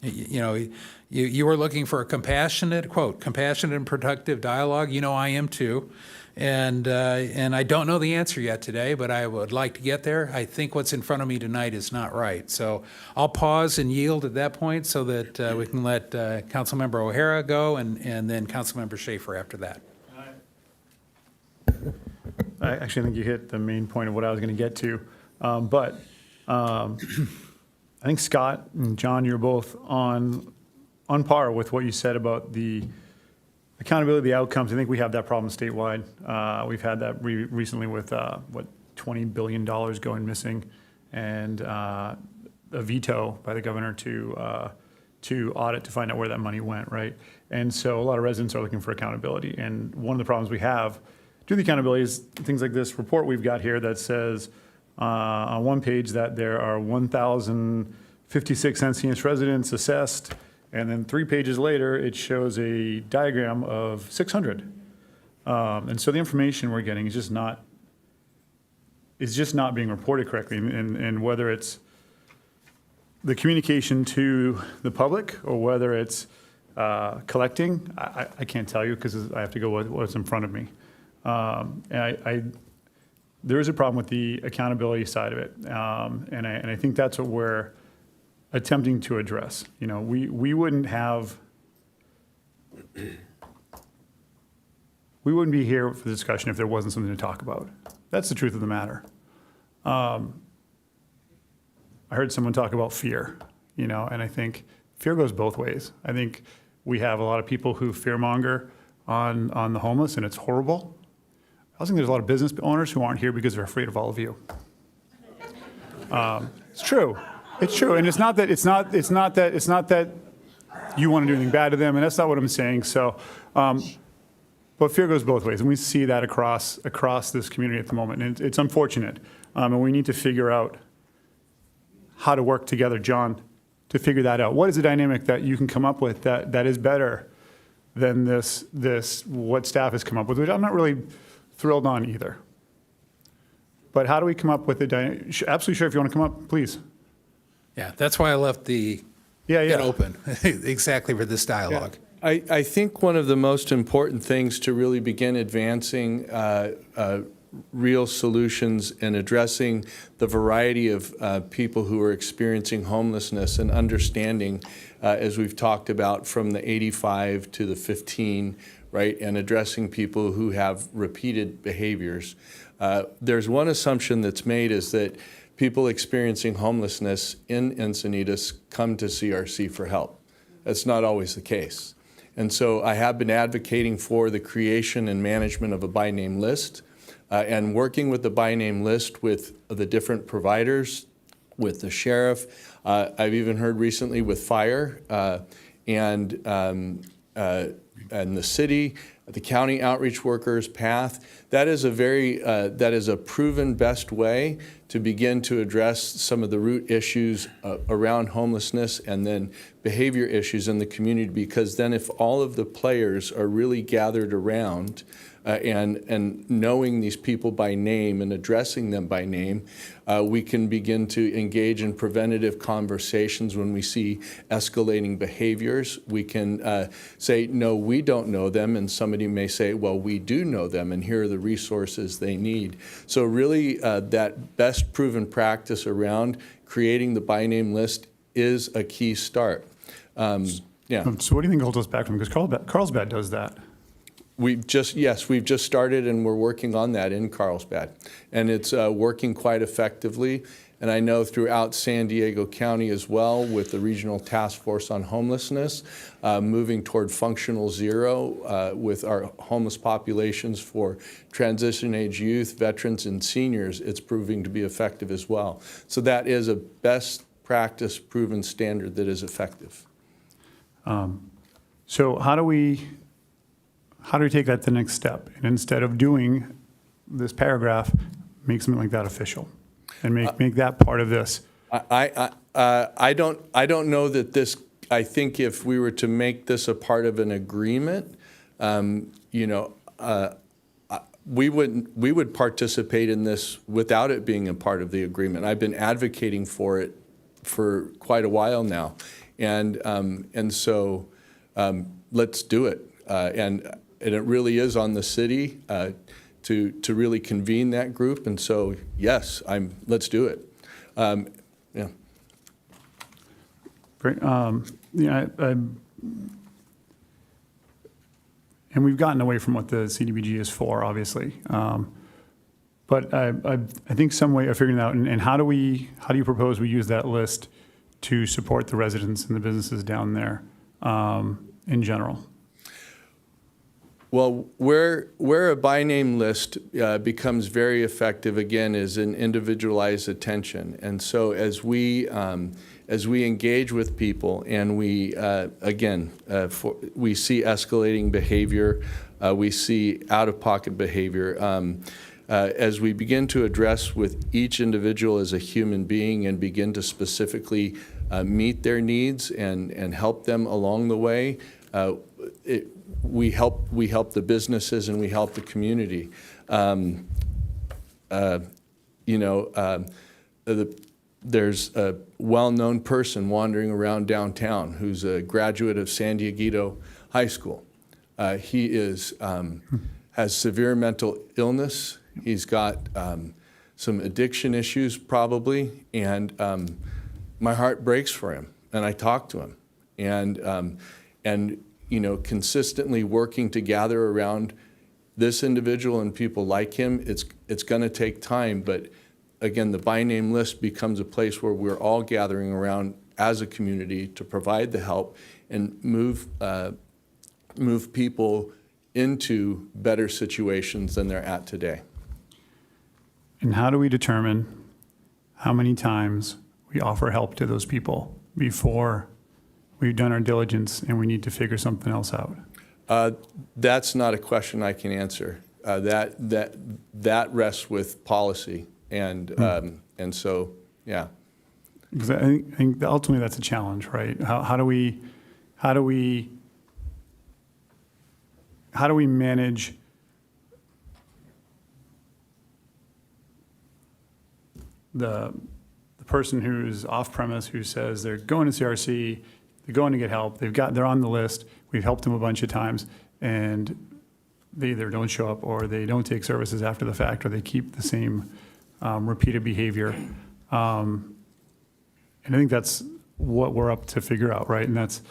You were looking for a compassionate and productive dialogue. I am too. And I don't know the answer yet today, but I would like to get there. I think what's in front of me tonight is not right. So I'll pause and yield at that point so that we can let Councilmember O'Hara go and then Councilmember Schaefer after that. I actually think you hit the main point of what I was going to get to. But I think Scott and John, you're both on par with what you said about the accountability of the outcomes. I think we have that problem statewide. We've had that recently with, $20 billion going missing, and a veto by the governor to audit to find out where that money went, right? And so a lot of residents are looking for accountability. And one of the problems we have to the accountability is things like this report we've got here that says on one page that there are 1,056 Encinitas residents assessed, and then 3 pages later, it shows a diagram of 600. And so the information we're getting is just not being reported correctly. And whether it's the communication to the public or whether it's collecting, I can't tell you because I have to go with what's in front of me. And there is a problem with the accountability side of it. And I think that's what we're attempting to address. We wouldn't be here for the discussion if there wasn't something to talk about. That's the truth of the matter. I heard someone talk about fear, and I think fear goes both ways. I think we have a lot of people who fearmonger on the homeless, and it's horrible. I also think there's a lot of business owners who aren't here because they're afraid of all of you. It's true. It's true, and it's not that you want to do anything bad to them, and that's not what I'm saying. So But fear goes both ways, and we see that across this community at the moment, and it's unfortunate. And we need to figure out how to work together, John, to figure that out. What is the dynamic that you can come up with that is better than this what staff has come up with, which I'm not really thrilled on either. But how do we come up with absolutely sure, if you want to come up, please. Yeah, that's why I left it open, exactly for this dialogue. I think one of the most important things to really begin advancing real solutions and addressing the variety of people who are experiencing homelessness and understanding, as we've talked about, from the 85 to the 15, right, and addressing people who have repeated behaviors. There's one assumption that's made is that people experiencing homelessness in Encinitas come to CRC for help. That's not always the case. And so I have been advocating for the creation and management of a by name list and working with the by name list with the different providers, with the sheriff. I've even heard recently with fire and the city, the county outreach workers, PATH. That is a proven best way to begin to address some of the root issues around homelessness and then behavior issues in the community, because then if all of the players are really gathered around and knowing these people by name and addressing them by name, we can begin to engage in preventative conversations when we see escalating behaviors. We can say, no, we don't know them, and somebody may say, well, we do know them, and here are the resources they need. So really, that best proven practice around creating the by name list is a key start. Yeah. So what do you think holds us back from it? Because Carlsbad does that. We've just started, and we're working on that in Carlsbad, and it's working quite effectively. And I know throughout San Diego County as well, with the Regional Task Force on Homelessness, moving toward functional zero with our homeless populations for transition age youth, veterans, and seniors, it's proving to be effective as well. So that is a best practice proven standard that is effective. So how do we take that to the next step? And instead of doing this paragraph, make something like that official and make that part of this. I don't know that this, I think if we were to make this a part of an agreement, we would participate in this without it being a part of the agreement. I've been advocating for it for quite a while now. And so let's do it. And it really is on the city to really convene that group. And so, yes, let's do it. Yeah. Great. And we've gotten away from what the CDBG is for, obviously. But I think some way of figuring it out. And how do you propose we use that list to support the residents and the businesses down there in general? Well, where a by name list becomes very effective, again, is in individualized attention. And so as we engage with people and we, we see escalating behavior, we see out-of-pocket behavior, as we begin to address with each individual as a human being and begin to specifically meet their needs and help them along the way, we help the businesses and we help the community. There's a well-known person wandering around downtown who's a graduate of San Diego High School. He has severe mental illness. He's got some addiction issues probably, and my heart breaks for him. And I talk to him, and consistently working to gather around this individual and people like him. It's going to take time, but again, the by name list becomes a place where we're all gathering around as a community to provide the help and move people into better situations than they're at today. And how do we determine how many times we offer help to those people before we've done our diligence and we need to figure something else out? That's not a question I can answer. That rests with policy, and so, yeah. Because I think that ultimately that's a challenge, right? How do we manage the person who's off premise, who says they're going to CRC, they're going to get help, they're on the list, we've helped them a bunch of times, and they either don't show up or they don't take services after the fact, or they keep the same repeated behavior. And I think that's what we're up to figure out, right? And that's,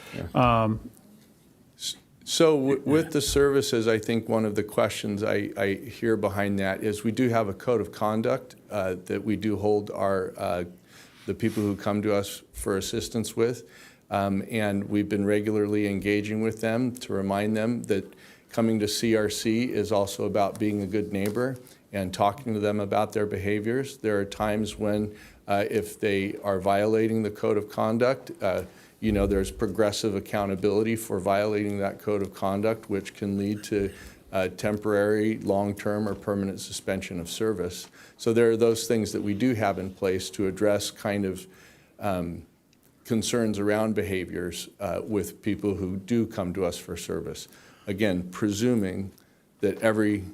So with the services, I think one of the questions I hear behind that is we do have a code of conduct that we do hold the people who come to us for assistance with. And we've been regularly engaging with them to remind them that coming to CRC is also about being a good neighbor and talking to them about their behaviors. There are times when if they are violating the code of conduct, there's progressive accountability for violating that code of conduct, which can lead to temporary, long-term, or permanent suspension of service. So there are those things that we do have in place to address kind of concerns around behaviors with people who do come to us for service. Again, presuming that we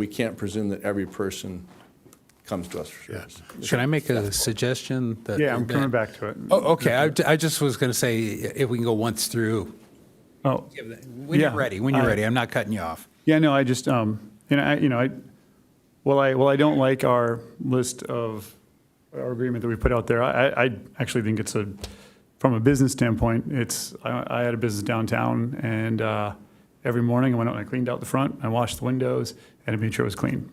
can't presume that every person comes to us for service. Should I make a suggestion? yeah, I'm coming back to it. Oh, okay. I just was going to say if we can go once through. Oh, when you're ready. When you're ready. I'm not cutting you off. Yeah, no, I just, I don't like our list of our agreement that we put out there. I actually think it's from a business standpoint, I had a business downtown, and every morning I went out and I cleaned out the front, I washed the windows, and I made sure it was clean.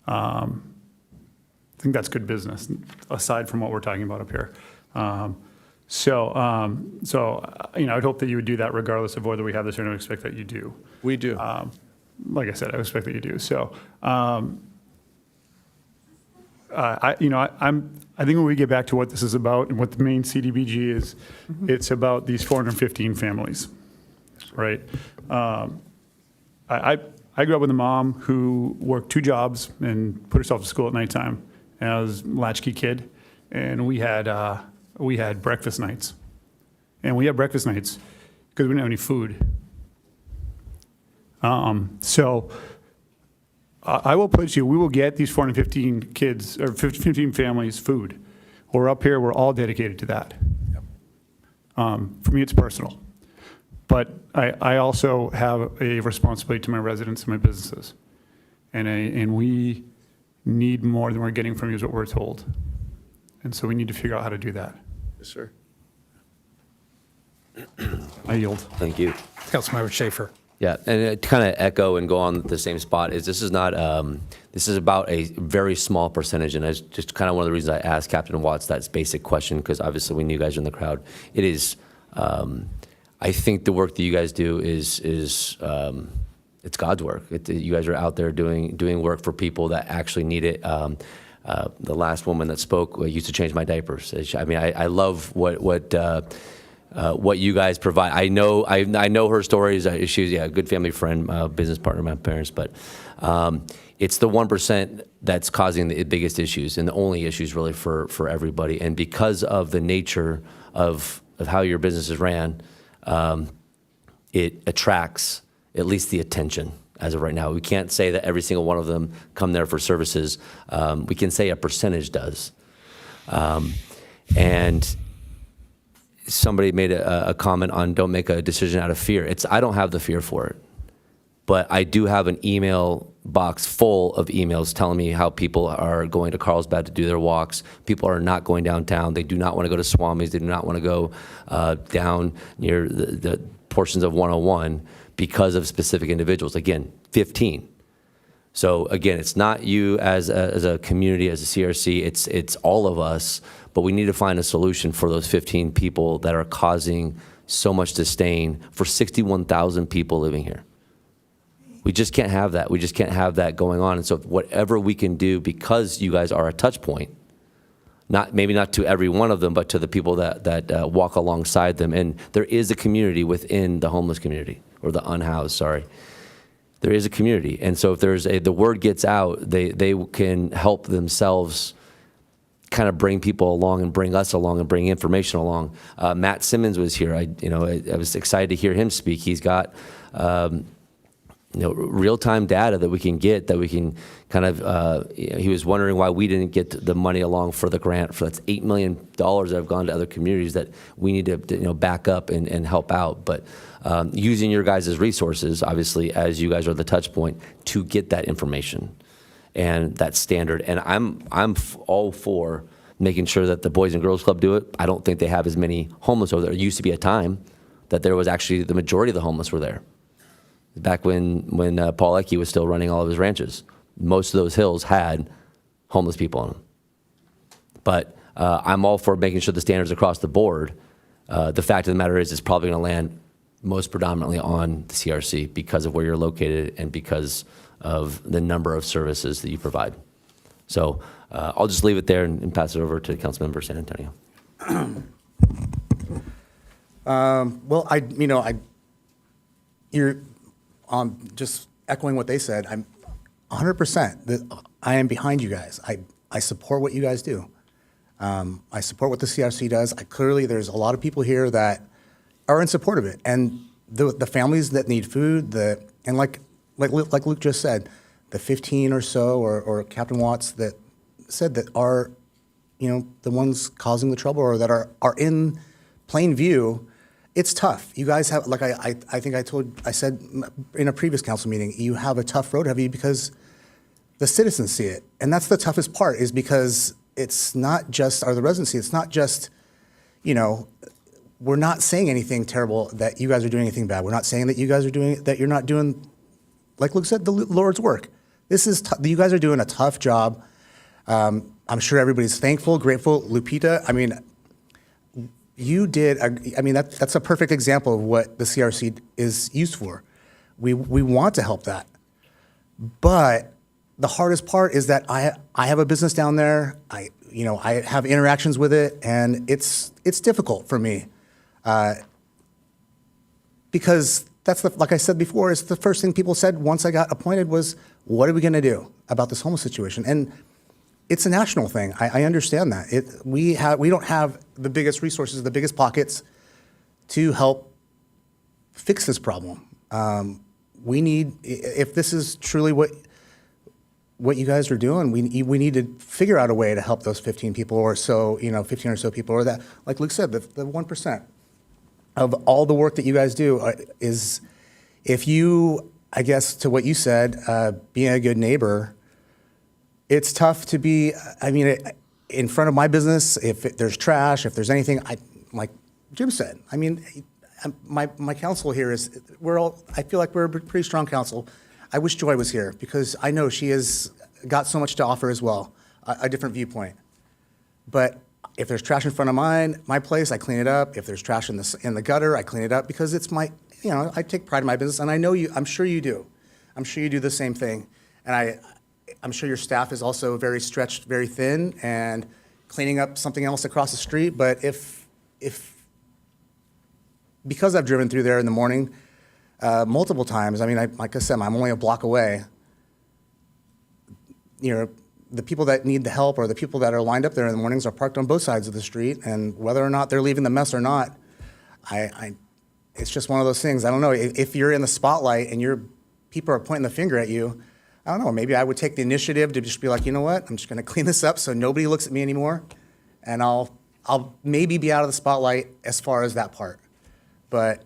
I think that's good business, aside from what we're talking about up here. So I'd hope that you would do that regardless of whether we have this or not. I expect that you do. We do. Like I said, I expect that you do. So, I think when we get back to what this is about and what the main CDBG is, it's about these 415 families, right? I grew up with a mom who worked 2 jobs and put herself to school at nighttime. And I was a latchkey kid, and we had breakfast nights. And we had breakfast nights because we didn't have any food. So I will put you, we will get these 415 kids, or 15 families food. We're up here, we're all dedicated to that. For me, it's personal. But I also have a responsibility to my residents and my businesses. And we need more than we're getting from you is what we're told. And so we need to figure out how to do that. Yes, sir. I yield. Thank you. Councilmember Schaefer. Yeah, and to kind of echo and go on the same spot is this is not this is about a very small percentage, and it's just kind of one of the reasons I asked Captain Watts that basic question, because obviously we knew you guys are in the crowd. It is, I think the work that you guys do is it's God's work. You guys are out there doing work for people that actually need it. The last woman that spoke used to change my diapers. I mean, I love what you guys provide. I know her stories. She's a good family friend, business partner of my parents, but it's the 1% that's causing the biggest issues and the only issues really for everybody. And because of the nature of how your business is ran, it attracts at least the attention as of right now. We can't say that every single one of them come there for services. We can say a percentage does. And somebody made a comment on don't make a decision out of fear. I don't have the fear for it, but I do have an email box full of emails telling me how people are going to Carlsbad to do their walks. People are not going downtown. They do not want to go to Swami's. They do not want to go down near the portions of 101 because of specific individuals. Again, 15. So again, it's not you as a community, as a CRC, it's all of us, but we need to find a solution for those 15 people that are causing so much disdain for 61,000 people living here. We just can't have that. We just can't have that going on. And so whatever we can do, because you guys are a touch point, maybe not to every one of them, but to the people that walk alongside them. And there is a community within the homeless community, or the unhoused, sorry. There is a community. And so if the word gets out, they can help themselves kind of bring people along and bring us along and bring information along. Matt Simmons was here. I was excited to hear him speak. He's got real-time data that we can get, that we can kind of, he was wondering why we didn't get the money along for the grant. That's $8 million that have gone to other communities that we need to back up and help out. But using your guys' resources, obviously, as you guys are the touch point, to get that information and that standard. And I'm all for making sure that the Boys and Girls Club do it. I don't think they have as many homeless over there. It used to be a time that there was actually the majority of the homeless were there. Back when Paul Ecke was still running all of his ranches, most of those hills had homeless people on them. But I'm all for making sure the standards across the board. The fact of the matter is it's probably going to land most predominantly on the CRC because of where you're located and because of the number of services that you provide. So I'll just leave it there and pass it over to Councilmember San Antonio. Well, you're just echoing what they said. I'm 100%. I am behind you guys. I support what you guys do. I support what the CRC does. Clearly, there's a lot of people here that are in support of it, and the families that need food. And like Luke just said, the 15 or so, or Captain Watts that said that are, the ones causing the trouble or that are in plain view. It's tough. You guys have, like I think I said in a previous council meeting, you have a tough road ahead of you because the citizens see it. And that's the toughest part, is because it's not just the residency. It's not just, we're not saying anything terrible that you guys are doing anything bad. We're not saying that that you're not doing, like Luke said, the Lord's work. You guys are doing a tough job. I'm sure everybody's thankful, grateful. Lupita, you did, that's a perfect example of what the CRC is used for. We want to help that. But the hardest part is that I have a business down there. I have interactions with it, and it's difficult for me. Because like I said before, it's the first thing people said once I got appointed was, what are we gonna do about this homeless situation? And it's a national thing. I understand that. We don't have the biggest resources, the biggest pockets to help fix this problem. We need, if this is truly what you guys are doing, we need to figure out a way to help those 15 people or so, 15 or so people, or that, like Luke said, the 1% of all the work that you guys do is, if you, I guess to what you said, being a good neighbor, it's tough to be, in front of my business, if there's trash, if there's anything, like Jim said, my council here is, I feel like we're a pretty strong council. I wish Joy was here because I know she has got so much to offer as well, a different viewpoint. But if there's trash in front of my place, I clean it up. If there's trash in the gutter, I clean it up because it's I take pride in my business, and I know I'm sure you do. I'm sure you do the same thing. And I'm sure your staff is also very stretched, very thin, and cleaning up something else across the street. But because I've driven through there in the morning multiple times, like I said, I'm only a block away. The people that need the help or the people that are lined up there in the mornings are parked on both sides of the street, and whether or not they're leaving the mess or not, it's just one of those things. I don't know, if you're in the spotlight and people are pointing the finger at you, I don't know, maybe I would take the initiative to just be like, you know what, I'm just gonna clean this up so nobody looks at me anymore, and I'll maybe be out of the spotlight as far as that part. But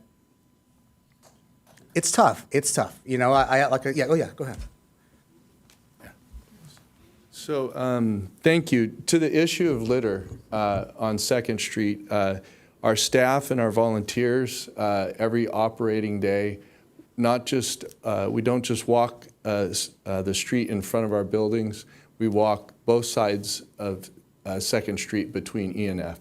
it's tough, go ahead. So thank you. To the issue of litter on 2nd Street, our staff and our volunteers every operating day, we don't just walk the street in front of our buildings, we walk both sides of 2nd Street between E and F.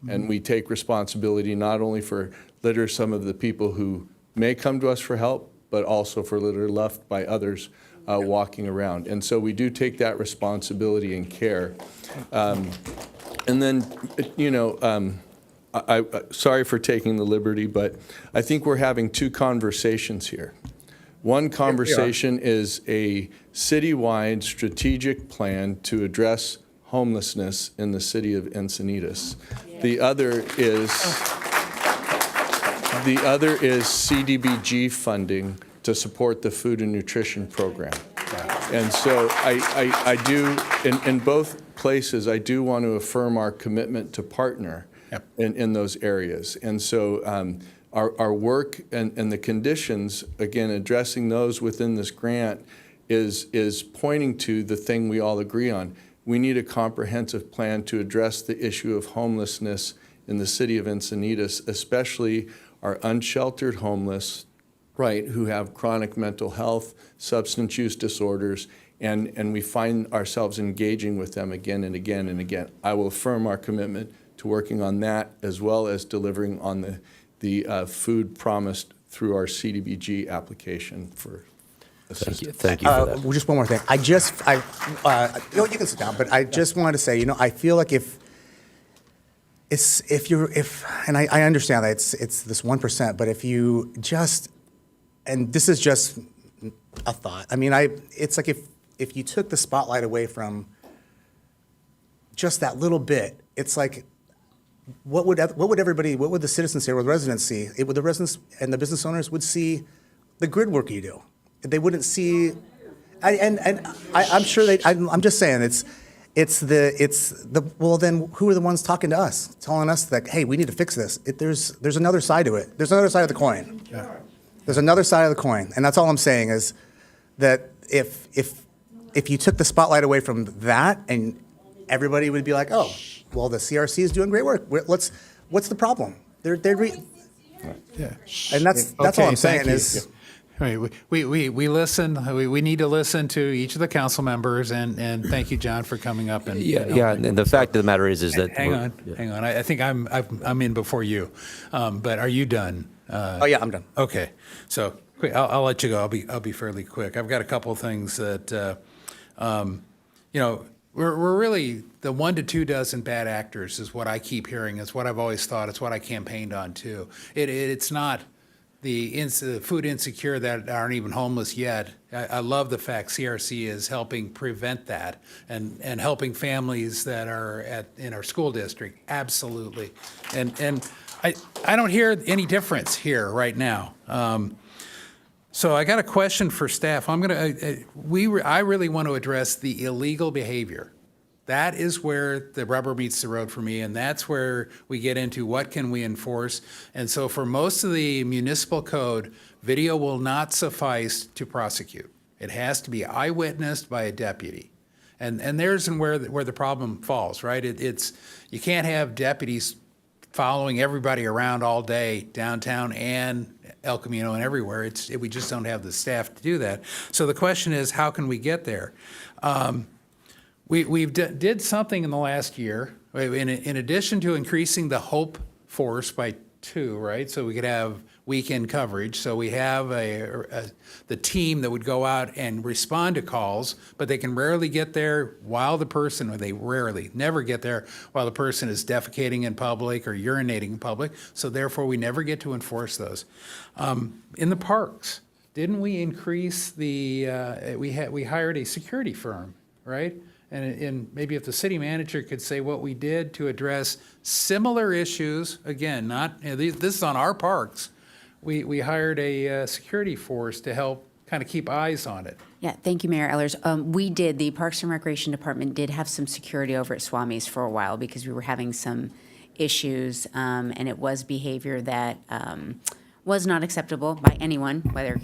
And we take responsibility not only for litter, some of the people who may come to us for help, but also for litter left by others walking around. And so we do take that responsibility and care. And then, sorry for taking the liberty, but I think we're having two conversations here. One conversation is a citywide strategic plan to address homelessness in the city of Encinitas. The other is CDBG funding to support the food and nutrition program. And so I do, in both places, I do want to affirm our commitment to partner in those areas. And so our work and the conditions, again, addressing those within this grant is pointing to the thing we all agree on. We need a comprehensive plan to address the issue of homelessness in the city of Encinitas, especially our unsheltered homeless, right, who have chronic mental health, substance use disorders, and we find ourselves engaging with them again and again and again. I will affirm our commitment to working on that, as well as delivering on the food promised through our CDBG application for assistance. Thank you for that. Just one more thing. You can sit down, but I just wanted to say, I feel like if and I understand that it's this 1%, but if you just, and this is just a thought. I mean, it's like if you took the spotlight away from just that little bit, it's like, what would the citizens say, or the residents see? The residents and the business owners would see the grid work you do. They wouldn't see, I'm sure I'm just saying well, then who are the ones talking to us, telling us that, hey, we need to fix this? There's another side to it. There's another side of the coin. Yeah. There's another side of the coin, and that's all I'm saying is that if you took the spotlight away from that, and everybody would be like, oh, well, the CRC is doing great work. What's the problem? Yeah. And that's all I'm saying is. We listen. We need to listen to each of the council members, and thank you, John, for coming up. And And the fact of the matter is that hang on. I think I'm in before you, but are you done? Oh yeah, I'm done. Okay, so quick, I'll let you go. I'll be fairly quick. I've got a couple of things that we're really the 1 to 2 dozen bad actors is what I keep hearing. It's what I've always thought. It's what I campaigned on too. It's not the food insecure that aren't even homeless yet. I love the fact CRC is helping prevent that and helping families that are in our school district. Absolutely. And I don't hear any difference here right now. So I got a question for staff. I really want to address the illegal behavior. That is where the rubber meets the road for me, and that's where we get into what can we enforce. And so for most of the municipal code, video will not suffice to prosecute. It has to be eyewitnessed by a deputy. And there's where the problem falls, right? You can't have deputies following everybody around all day, downtown and El Camino and everywhere. We just don't have the staff to do that. So the question is, how can we get there? We've did something in the last year, in addition to increasing the Hope force by 2, right? So we could have weekend coverage. So we have the team that would go out and respond to calls, but they can rarely get there while the person, or they rarely, never get there while the person is defecating in public or urinating in public. So therefore, we never get to enforce those. In the parks, didn't we increase we hired a security firm, right? And maybe if the city manager could say what we did to address similar issues, again, this is on our parks. We hired a security force to help kind of keep eyes on it. Yeah, thank you, Mayor Ehlers. The Parks and Recreation Department did have some security over at Swami's for a while because we were having some issues, and it was behavior that was not acceptable by anyone, whether,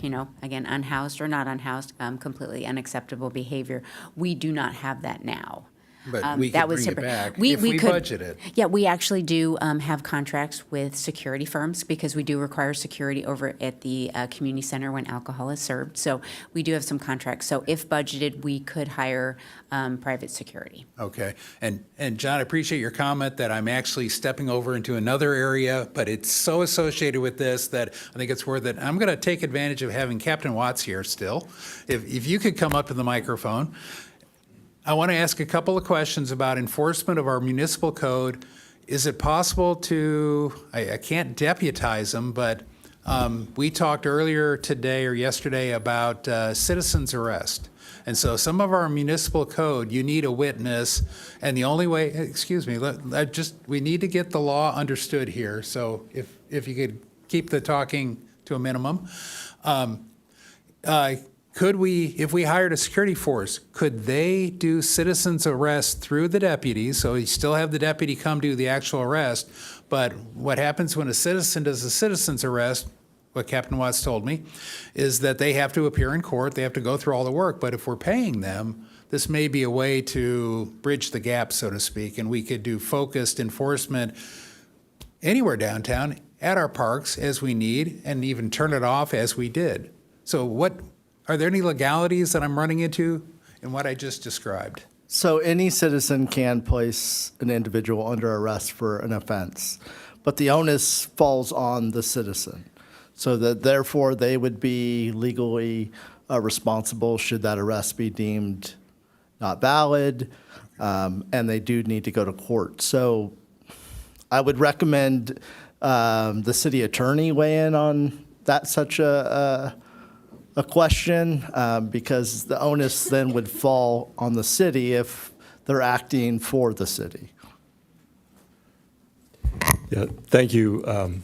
again, unhoused or not unhoused, completely unacceptable behavior. We do not have that now. But we could bring it back if we budget it. Yeah, we actually do have contracts with security firms because we do require security over at the community center when alcohol is served. So we do have some contracts. So if budgeted, we could hire private security. Okay. And John, I appreciate your comment that I'm actually stepping over into another area, but it's so associated with this that I think it's worth it. I'm going to take advantage of having Captain Watts here still. If you could come up to the microphone. I want to ask a couple of questions about enforcement of our municipal code. Is it possible to, I can't deputize them, but we talked earlier today or yesterday about citizen's arrest. And so some of our municipal code, you need a witness, and the only way, excuse me, we need to get the law understood here. So if you could keep the talking to a minimum. Could we, if we hired a security force, could they do citizen's arrest through the deputies? So you still have the deputy come do the actual arrest, but what happens when a citizen does a citizen's arrest, what Captain Watts told me, is that they have to appear in court, they have to go through all the work, but if we're paying them, this may be a way to bridge the gap, so to speak, and we could do focused enforcement anywhere downtown at our parks as we need, and even turn it off as we did. So are there any legalities that I'm running into in what I just described? So any citizen can place an individual under arrest for an offense, but the onus falls on the citizen. So that therefore they would be legally responsible should that arrest be deemed not valid, and they do need to go to court. So I would recommend the city attorney weigh in on that such a question, because the onus then would fall on the city if they're acting for the city. Yeah, thank you,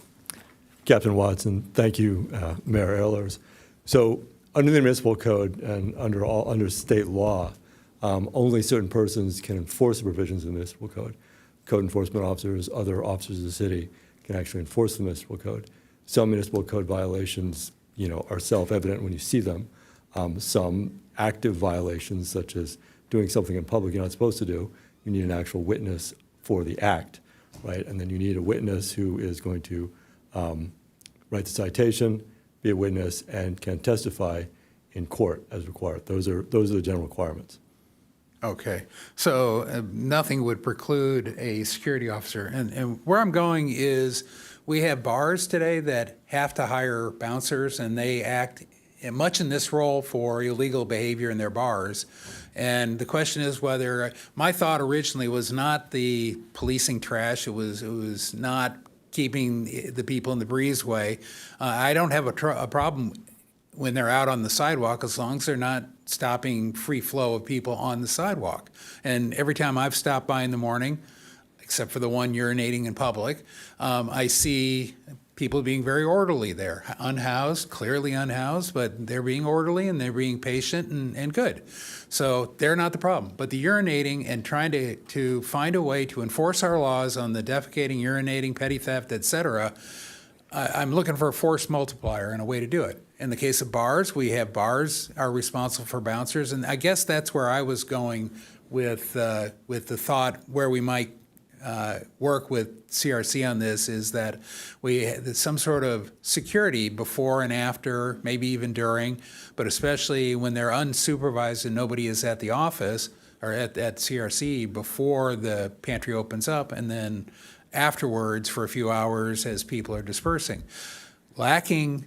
Captain Watson. Thank you, Mayor Ehlers. So under the municipal code and under state law, only certain persons can enforce the provisions of the municipal code. Code enforcement officers, other officers of the city can actually enforce the municipal code. Some municipal code violations, are self-evident when you see them. Some active violations, such as doing something in public you're not supposed to do, you need an actual witness for the act, right? And then you need a witness who is going to write the citation, be a witness, and can testify in court as required. Those are the general requirements. Okay, so nothing would preclude a security officer. And where I'm going is we have bars today that have to hire bouncers, and they act much in this role for illegal behavior in their bars. And the question is whether, my thought originally was not the policing trash, it was not keeping the people in the breezeway. I don't have a problem when they're out on the sidewalk as long as they're not stopping free flow of people on the sidewalk. And every time I've stopped by in the morning, except for the one urinating in public, I see people being very orderly there, unhoused, clearly unhoused, but they're being orderly and they're being patient and good. So they're not the problem. But the urinating and trying to find a way to enforce our laws on the defecating, urinating, petty theft, et cetera, I'm looking for a force multiplier and a way to do it. In the case of bars, we have bars are responsible for bouncers, and I guess that's where I was going with the thought where we might work with CRC on this is that some sort of security before and after, maybe even during, but especially when they're unsupervised and nobody is at the office or at CRC before the pantry opens up, and then afterwards for a few hours as people are dispersing. Lacking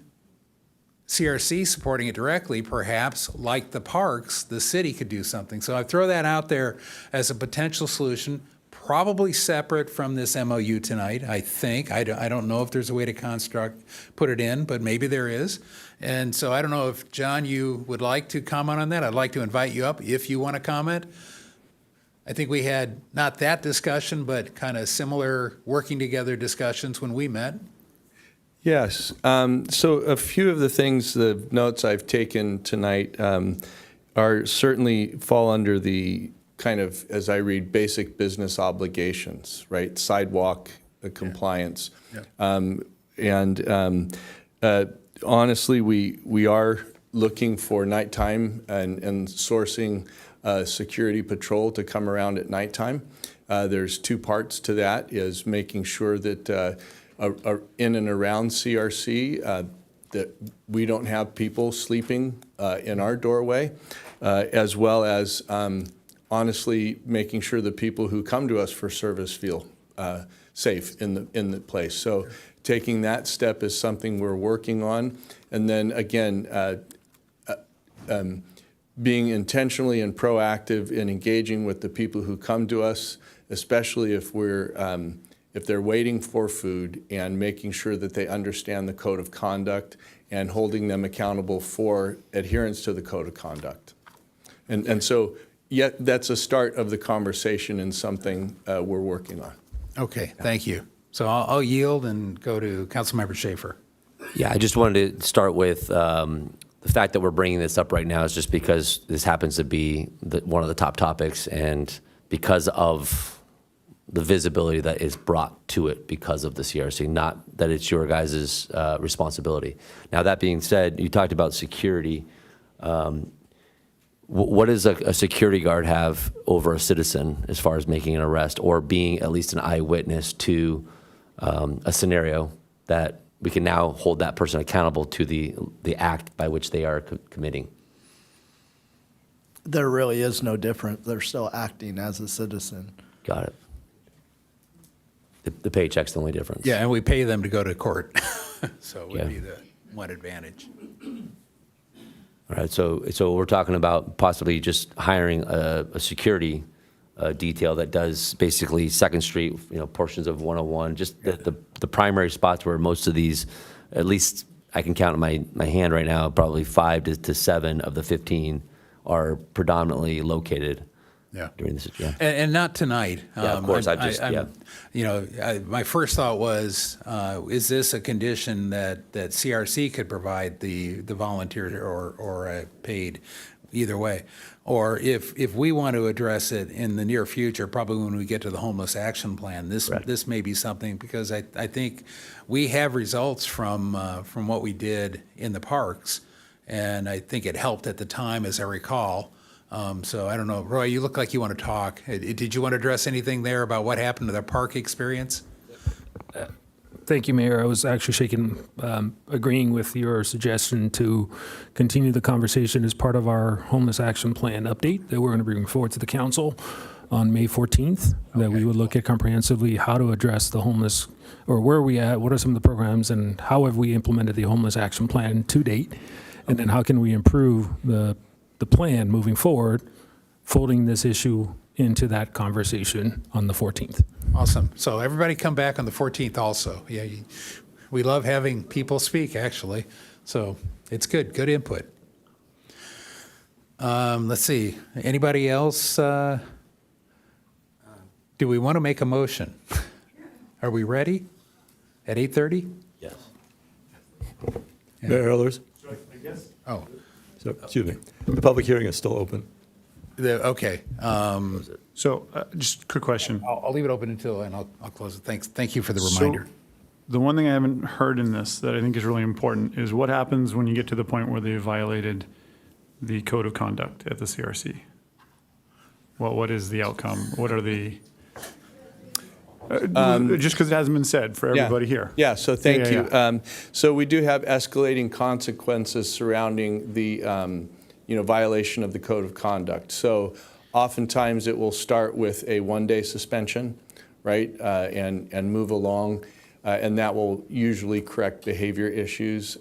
CRC supporting it directly, perhaps, like the parks, the city could do something. So I throw that out there as a potential solution, probably separate from this MOU tonight, I think. I don't know if there's a way to put it in, but maybe there is. And so I don't know if, John, you would like to comment on that. I'd like to invite you up if you want to comment. I think we had not that discussion, but kind of similar working together discussions when we met. Yes. So a few of the notes I've taken tonight are certainly fall under the kind of, as I read, basic business obligations, right? Sidewalk compliance. Yeah. Honestly, we are looking for nighttime and sourcing security patrol to come around at nighttime. There's two parts to that, is making sure that in and around CRC that we don't have people sleeping in our doorway, as well as honestly making sure the people who come to us for service feel safe in the place. So taking that step is something we're working on. And then again, being intentionally and proactive in engaging with the people who come to us, especially if they're waiting for food, and making sure that they understand the code of conduct and holding them accountable for adherence to the code of conduct. And so, yet that's a start of the conversation and something we're working on. Okay, thank you. So I'll yield and go to Councilmember Schaefer. Yeah, I just wanted to start with the fact that we're bringing this up right now is just because this happens to be one of the top topics, and because of the visibility that is brought to it because of the CRC, not that it's your guys' responsibility. Now, that being said, you talked about security. What does a security guard have over a citizen as far as making an arrest or being at least an eyewitness to a scenario that we can now hold that person accountable to the act by which they are committing? There really is no difference. They're still acting as a citizen. Got it. The paycheck's the only difference. Yeah, and we pay them to go to court, so it would Yeah. be the one advantage. All right, so we're talking about possibly just hiring a security detail that does basically Second Street, portions of 101, just the primary spots where most of these, at least I can count on my hand right now, probably 5 to 7 of the 15 are predominantly located. Yeah. During this, yeah. And not tonight. Yeah, of course, My first thought was, is this a condition that CRC could provide the volunteer or paid, either way? Or if we want to address it in the near future, probably when we get to the homeless action plan, this may be something, because I think we have results from what we did in the parks, and I think it helped at the time, as I recall. So I don't know, Roy, you look like you want to talk. Did you want to address anything there about what happened to the park experience? Thank you, Mayor. I was actually agreeing with your suggestion to continue the conversation as part of our homeless action plan update that we're going to bring forward to the council on May 14th, that we would look at comprehensively how to address the homeless, or where are we at, what are some of the programs, and how have we implemented the homeless action plan to date, and then how can we improve the plan moving forward, folding this issue into that conversation on the 14th. Awesome. So everybody come back on the 14th also. Yeah, we love having people speak, actually. So it's good input. Let's see, anybody else? Do we want to make a motion? Are we ready at 8:30? Yes. Mayor Ehlers? I guess. Oh. So, excuse me. The public hearing is still open. Okay. So just a quick question. I'll leave it open until, and I'll close it. Thank you for the reminder. So, the one thing I haven't heard in this that I think is really important is what happens when you get to the point where they violated the code of conduct at the CRC? What is the outcome? What are the... just because it hasn't been said for everybody here. Yeah, so thank you. Yeah. So we do have escalating consequences surrounding the violation of the code of conduct. So oftentimes it will start with a one-day suspension, right, and move along, and that will usually correct behavior issues.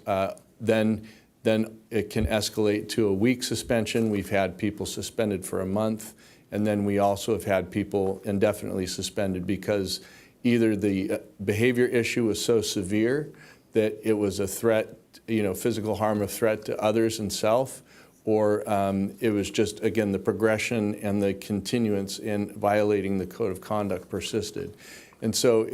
Then it can escalate to a week suspension. We've had people suspended for a month. And then we also have had people indefinitely suspended because either the behavior issue was so severe that it was a threat, physical harm, a threat to others and self, or it was just, again, the progression and the continuance in violating the code of conduct persisted. And so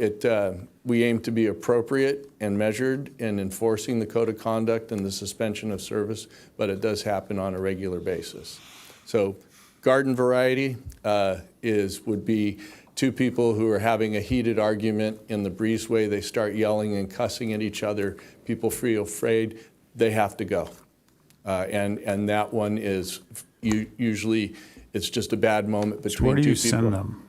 we aim to be appropriate and measured in enforcing the code of conduct and the suspension of service, but it does happen on a regular basis. So garden variety would be two people who are having a heated argument in the breezeway. They start yelling and cussing at each other. People feel afraid. They have to go. And that one is usually it's just a bad moment between two people. Where do you send them?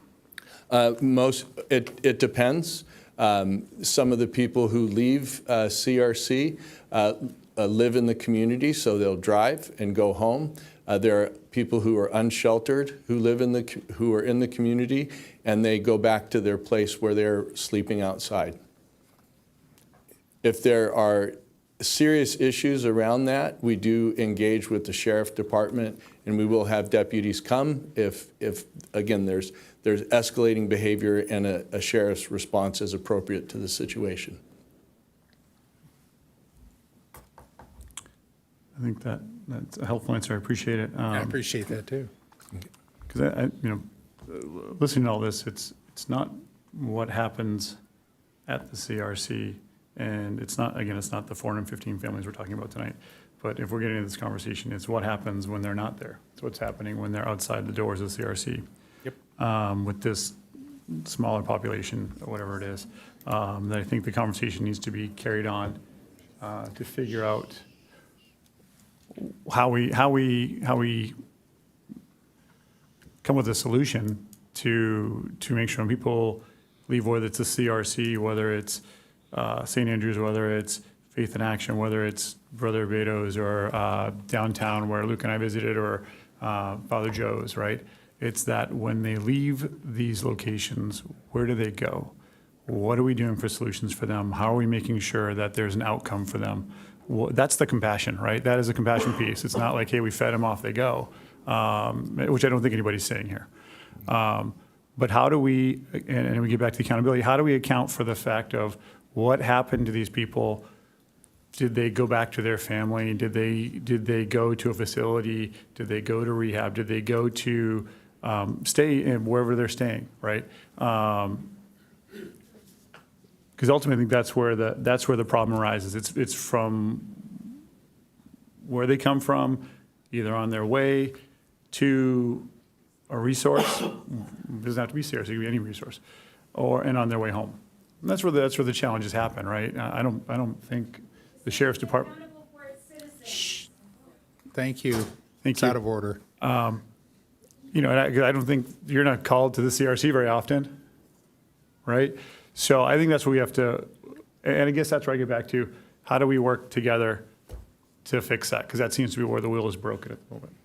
It depends. Some of the people who leave CRC live in the community, so they'll drive and go home. There are people who are unsheltered who are in the community, and they go back to their place where they're sleeping outside. If there are serious issues around that, we do engage with the sheriff department, and we will have deputies come if again, there's escalating behavior and a sheriff's response is appropriate to the situation. I think that's a helpful answer. I appreciate it. I appreciate that too. Because listening to all this, it's not what happens at the CRC, and it's not the 415 families we're talking about tonight. But if we're getting into this conversation, it's what happens when they're not there. It's what's happening when they're outside the doors of the CRC. Yep. With this smaller population, or whatever it is, that I think the conversation needs to be carried on to figure out how we come with a solution to make sure when people leave, whether it's the CRC, whether it's St. Andrews, whether it's Faith in Action, whether it's Brother Beto's or downtown where Luke and I visited, or Father Joe's, right? It's that when they leave these locations, where do they go? What are we doing for solutions for them? How are we making sure that there's an outcome for them? Well, that's the compassion, right? That is a compassion piece. It's not like, hey, we fed them, off they go, which I don't think anybody's saying here. But how do we, and we get back to the accountability, how do we account for the fact of what happened to these people? Did they go back to their family? Did they go to a facility? Did they go to rehab? Did they go to stay in wherever they're staying, right? Because ultimately, I think that's where the problem arises. It's from where they come from, either on their way to a resource. It doesn't have to be CRC, it could be any resource, and on their way home. And that's where the challenges happen, right? I don't think the sheriff's department. Shh. Thank you. It's out of order. I don't think you're not called to the CRC very often, right? So I think that's what we have to, and I guess that's where I get back to, how do we work together to fix that? Because that seems to be where the wheel is broken at the moment.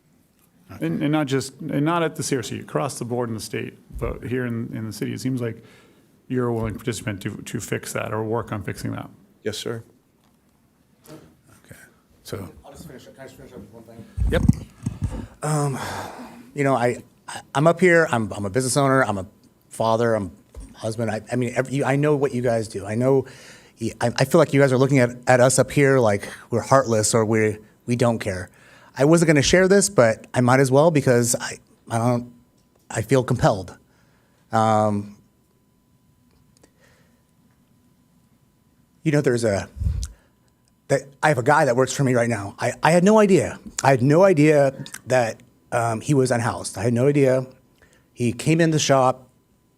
Okay. And not at the CRC, across the board in the state, but here in the city, it seems like you're a willing participant to fix that or work on fixing that. Yes, sir. Okay. So. I'll just finish up. Can I just finish up with one thing? Yep. I'm up here. I'm a business owner. I'm a father. I'm a husband. I know what you guys do. I know. I feel like you guys are looking at us up here like we're heartless or we don't care. I wasn't going to share this, but I might as well because I feel compelled. I have a guy that works for me right now. I had no idea. I had no idea that he was unhoused. I had no idea. He came in the shop,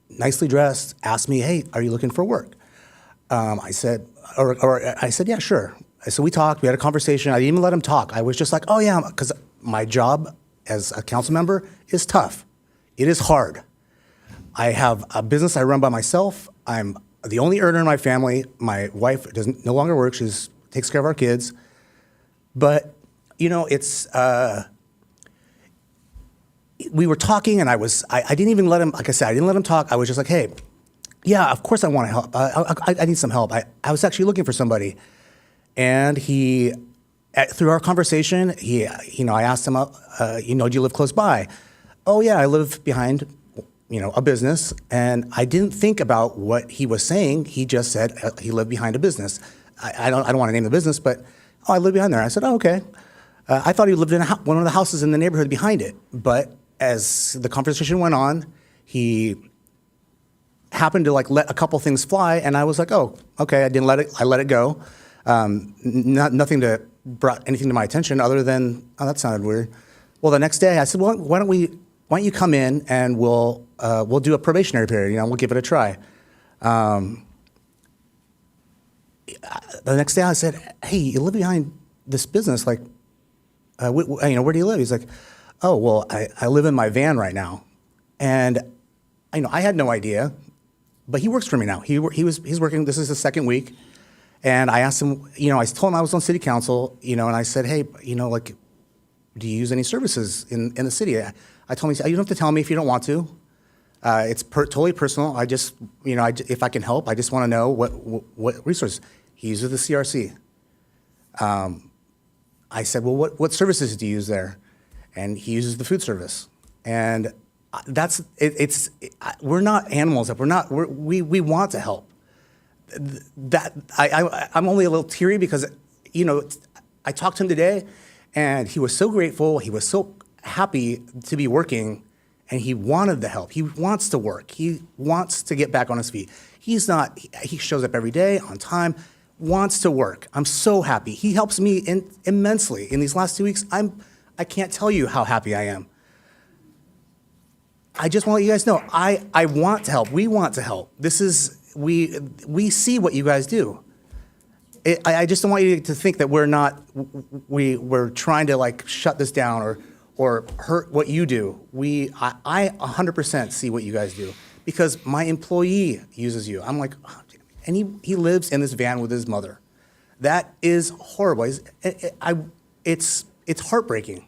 nicely dressed, asked me, "Hey, are you looking for work?" I said, "Yeah, sure." So we talked. We had a conversation. I didn't even let him talk. I was just like, "Oh yeah," because my job as a council member is tough. It is hard. I have a business I run by myself. I'm the only earner in my family. My wife no longer works. She takes care of our kids. But it's. We were talking, and I didn't even let him. Like I said, I didn't let him talk. I was just like, "Hey, yeah, of course I want to help. I need some help. I was actually looking for somebody." And through our conversation, I asked him, "Do you live close by?" "Oh yeah, I live behind, a business." And I didn't think about what he was saying. He just said he lived behind a business. I don't want to name the business, but I live behind there. I said, "Oh, okay." I thought he lived in one of the houses in the neighborhood behind it. But as the conversation went on, he happened to let a couple things fly, and I was like, "Oh, okay." I let it go. Nothing brought anything to my attention other than, "Oh, that sounded weird." Well, the next day I said, "Well, why don't you come in and we'll do a probationary period. We'll give it a try." The next day I said, "Hey, you live behind this business. Where do you live?" He's like, "Oh, well, I live in my van right now." And I had no idea, but he works for me now. He's working. This is his second week. And I asked him, I told him I was on city council, and I said, "Hey, do you use any services in the city?" I told him, "You don't have to tell me if you don't want to. It's totally personal. I just, if I can help, I just want to know what resources." He uses the CRC. I said, well, what services do you use there? And he uses the food service. And we're not animals. We want to help. I'm only a little teary because, I talked to him today and he was so grateful. He was so happy to be working and he wanted the help. He wants to work. He wants to get back on his feet. He shows up every day on time, wants to work. I'm so happy. He helps me immensely. In these last 2 weeks, I can't tell you how happy I am. I just want to let you guys know, I want to help. We want to help. We see what you guys do. I just don't want you to think that we're trying to like shut this down or hurt what you do. I 100% see what you guys do because my employee uses you. I'm like, oh, and he lives in this van with his mother. That is horrible. It's heartbreaking,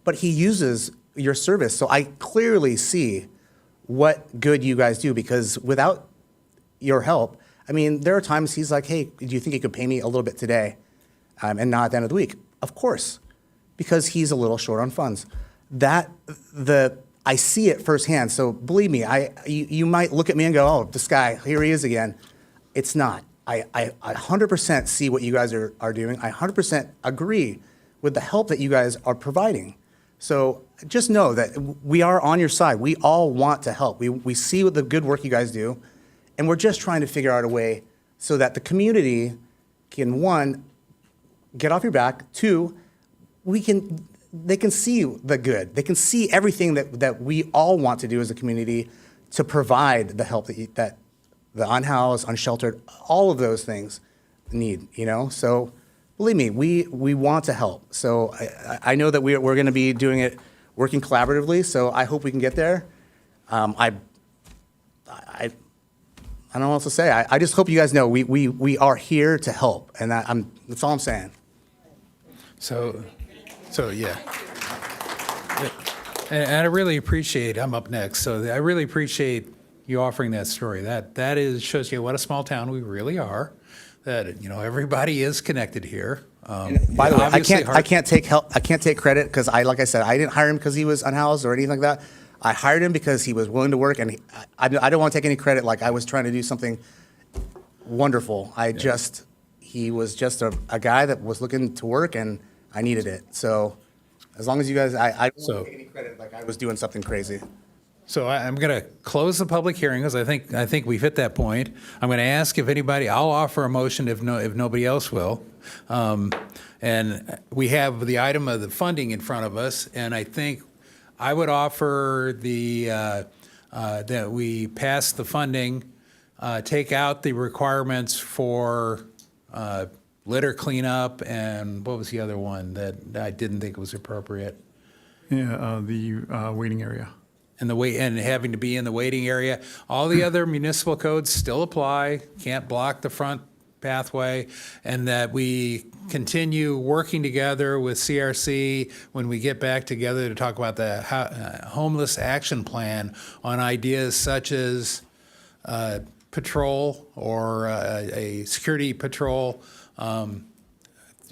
but he uses your service. So I clearly see what good you guys do because without your help, I mean, there are times he's like, hey, do you think you could pay me a little bit today and not at the end of the week? Of course, because he's a little short on funds. I see it firsthand. So believe me, you might look at me and go, oh, this guy, here he is again. It's not. I 100% see what you guys are doing. I 100% agree with the help that you guys are providing. So just know that we are on your side. We all want to help. We see what the good work you guys do, and we're just trying to figure out a way so that the community can, one, get off your back, two, they can see the good. They can see everything that we all want to do as a community to provide the help that the unhoused, unsheltered, all of those things need, So believe me, we want to help. So I know that we're going to be doing it, working collaboratively. So I hope we can get there. I don't know what else to say. I just hope you guys know we are here to help, and that's all I'm saying. So yeah. And I really appreciate, I'm up next, so I really appreciate you offering that story. That shows you what a small town we really are. That everybody is connected here. By the way, I can't take credit because like I said, I didn't hire him because he was unhoused or anything like that. I hired him because he was willing to work, and I don't want to take any credit like I was trying to do something wonderful. He was just a guy that was looking to work, and I needed it. So as long as you guys, I don't want to take any credit like I was doing something crazy. So I'm going to close the public hearing because I think we've hit that point. I'm going to ask if anybody. I'll offer a motion if nobody else will. And we have the item of the funding in front of us, and I think I would offer that we pass the funding, take out the requirements for litter cleanup, and what was the other one that I didn't think was appropriate? Yeah, the waiting area. And having to be in the waiting area. All the other municipal codes still apply, can't block the front pathway, and that we continue working together with CRC when we get back together to talk about the homeless action plan on ideas such as patrol or a security patrol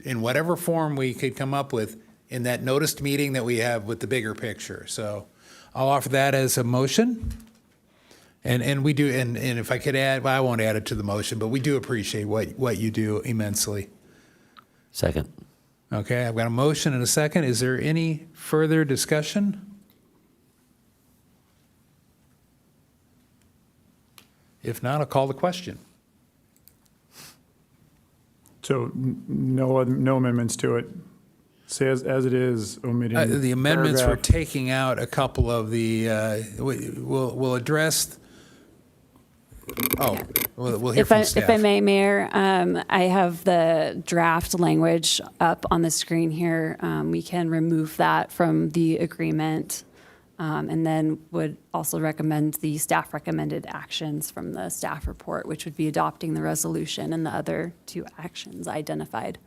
in whatever form we could come up with in that noticed meeting that we have with the bigger picture. So I'll offer that as a motion. And we do, and if I could add, well, I won't add it to the motion, but we do appreciate what you do immensely. Second. Okay, I've got a motion and a second. Is there any further discussion? If not, I'll call the question. So no amendments to it. Say as it is, omitting The amendments were paragraph. taking out a couple of the, we'll address, we'll hear from staff. If I may, Mayor, I have the draft language up on the screen here. We can remove that from the agreement, and then would also recommend the staff recommended actions from the staff report, which would be adopting the resolution and the other two actions identified.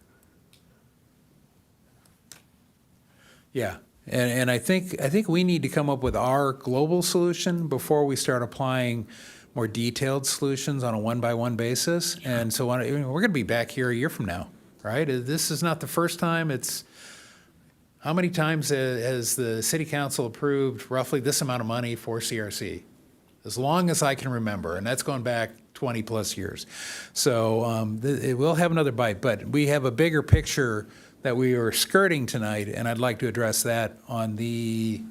Yeah, and I think we need to come up with our global solution before we start applying more detailed solutions on a one-by-one basis. And so we're going to be back here a year from now. right? This is not the first time. How many times has the city council approved roughly this amount of money for CRC? As long as I can remember, and that's going back 20 plus years. So it will have another bite, but we have a bigger picture that we are skirting tonight, and I'd like to address that on the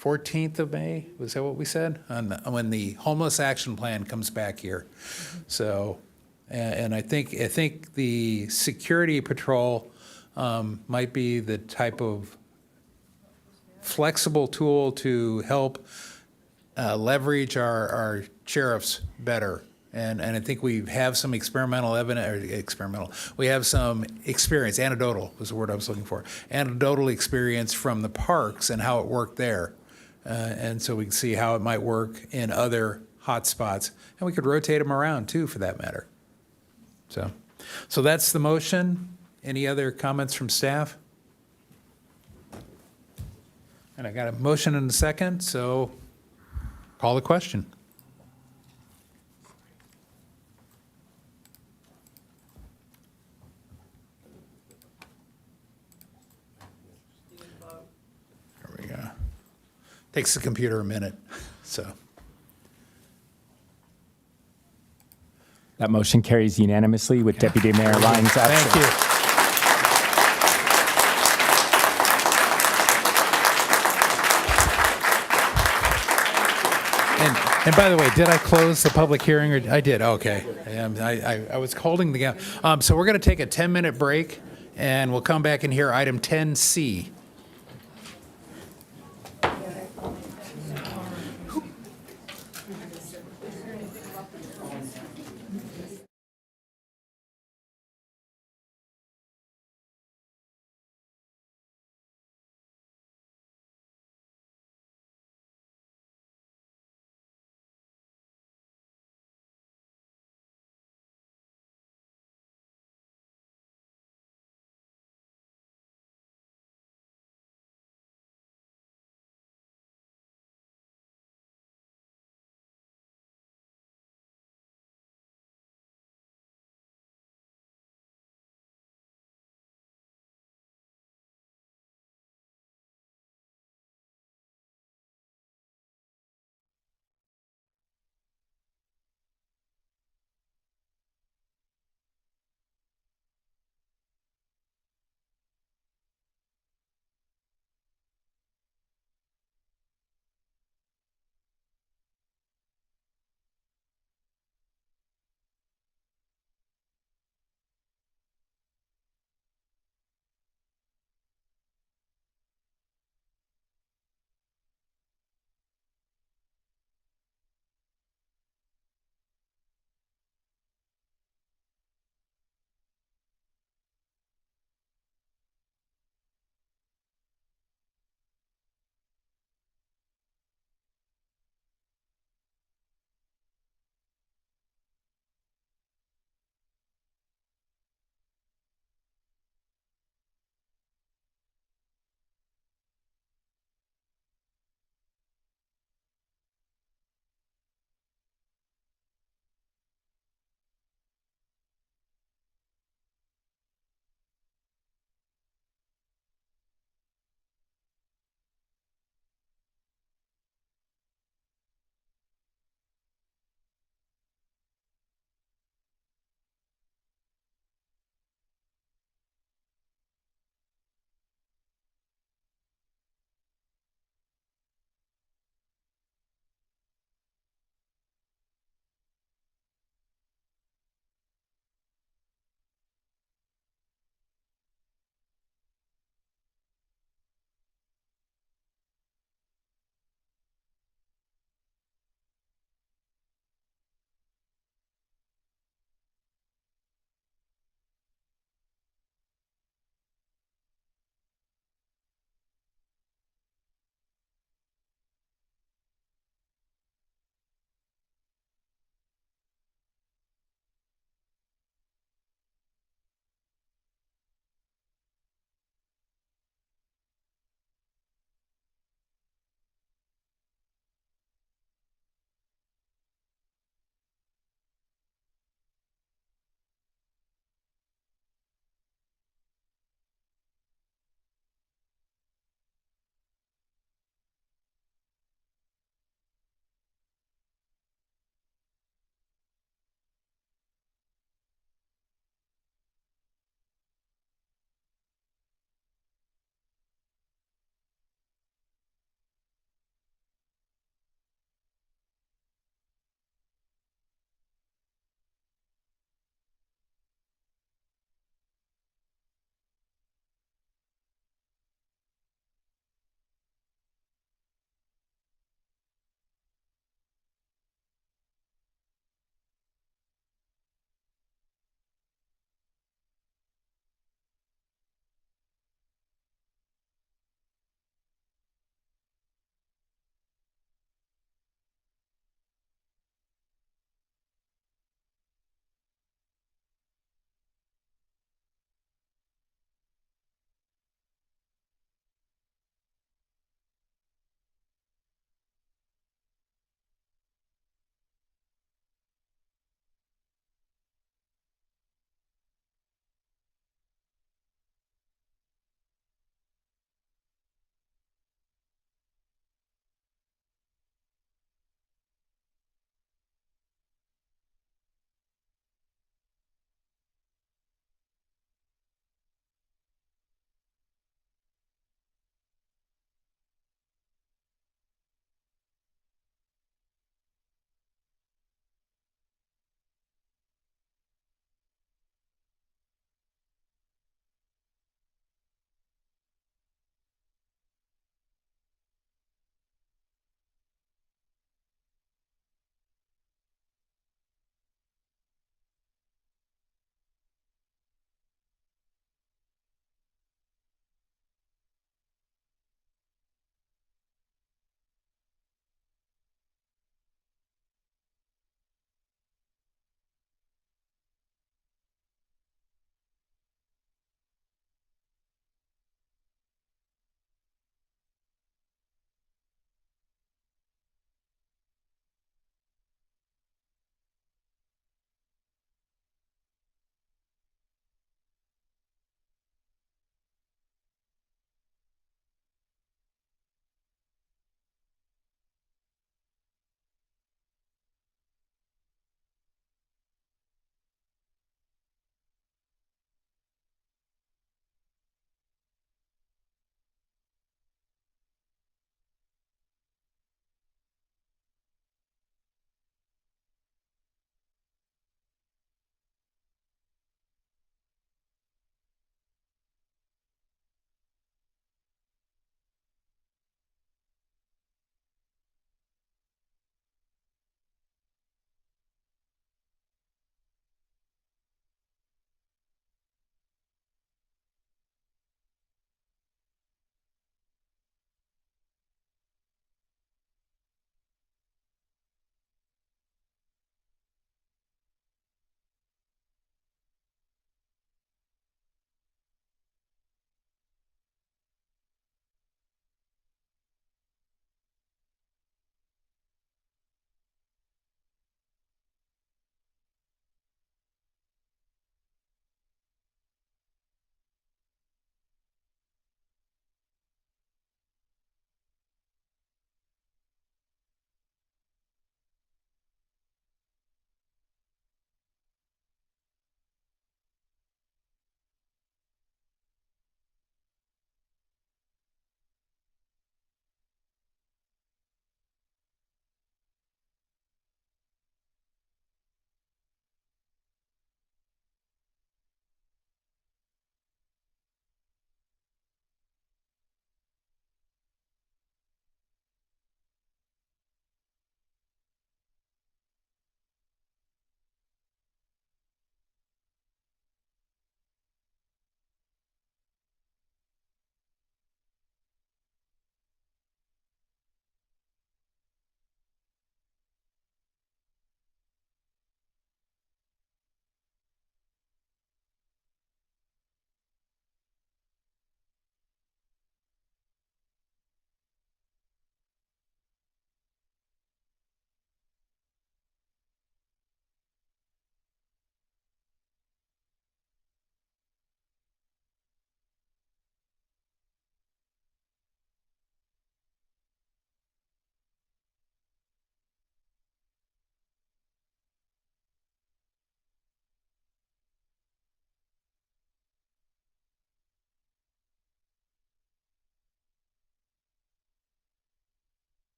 14th of May. Was that what we said? When the homeless action plan comes back here. So, and I think the security patrol might be the type of flexible tool to help leverage our sheriffs better. And I think we have some experimental evidence, we have some experience, anecdotal was the word I was looking for, anecdotal experience from the parks and how it worked there. And so we can see how it might work in other hot spots. And we could rotate them around too, for that matter. So that's the motion. Any other comments from staff? And I got a motion and a second, so call the question. There we go. Takes the computer a minute, so. That motion carries unanimously with Deputy Mayor Lyons absent. Thank you. And by the way, did I close the public hearing? I did, okay. I was holding the gap. So we're going to take a 10-minute break, and we'll come back and hear item 10C.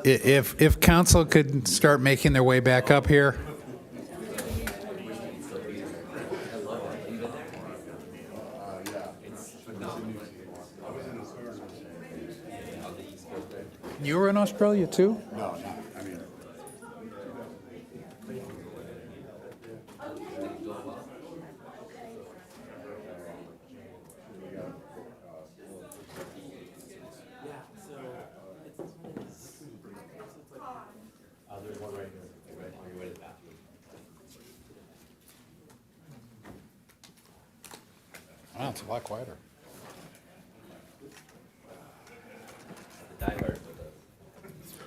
If council could start making their way back up here. You were in Australia too? No, I mean. Wow, it's a lot quieter.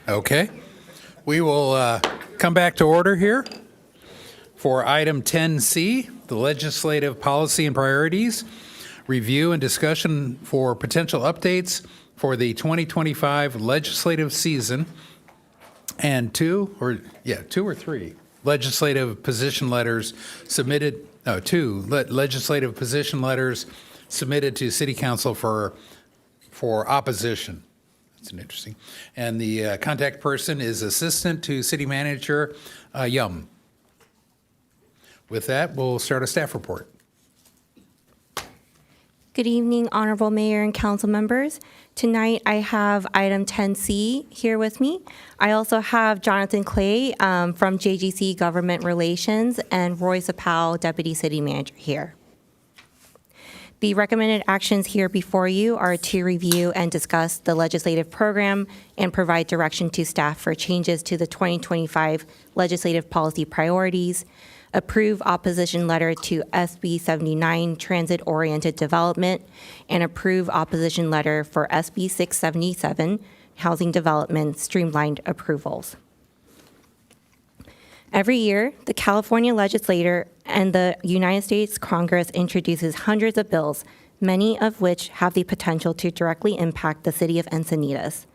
Okay. We will come back to order here for item 10C, the legislative policy and priorities, review and discussion for potential updates for the 2025 legislative season, and two or three legislative position letters submitted, legislative position letters submitted to City Council for opposition. That's an interesting. And the contact person is Assistant to City Manager Yum. With that, we'll start a staff report. Good evening, Honorable Mayor and Council members. Tonight, I have item 10C here with me. I also have Jonathan Clay from JGC Government Relations and Roy Sapal, Deputy City Manager here. The recommended actions here before you are to review and discuss the legislative program and provide direction to staff for changes to the 2025 legislative policy priorities, approve opposition letter to SB 79 transit-oriented development, and approve opposition letter for SB 677 housing development streamlined approvals. Every year, the California legislature and the United States Congress introduces hundreds of bills, many of which have the potential to directly impact the city of Encinitas.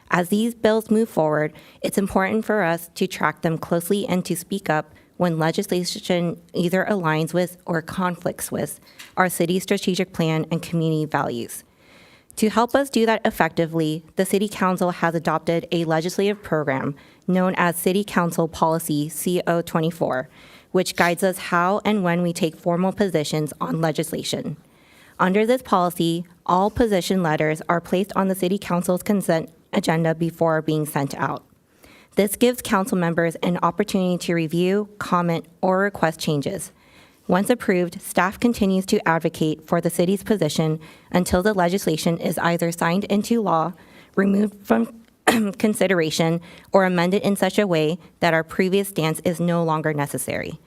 As these bills move forward, it's important for us to track them closely and to speak up when legislation either aligns with or conflicts with our city's strategic plan and community values. To help us do that effectively, the City Council has adopted a legislative program known as City Council Policy CO24, which guides us how and when we take formal positions on legislation. Under this policy, all position letters are placed on the City Council's consent agenda before being sent out. This gives council members an opportunity to review, comment, or request changes. Once approved, staff continues to advocate for the city's position until the legislation is either signed into law, removed from consideration, or amended in such a way that our previous stance is no longer necessary.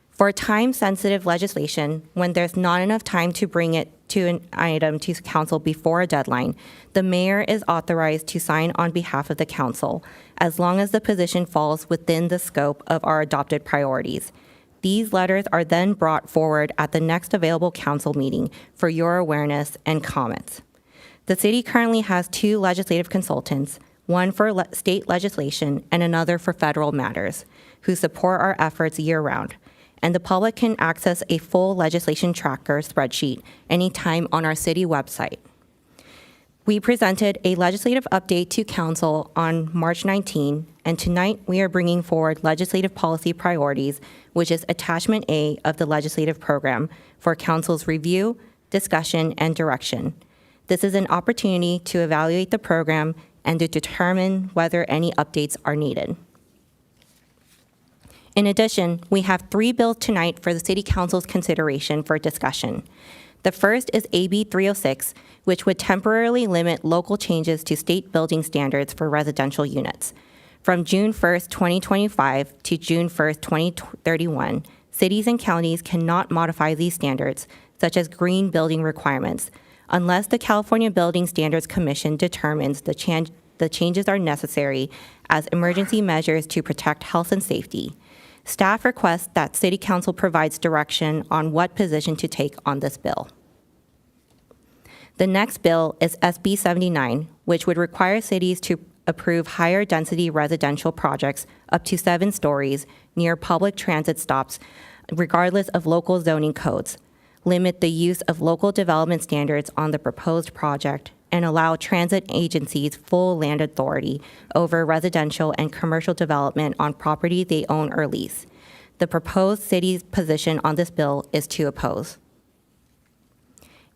For time-sensitive legislation, when there's not enough time to bring it to an item to council before a deadline, the mayor is authorized to sign on behalf of the council, as long as the position falls within the scope of our adopted priorities. These letters are then brought forward at the next available council meeting for your awareness and comments. The city currently has two legislative consultants, one for state legislation and another for federal matters, who support our efforts year-round. And the public can access a full legislation tracker spreadsheet anytime on our city website. We presented a legislative update to council on March 19, and tonight we are bringing forward legislative policy priorities, which is attachment A of the legislative program for council's review, discussion, and direction. This is an opportunity to evaluate the program and to determine whether any updates are needed. In addition, we have three bills tonight for the City Council's consideration for discussion. The first is AB 306, which would temporarily limit local changes to state building standards for residential units. From June 1st, 2025 to June 1st, 2031, cities and counties cannot modify these standards, such as green building requirements, unless the California Building Standards Commission determines the changes are necessary as emergency measures to protect health and safety. Staff requests that City Council provides direction on what position to take on this bill. The next bill is SB 79, which would require cities to approve higher density residential projects up to 7 stories near public transit stops, regardless of local zoning codes, limit the use of local development standards on the proposed project, and allow transit agencies full land authority over residential and commercial development on property they own or lease. The proposed city's position on this bill is to oppose.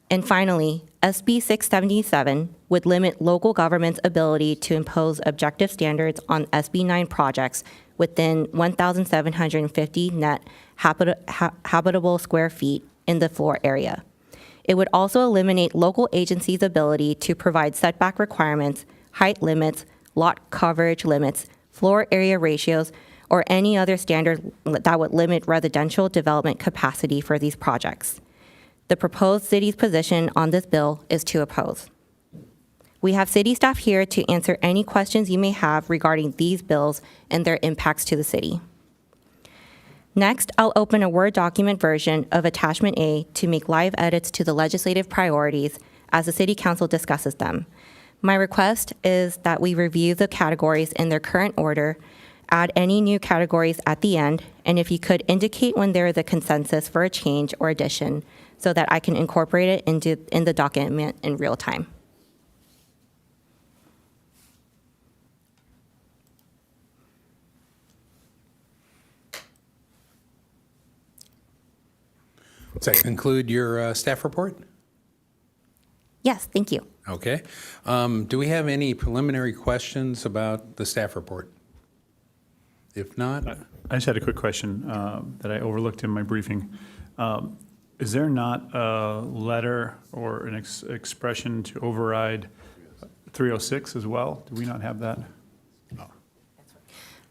And finally, SB 677 would limit local government's ability to impose objective standards on SB 9 projects within 1,750 net habitable square feet in the floor area. It would also eliminate local agencies' ability to provide setback requirements, height limits, lot coverage limits, floor area ratios, or any other standard that would limit residential development capacity for these projects. The proposed city's position on this bill is to oppose. We have city staff here to answer any questions you may have regarding these bills and their impacts to the city. Next, I'll open a Word document version of Attachment A to make live edits to the legislative priorities as the City Council discusses them. My request is that we review the categories in their current order, add any new categories at the end, and if you could indicate when there is a consensus for a change or addition so that I can incorporate it in the document in real time. Does that conclude your staff report? Yes, thank you. Okay. Do we have any preliminary questions about the staff report? If not, I just had a quick question that I overlooked in my briefing. Is there not a letter or an expression to override 306 as well? Do we not have that?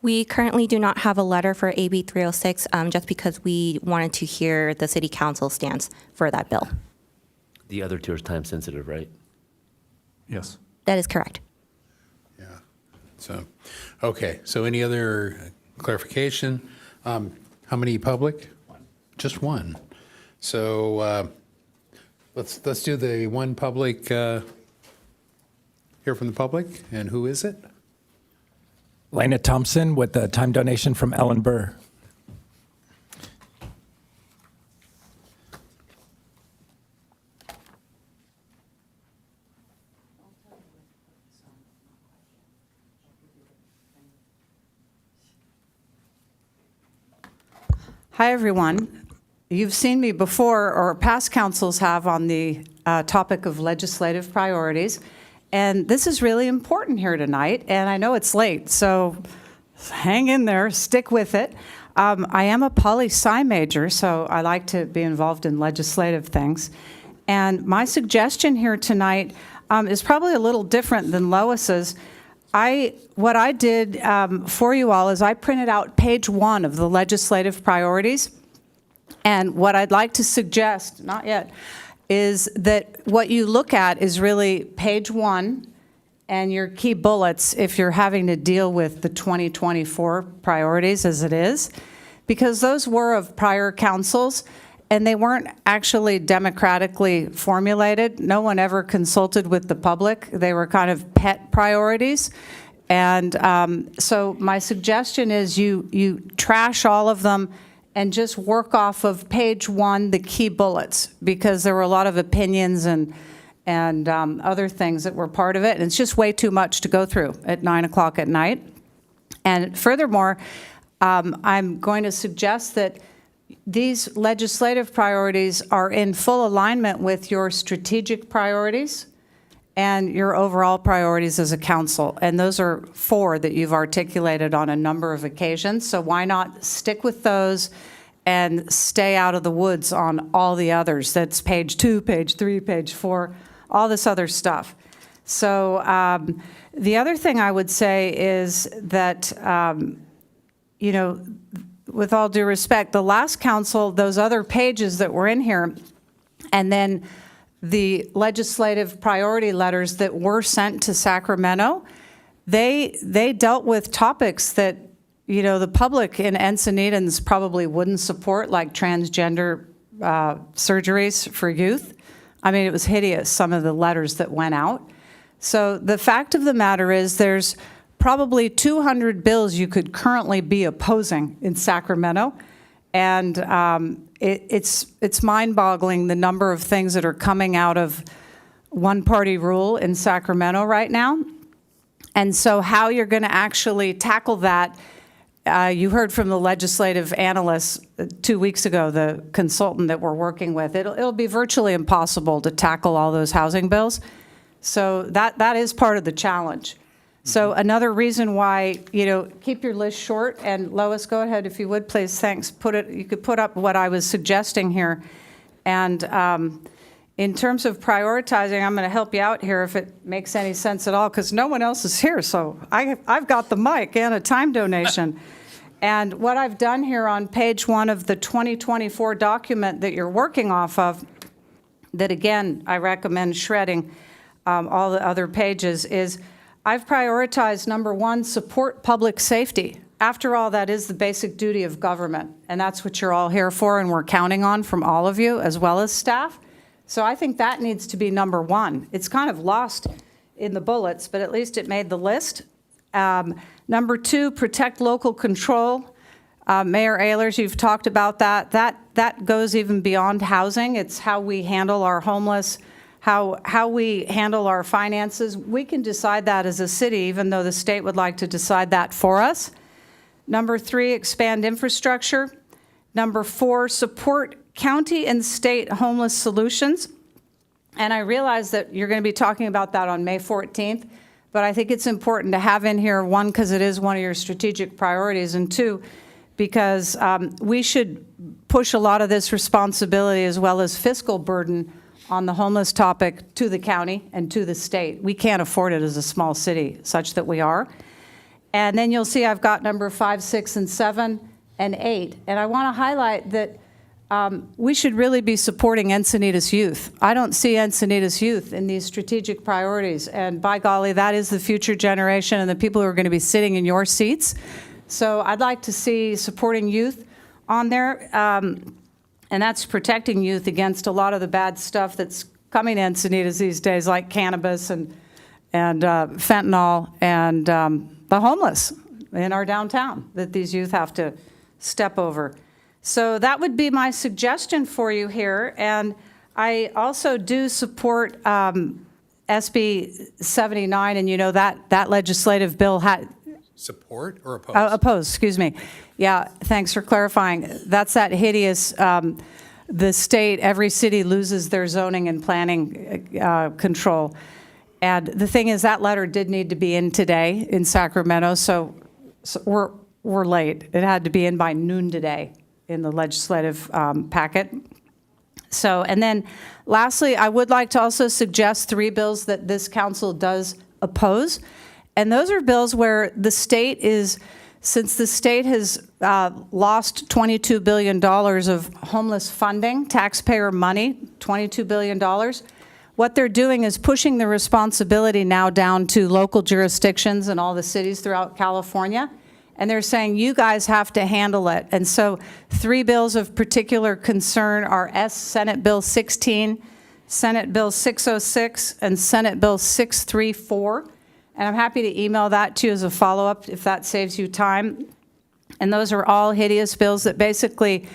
We currently do not have a letter for AB 306 just because we wanted to hear the City Council stance for that bill. The other two are time sensitive, right? Yes. That is correct. yeah. So, okay. So any other clarification? How many public? Just one. So let's do the one public, hear from the public. And who is it? Lena Thompson with a time donation from Ellen Burr. Hi, everyone. You've seen me before, or past councils have, on the topic of legislative priorities. And this is really important here tonight, and I know it's late, so hang in there, stick with it. I am a poli-sci major, so I like to be involved in legislative things. And my suggestion here tonight is probably a little different than Lois's. What I did for you all is I printed out page 1 of the legislative priorities. And what I'd like to suggest, not yet, is that what you look at is really page 1 and your key bullets if you're having to deal with the 2024 priorities as it is, because those were of prior councils and they weren't actually democratically formulated. No one ever consulted with the public. They were kind of pet priorities. And so my suggestion is you trash all of them and just work off of page 1, the key bullets, because there were a lot of opinions and other things that were part of it. And it's just way too much to go through at 9 o'clock at night. And furthermore, I'm going to suggest that these legislative priorities are in full alignment with your strategic priorities and your overall priorities as a council. And those are 4 that you've articulated on a number of occasions. So why not stick with those and stay out of the woods on all the others? That's page 2, page 3, page 4, all this other stuff. So the other thing I would say is that, you know, with all due respect, the last council, those other pages that were in here, and then the legislative priority letters that were sent to Sacramento, they dealt with topics that, you know, the public in Encinitas probably wouldn't support, like transgender surgeries for youth. I mean, it was hideous, some of the letters that went out. So the fact of the matter is there's probably 200 bills you could currently be opposing in Sacramento. And it's mind-boggling the number of things that are coming out of one-party rule in Sacramento right now. And so how you're going to actually tackle that, you heard from the legislative analysts 2 weeks ago, the consultant that we're working with. It'll be virtually impossible to tackle all those housing bills. So that is part of the challenge. So another reason why, keep your list short. And Lois, go ahead if you would, please. Thanks. You could put up what I was suggesting here. And in terms of prioritizing, I'm going to help you out here if it makes any sense at all, because no one else is here. So I've got the mic and a time donation. And what I've done here on page 1 of the 2024 document that you're working off of, that again, I recommend shredding all the other pages, is I've prioritized number 1, support public safety. After all, that is the basic duty of government. And that's what you're all here for, and we're counting on from all of you as well as staff. So I think that needs to be number 1. It's kind of lost in the bullets, but at least it made the list. Number 2, protect local control. Mayor Ehlers, you've talked about that. That goes even beyond housing. It's how we handle our homeless, how we handle our finances. We can decide that as a city, even though the state would like to decide that for us. Number 3, expand infrastructure. Number 4, support county and state homeless solutions. And I realize that you're going to be talking about that on May 14th, but I think it's important to have in here, 1, because it is one of your strategic priorities, and 2, because we should push a lot of this responsibility as well as fiscal burden on the homeless topic to the county and to the state. We can't afford it as a small city, such that we are. And then you'll see I've got number 5, 6, and 7, and 8. And I want to highlight that we should really be supporting Encinitas youth. I don't see Encinitas youth in these strategic priorities. And by golly, that is the future generation and the people who are going to be sitting in your seats. So I'd like to see supporting youth on there. And that's protecting youth against a lot of the bad stuff that's coming to Encinitas these days, like cannabis and fentanyl and the homeless in our downtown that these youth have to step over. So that would be my suggestion for you here. And I also do support SB 79, and that legislative bill had... Support or oppose? Oppose, excuse me. Yeah, thanks for clarifying. That's that hideous, the state, every city loses their zoning and planning control. And the thing is, that letter did need to be in today in Sacramento, so we're late. It had to be in by noon today in the legislative packet. So, and then lastly, I would like to also suggest 3 bills that this council does oppose. And those are bills where the state is, since the state has lost $22 billion of homeless funding, taxpayer money, $22 billion, what they're doing is pushing the responsibility now down to local jurisdictions and all the cities throughout California. And they're saying, you guys have to handle it. And so 3 bills of particular concern are Senate Bill 16, Senate Bill 606, and Senate Bill 634. And I'm happy to email that to you as a follow-up if that saves you time. And those are all hideous bills that basically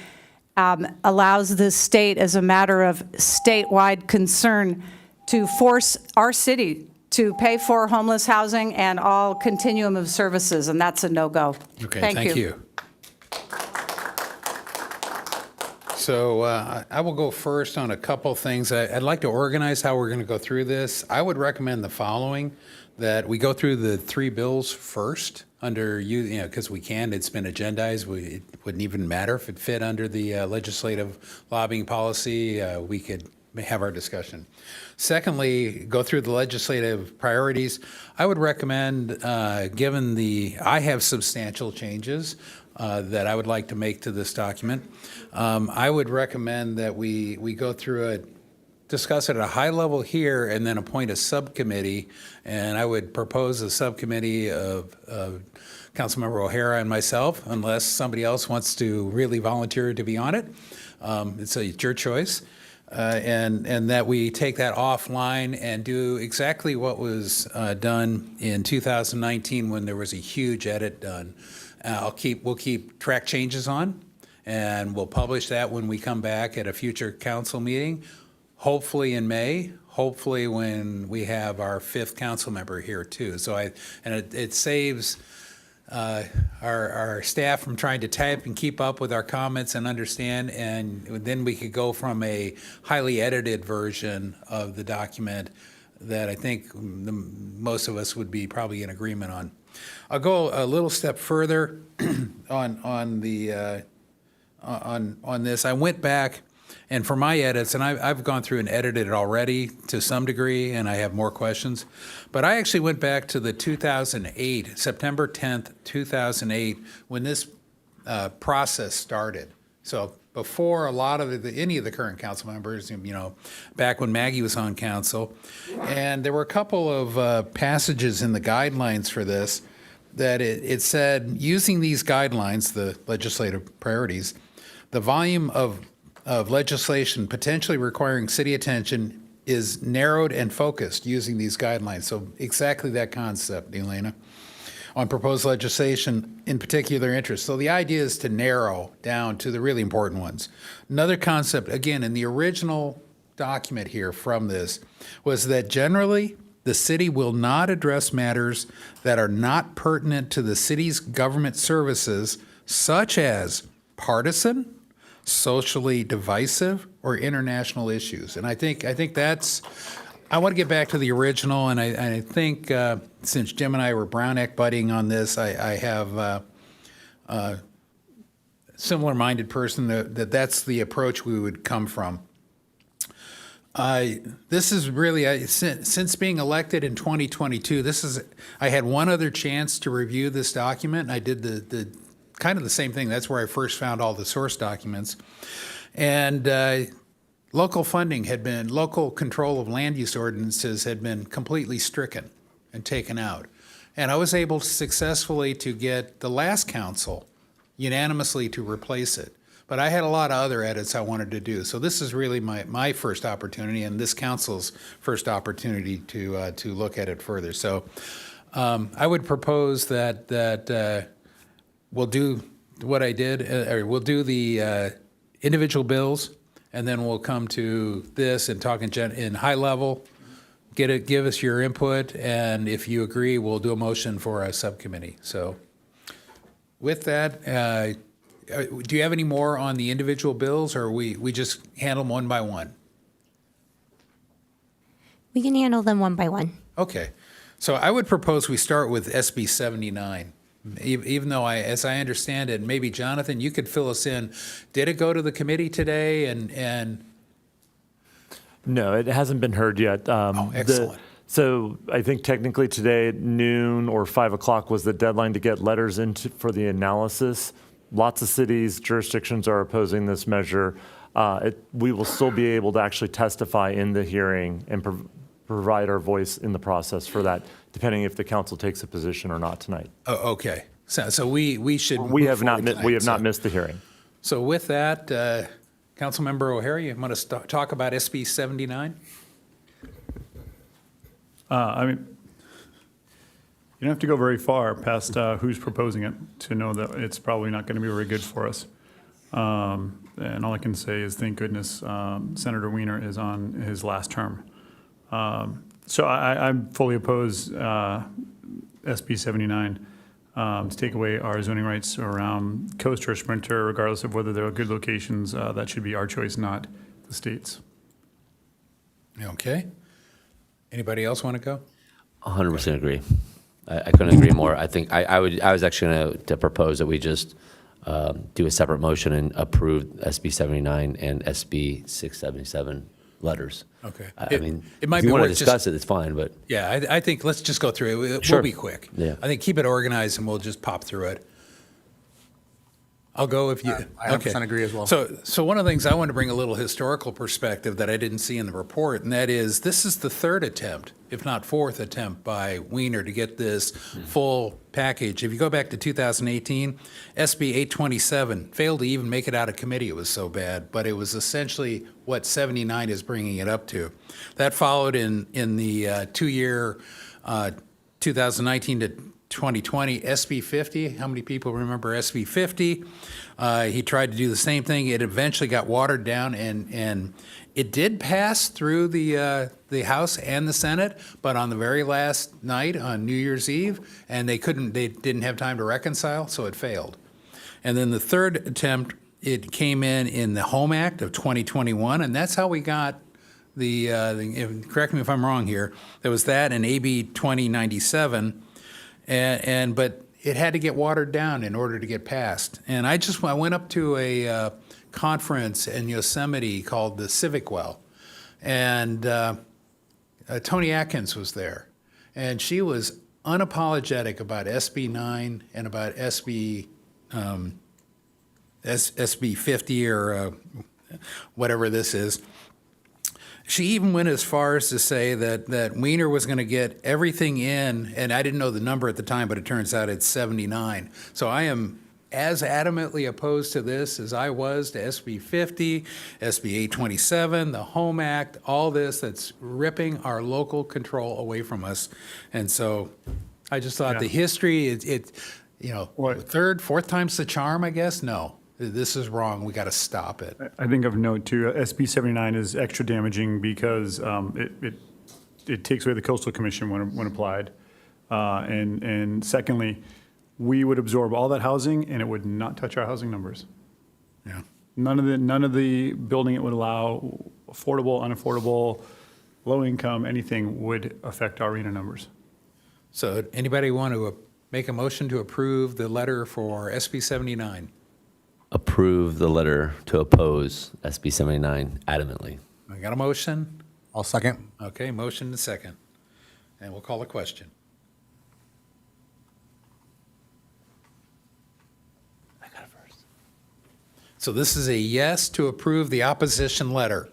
allows the state, as a matter of statewide concern, to force our city to pay for homeless housing and all continuum of services, and that's a no-go. Okay, thank you. So I will go first on a couple things. I'd like to organize how we're going to go through this. I would recommend the following, that we go through the 3 bills first under, because we can. It's been agendized. It wouldn't even matter if it fit under the legislative lobbying policy. We could have our discussion. Secondly, go through the legislative priorities. I would recommend, I have substantial changes that I would like to make to this document. I would recommend that we go through it, discuss it at a high level here, and then appoint a subcommittee. And I would propose a subcommittee of Councilmember O'Hara and myself, unless somebody else wants to really volunteer to be on it. It's your choice. And that we take that offline and do exactly what was done in 2019 when there was a huge edit done. We'll keep track changes on, and we'll publish that when we come back at a future council meeting. hopefully in May, hopefully when we have our 5th council member here too. So it saves our staff from trying to type and keep up with our comments and understand, and then we could go from a highly edited version of the document that I think most of us would be probably in agreement on. I'll go a little step further on this. I went back, and for my edits, and I've gone through and edited it already to some degree, and I have more questions. But I actually went back to the 2008, September 10th, 2008, when this process started. So before a lot of any of the current council members, back when Maggie was on council. And there were a couple of passages in the guidelines for this that it said, using these guidelines, the legislative priorities, the volume of legislation potentially requiring city attention is narrowed and focused using these guidelines. So exactly that concept, Elena, on proposed legislation in particular interest. So the idea is to narrow down to the really important ones. Another concept, again, in the original document here from this, was that generally the city will not address matters that are not pertinent to the city's government services, such as partisan, socially divisive, or international issues. And I think that's, I want to get back to the original, and I think since Jim and I were Brown Act buddying on this, I have a similar-minded person that's the approach we would come from. This is really, since being elected in 2022, I had one other chance to review this document, and I did the kind of the same thing. That's where I first found all the source documents. And local control of land use ordinances had been completely stricken and taken out. And I was able successfully to get the last council unanimously to replace it. But I had a lot of other edits I wanted to do. So this is really my first opportunity, and this council's first opportunity to look at it further. So I would propose that we'll do what I did, or we'll do the individual bills, and then we'll come to this and talk in high level, give us your input, and if you agree, we'll do a motion for a subcommittee. So with that, do you have any more on the individual bills, or we just handle them one by one? We can handle them one by one. Okay. So I would propose we start with SB 79. Even though as I understand it, maybe Jonathan, you could fill us in. Did it go to the committee today? And No, it hasn't been heard yet. Excellent. So I think technically today at noon or 5 o'clock was the deadline to get letters in for the analysis. Lots of cities, jurisdictions are opposing this measure. We will still be able to actually testify in the hearing and provide our voice in the process for that, depending if the council takes a position or not tonight. Oh, okay. So we should. We have not missed the hearing. So with that, Councilmember O'Hara, you want to talk about SB 79? I mean, you don't have to go very far past who's proposing it to know that it's probably not going to be very good for us. And all I can say is thank goodness Senator Wiener is on his last term. So I'm fully opposed SB 79 to take away our zoning rights around Coast or Sprinter, regardless of whether they're good locations. That should be our choice, not the state's. Okay. Anybody else want to go? 100% agree. I couldn't agree more. I think I was actually going to propose that we just do a separate motion and approve SB 79 and SB 677 letters. Okay. I mean, it might if be you want to worth discuss it, it's fine, but. Yeah, I think let's just go through it. Sure. We'll be quick. Yeah. I think keep it organized and we'll just pop through it. I'll go if you. I 100% agree as well. So one of the things I want to bring a little historical perspective that I didn't see in the report, and that is this is the third attempt, if not fourth attempt by Wiener to get this full package. If you go back to 2018, SB 827 failed to even make it out of committee. It was so bad, but it was essentially what 79 is bringing it up to. That followed in the 2-year 2019 to 2020 SB 50. How many people remember SB 50? He tried to do the same thing. It eventually got watered down, and it did pass through the House and the Senate, but on the very last night, on New Year's Eve, and they didn't have time to reconcile, so it failed. And then the third attempt, it came in the Home Act of 2021, and that's how we got correct me if I'm wrong here, there was that and AB 2097, but it had to get watered down in order to get passed. And I went up to a conference in Yosemite called the Civic Well, and Tony Atkins was there, and she was unapologetic about SB 9 and about SB 50 or whatever this is. She even went as far as to say that Wiener was going to get everything in, and I didn't know the number at the time, but it turns out it's 79. So I am as adamantly opposed to this as I was to SB 50, SB 827, the Home Act, all this that's ripping our local control away from us. And so I just thought the history, third, fourth time's the charm, I guess. No. This is wrong. We got to stop it. I think of note too, SB 79 is extra damaging because it takes away the Coastal Commission when applied. And secondly, we would absorb all that housing and it would not touch our housing numbers. Yeah. None of the building it would allow, affordable, unaffordable, low income, anything would affect our RENA numbers. So anybody want to make a motion to approve the letter for SB 79? Approve the letter to oppose SB 79 adamantly. I got a motion? I'll second. Okay, motion and second. And we'll call the question. I got it first. So this is a yes to approve the opposition letter.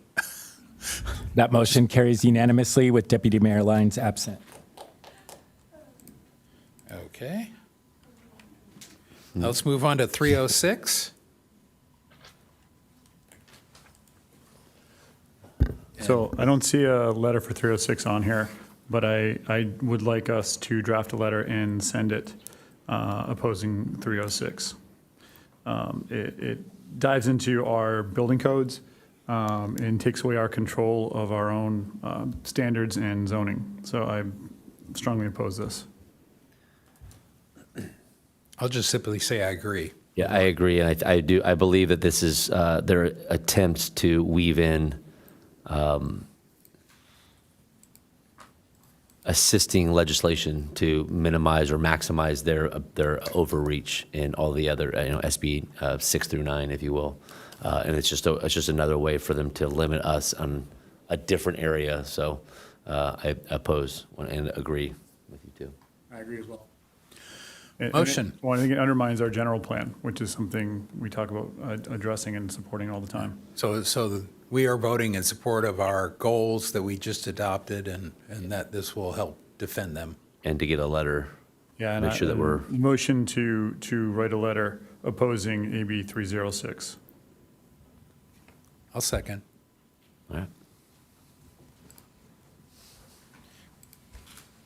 That motion carries unanimously with Deputy Mayor Lyons absent. Okay. Now let's move on to 306. So I don't see a letter for 306 on here, but I would like us to draft a letter and send it opposing 306. It dives into our building codes and takes away our control of our own standards and zoning. So I strongly oppose this. I'll just simply say I agree. Yeah, I agree. And I believe that this is their attempts to weave in assisting legislation to minimize or maximize their overreach in all the other, SB 6 through 9, if you will, and it's just another way for them to limit us on a different area. So I oppose and agree with you too. I agree as well. Motion. Well, I think it undermines our general plan, which is something we talk about addressing and supporting all the time. So we are voting in support of our goals that we just adopted, and that this will help defend them. And to get a letter, yeah, make sure that we're motion to write a letter opposing AB 306. I'll second. All right.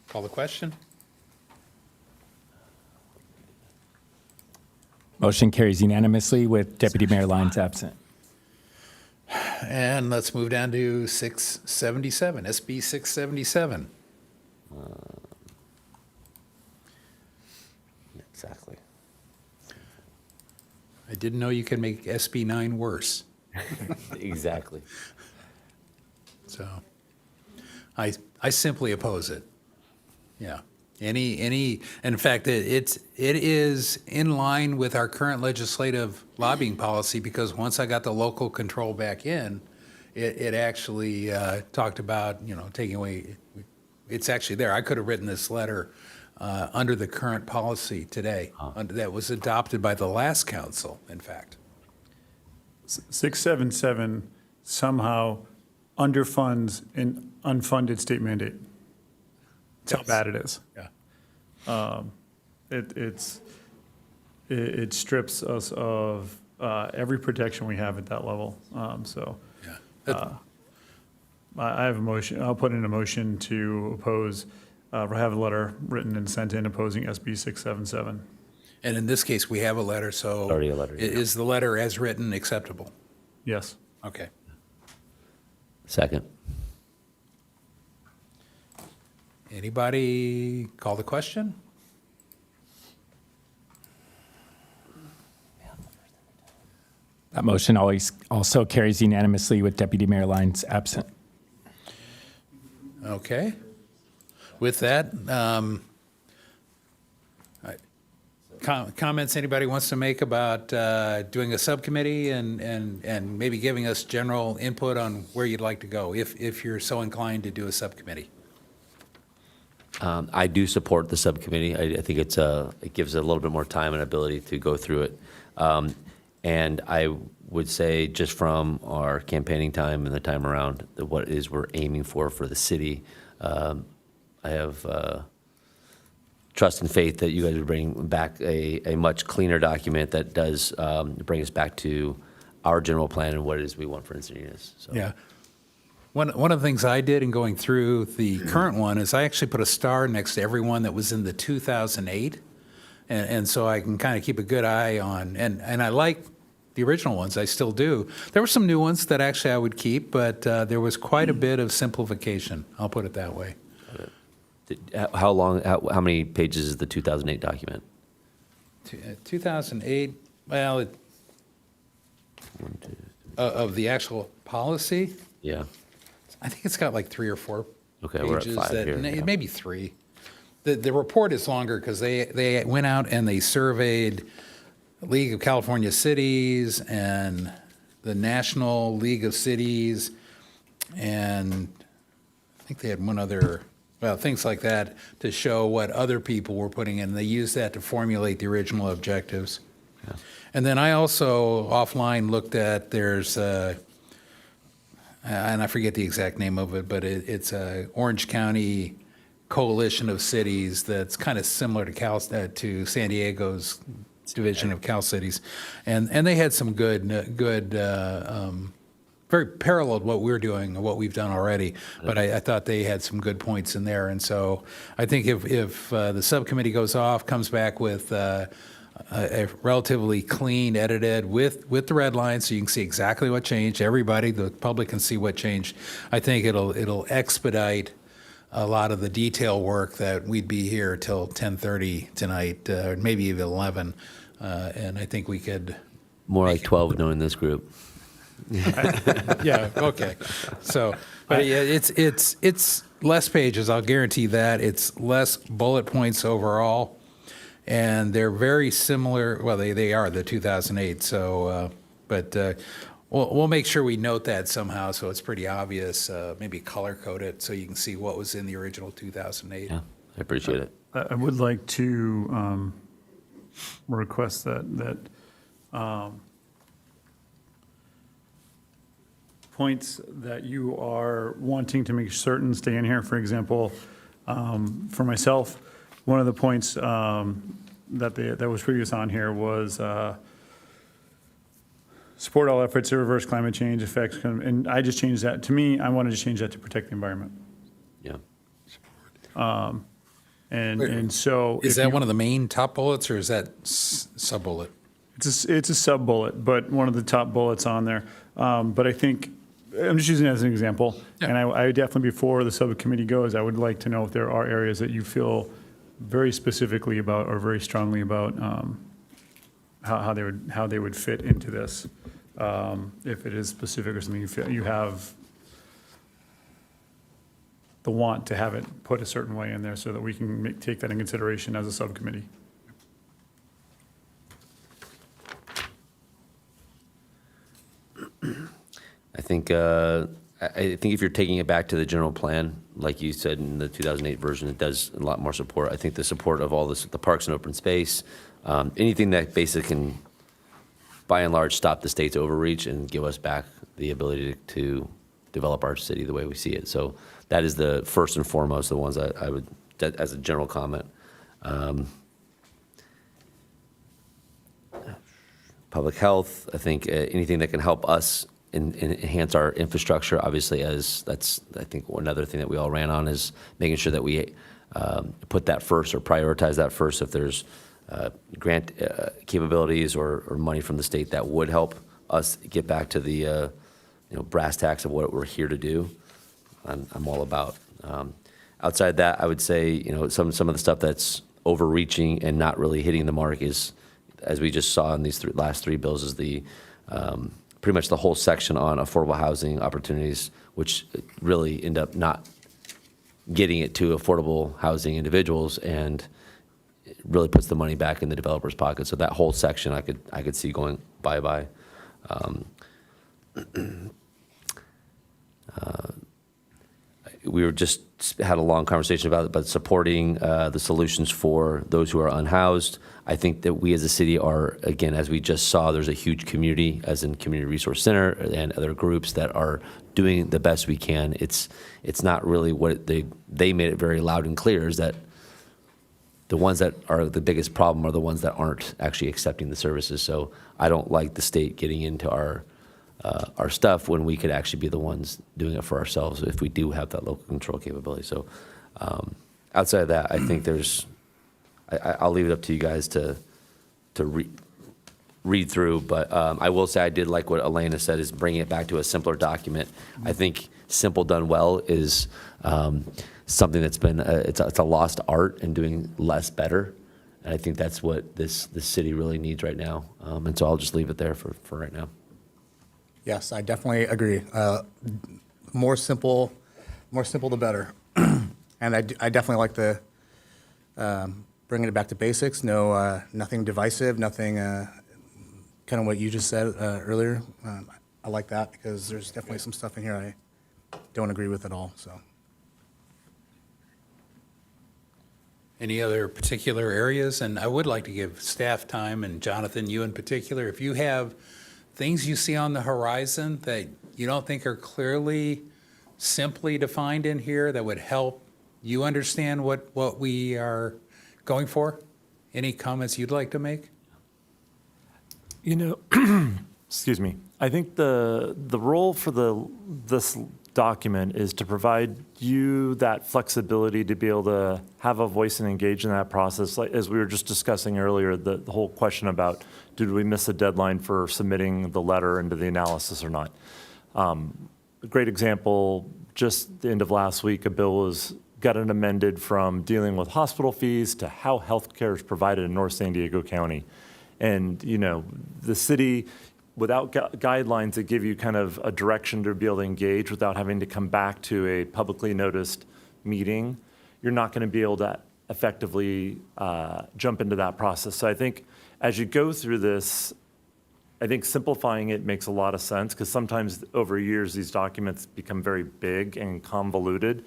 Call the question. Motion carries unanimously with Deputy Mayor Lyons absent. And let's move down to 677, SB 677. Exactly. I didn't know you could make SB 9 worse. Exactly. So I simply oppose it. Yeah. In fact, it is in line with our current legislative lobbying policy, because once I got the local control back in, it actually talked about, taking away, it's actually there. I could have written this letter under the current policy today that was adopted by the last council, in fact. 677 somehow underfunds an unfunded state mandate. That's how bad it is. Yeah. It strips us of every protection we have at that level. I have a motion. I'll put in a motion to oppose have a letter written and sent in opposing SB 677. And in this case, we have a letter, so. Already a letter, yeah. Is the letter as written acceptable? Yes. Okay. Second. Anybody call the question? That motion always also carries unanimously with Deputy Mayor Lyons absent. Okay. With that, comments anybody wants to make about doing a subcommittee and maybe giving us general input on where you'd like to go, if you're so inclined to do a subcommittee? I do support the subcommittee. I think it gives it a little bit more time and ability to go through it. And I would say, just from our campaigning time and the time around, that what it is we're aiming for the city, I have trust and faith that you guys would bring back a much cleaner document that does bring us back to our general plan and what it is we want for Encinitas. So. Yeah. One of the things I did in going through the current one is I actually put a star next to everyone that was in the 2008. And so I can kind of keep a good eye on, and I like the original ones, I still do. There were some new ones that actually I would keep, but there was quite a bit of simplification, I'll put it that way. How many pages is the 2008 document? 2008, well, of the actual policy? Yeah. I think it's got like 3 or 4 Okay, pages. we're at 5 here. Yeah. Maybe 3. The report is longer because they went out and they surveyed League of California Cities and the National League of Cities, and I think they had one other, well, things like that to show what other people were putting in. They used that to formulate the original objectives. Yeah. And then I also offline looked at, there's and I forget the exact name of it, but it's a Orange County coalition of cities that's kind of similar to San Diego's division of Cal Cities, and they had some good, very paralleled what we're doing and what we've done already. But I thought they had some good points in there, and so I think if the subcommittee goes off, comes back with a relatively clean, edited with the red lines, so you can see exactly what changed. Everybody, the public, can see what changed. I think it'll expedite a lot of the detail work that we'd be here till 10:30 tonight, or maybe even 11, and I think we could. More like 12 knowing this group. Yeah. Okay. So, but yeah, it's less pages. I'll guarantee that. It's less bullet points overall, and they're very similar. Well, they are the 2008. So, but. We'll make sure we note that somehow so it's pretty obvious, maybe color code it so you can see what was in the original 2008. Yeah, I appreciate it. I would like to request that points that you are wanting to make certain stay in here. For example, for myself, one of the points that was previous on here was support all efforts to reverse climate change effects, and I just changed that. To me, I wanted to change that to protect the environment. Yeah. And so. Is that one of the main top bullets, or is that sub-bullet? It's a sub-bullet, but one of the top bullets on there. But I think, I'm just using it as an example, and I definitely, before the subcommittee goes, I would like to know if there are areas that you feel very specifically about or very strongly about how they would fit into this. If it is specific or something you feel you have the want to have it put a certain way in there so that we can take that in consideration as a subcommittee. I think if you're taking it back to the general plan, like you said in the 2008 version, it does a lot more support. I think the support of all this, the parks and open space, anything that basically can, by and large, stop the state's overreach and give us back the ability to develop our city the way we see it. So that is the first and foremost, the ones I would, as a general comment. Public health, I think anything that can help us enhance our infrastructure, obviously, as that's, I think, another thing that we all ran on is making sure that we put that first or prioritize that first. If there's grant capabilities or money from the state that would help us get back to the brass tacks of what we're here to do, I'm all about. Outside that, I would say some of the stuff that's overreaching and not really hitting the mark is, as we just saw in these last three bills, is the pretty much the whole section on affordable housing opportunities, which really end up not getting it to affordable housing individuals, and it really puts the money back in the developer's pocket. So that whole section I could see going bye-bye. We were just had a long conversation about supporting the solutions for those who are unhoused. I think that we as a city are, again, as we just saw, there's a huge community, as in Community Resource Center and other groups that are doing the best we can. It's not really what they made it very loud and clear, is that the ones that are the biggest problem are the ones that aren't actually accepting the services. So I don't like the state getting into our stuff when we could actually be the ones doing it for ourselves if we do have that local control capability. So outside of that, I think I'll leave it up to you guys to read through. But I will say I did like what Elena said, is bringing it back to a simpler document. I think simple done well is something that's been, it's a lost art, and doing less better. And I think that's what this city really needs right now. And so I'll just leave it there for right now. Yes, I definitely agree. More simple the better. And I definitely like the bringing it back to basics. No, nothing divisive, nothing kind of what you just said earlier. I like that, because there's definitely some stuff in here I don't agree with at all. So, Any other particular areas? And I would like to give staff time, and Jonathan, you in particular, if you have things you see on the horizon that you don't think are clearly, simply defined in here that would help you understand what we are going for? Any comments you'd like to make? Excuse me. I think the role for this document is to provide you that flexibility to be able to have a voice and engage in that process. Like, as we were just discussing earlier, the whole question about, did we miss a deadline for submitting the letter into the analysis or not? A great example, just the end of last week, a bill got it amended from dealing with hospital fees to how healthcare is provided in North San Diego County. And, the city, without guidelines that give you kind of a direction to be able to engage without having to come back to a publicly noticed meeting, you're not going to be able to effectively jump into that process. So I think as you go through this, I think simplifying it makes a lot of sense, because sometimes over years these documents become very big and convoluted.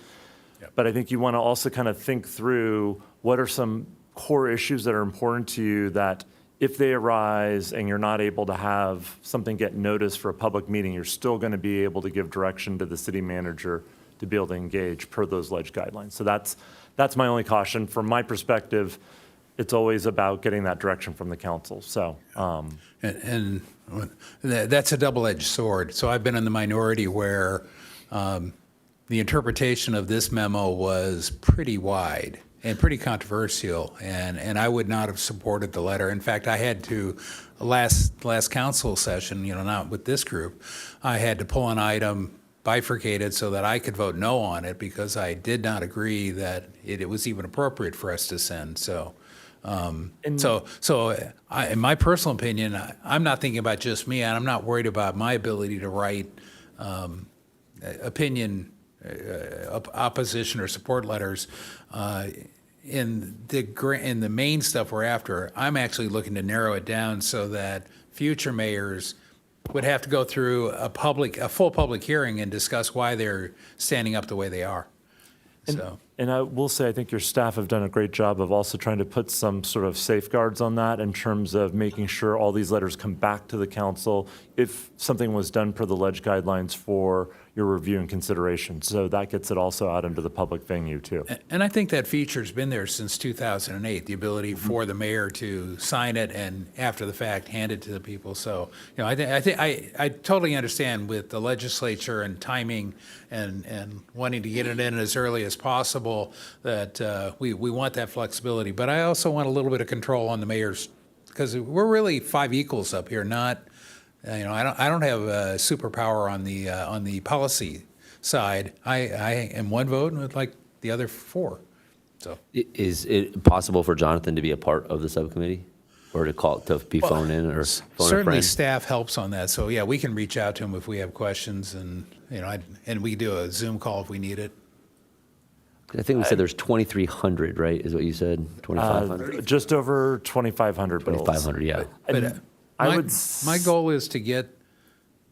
Yep. But I think you want to also kind of think through what are some core issues that are important to you, that if they arise and you're not able to have something get noticed for a public meeting, you're still going to be able to give direction to the city manager to be able to engage per those ledge guidelines. So that's my only caution. From my perspective, it's always about getting that direction from the council. So, and that's a double-edged sword. So I've been in the minority where the interpretation of this memo was pretty wide and pretty controversial, and I would not have supported the letter. In fact, I had to, last council session, not with this group, I had to pull an item bifurcated so that I could vote no on it, because I did not agree that it was even appropriate for us to send. So, in my personal opinion, I'm not thinking about just me, and I'm not worried about my ability to write opinion, opposition or support letters. In the main stuff we're after, I'm actually looking to narrow it down so that future mayors would have to go through a full public hearing and discuss why they're standing up the way they are. And I will say, I think your staff have done a great job of also trying to put some sort of safeguards on that, in terms of making sure all these letters come back to the council if something was done per the ledge guidelines for your review and consideration. So that gets it also out into the public venue too. And I think that feature's been there since 2008, the ability for the mayor to sign it and after the fact hand it to the people. So, I totally understand with the legislature and timing and wanting to get it in as early as possible. possible that we want that flexibility. But I also want a little bit of control on the mayor's, because we're really five equals up here, not, I don't have a superpower on the policy side. I am one vote with like the other four. So Is it possible for Jonathan to be a part of the subcommittee, or to be phoned in, or phone a certainly friend? staff helps on that. So yeah, we can reach out to him if we have questions, and and we do a Zoom call if we need it. I think we said there's 2,300, right? Is what you said? 2,500. Just over 2,500 bills. 2,500, yeah. But my goal is to get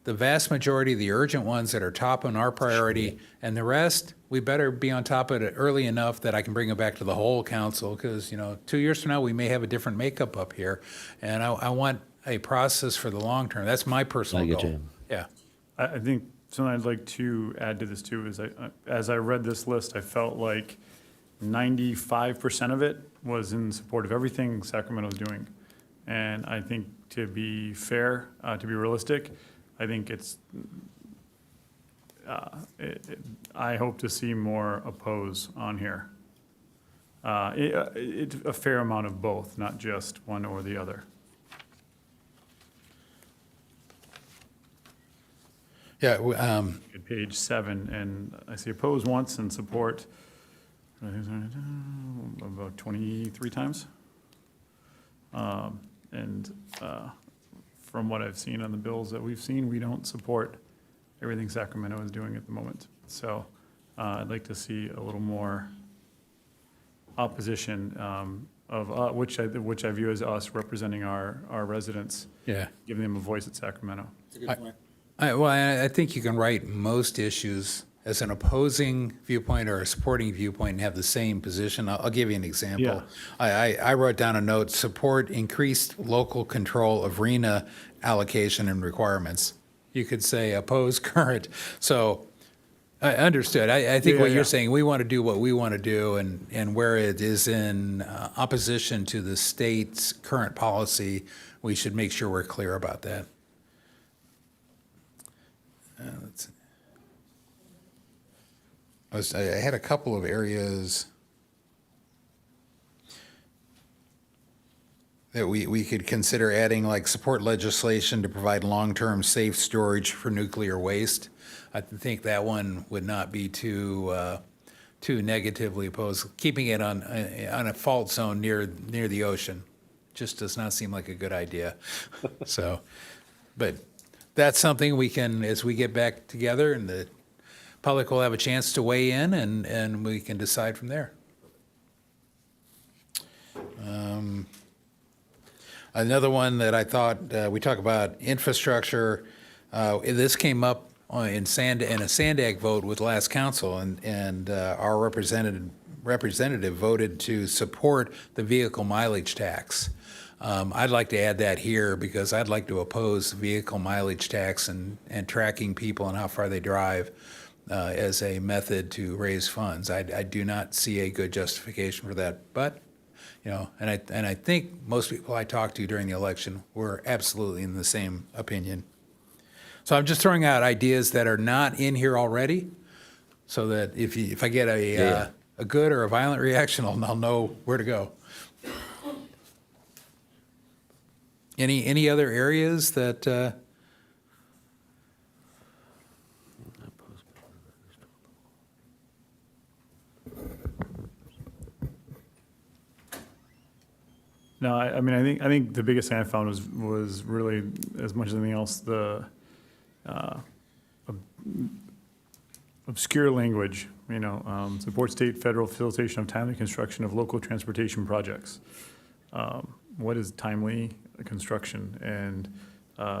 the vast majority of the urgent ones that are top on our priority, and the rest, we better be on top of it early enough that I can bring it back to the whole council, because 2 years from now, we may have a different makeup up here, and I want a process for the long term. That's my personal I get goal. you. Yeah. I think something I'd like to add to this too is as I read this list, I felt like 95% of it was in support of everything Sacramento's doing. And I think to be fair, to be realistic, I think I hope to see more oppose on here. It's a fair amount of both, not just one or the other. Yeah. At page 7, and I see oppose once and support about 23 times. From what I've seen on the bills that we've seen, we don't support everything Sacramento is doing at the moment. So I'd like to see a little more opposition of which I view as us representing our residents. Yeah. Giving them a voice at Sacramento. I think you can write most issues as an opposing viewpoint or a supporting viewpoint and have the same position. I'll give you an example. Yeah. I wrote down a note: support increased local control of RENA allocation and requirements. You could say oppose current. So I understood. I think what you're saying, we want to do what we want to do, and where it is in opposition to the state's current policy, we should make sure we're clear about that. Let's see. I had a couple of areas that we could consider adding, like support legislation to provide long-term safe storage for nuclear waste. I think that one would not be too negatively opposed. Keeping it on a fault zone near the ocean just does not seem like a good idea. So, but that's something we can, as we get back together, and the public will have a chance to weigh in, and we can decide from there. Another one that I thought, we talk about infrastructure. This came up in a Sandag vote with last council, and our representative voted to support the vehicle mileage tax. I'd like to add that here, because I'd like to oppose vehicle mileage tax and tracking people and how far they drive as a method to raise funds. I do not see a good justification for that. But, and I think most people I talked to during the election were absolutely in the same opinion. So I'm just throwing out ideas that are not in here already, so that if I get a good or a violent reaction, I'll know where to go. Any other areas that? No, I mean, I think the biggest thing I found was really, as much as anything else, the obscure language. Support state, federal facilitation of timely construction of local transportation projects. What is timely construction, and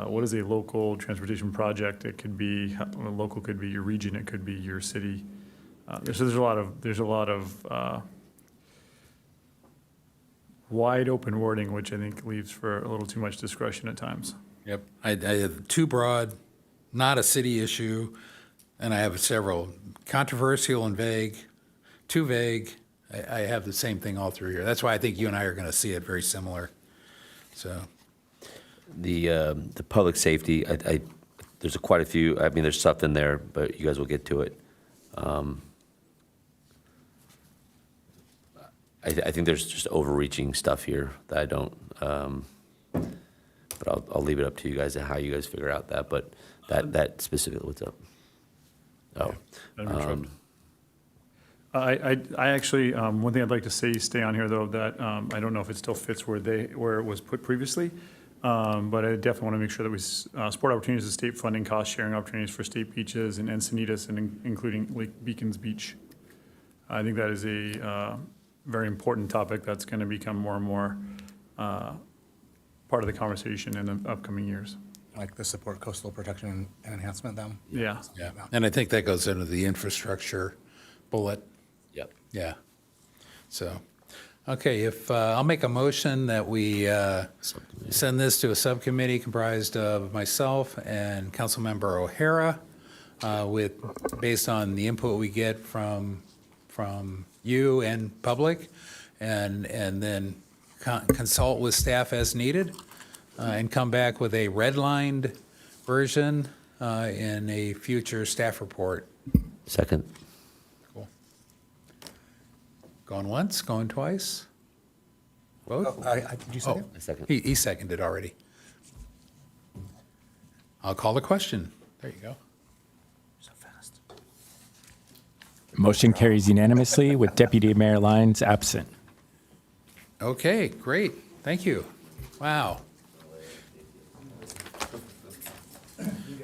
what is a local transportation project? It could be local, could be your region, it could be your city. So there's a lot of wide open wording, which I think leaves for a little too much discretion at times. Yep, I have too broad, not a city issue, and I have several controversial and vague, too vague. I have the same thing all through here. That's why I think you and I are going to see it very similar. So, the public safety, there's quite a few. I mean, there's stuff in there, but you guys will get to it. I think there's just overreaching stuff here that I don't, but I'll leave it up to you guys and how you guys figure out that, but that specifically, what's up? Oh. I actually, one thing I'd like to stay on here though, that I don't know if it still fits where it was put previously, but I definitely want to make sure that we support opportunities of state funding, cost sharing opportunities for state beaches and Encinitas, and including Lake Beacons Beach. I think that is a very important topic that's going to become more and more part of the conversation in the upcoming years. Like the support coastal protection and enhancement them? Yeah. Yeah, and I think that goes into the infrastructure bullet. Yep. Yeah. So, okay, if, I'll make a motion that we send this to a subcommittee comprised of myself and Councilmember O'Hara, based on the input we get from you and public, and then consult with staff as needed, and come back with a redlined version in a future staff report. Second. Cool. Going once, going twice? Vote? Did you say it? I second. He seconded already. I'll call the question. There you go. So fast. Motion carries unanimously with Deputy Mayor Lyons absent. Okay, great. Thank you. Wow.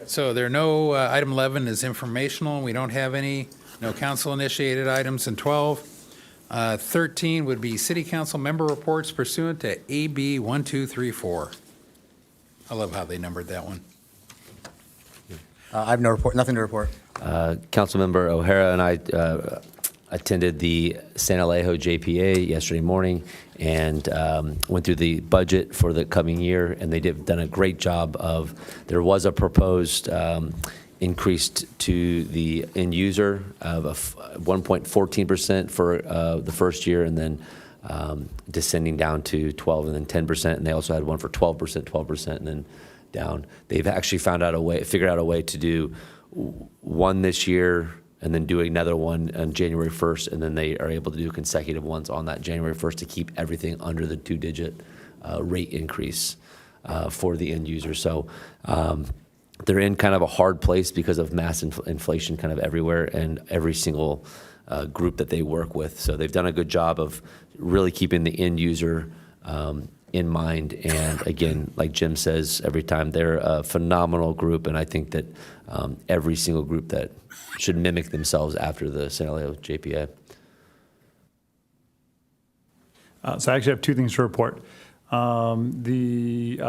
So there are no, item 11 is informational. We don't have any. No council-initiated items in 12. 13 would be city council member reports pursuant to AB 1234. I love how they numbered that one. I have no report, nothing to report. Councilmember O'Hara and I attended the San Alejo JPA yesterday morning and went through the budget for the coming year, and done a great job of, there was a proposed increase to the end user of 1.14% for the first year, and then descending down to 12 and then 10%, and they also had one for 12%, and then down. They've actually figured out a way to do one this year and then do another one on January 1st, and then they are able to do consecutive ones on that January 1st to keep everything under the 2-digit rate increase for the end user. So they're in kind of a hard place because of mass inflation kind of everywhere and every single group that they work with. So they've done a good job of really keeping the end user in mind. And again, like Jim says every time, they're a phenomenal group, and I think that every single group that should mimic themselves after the San Alejo JPA. So I actually have two things to report. The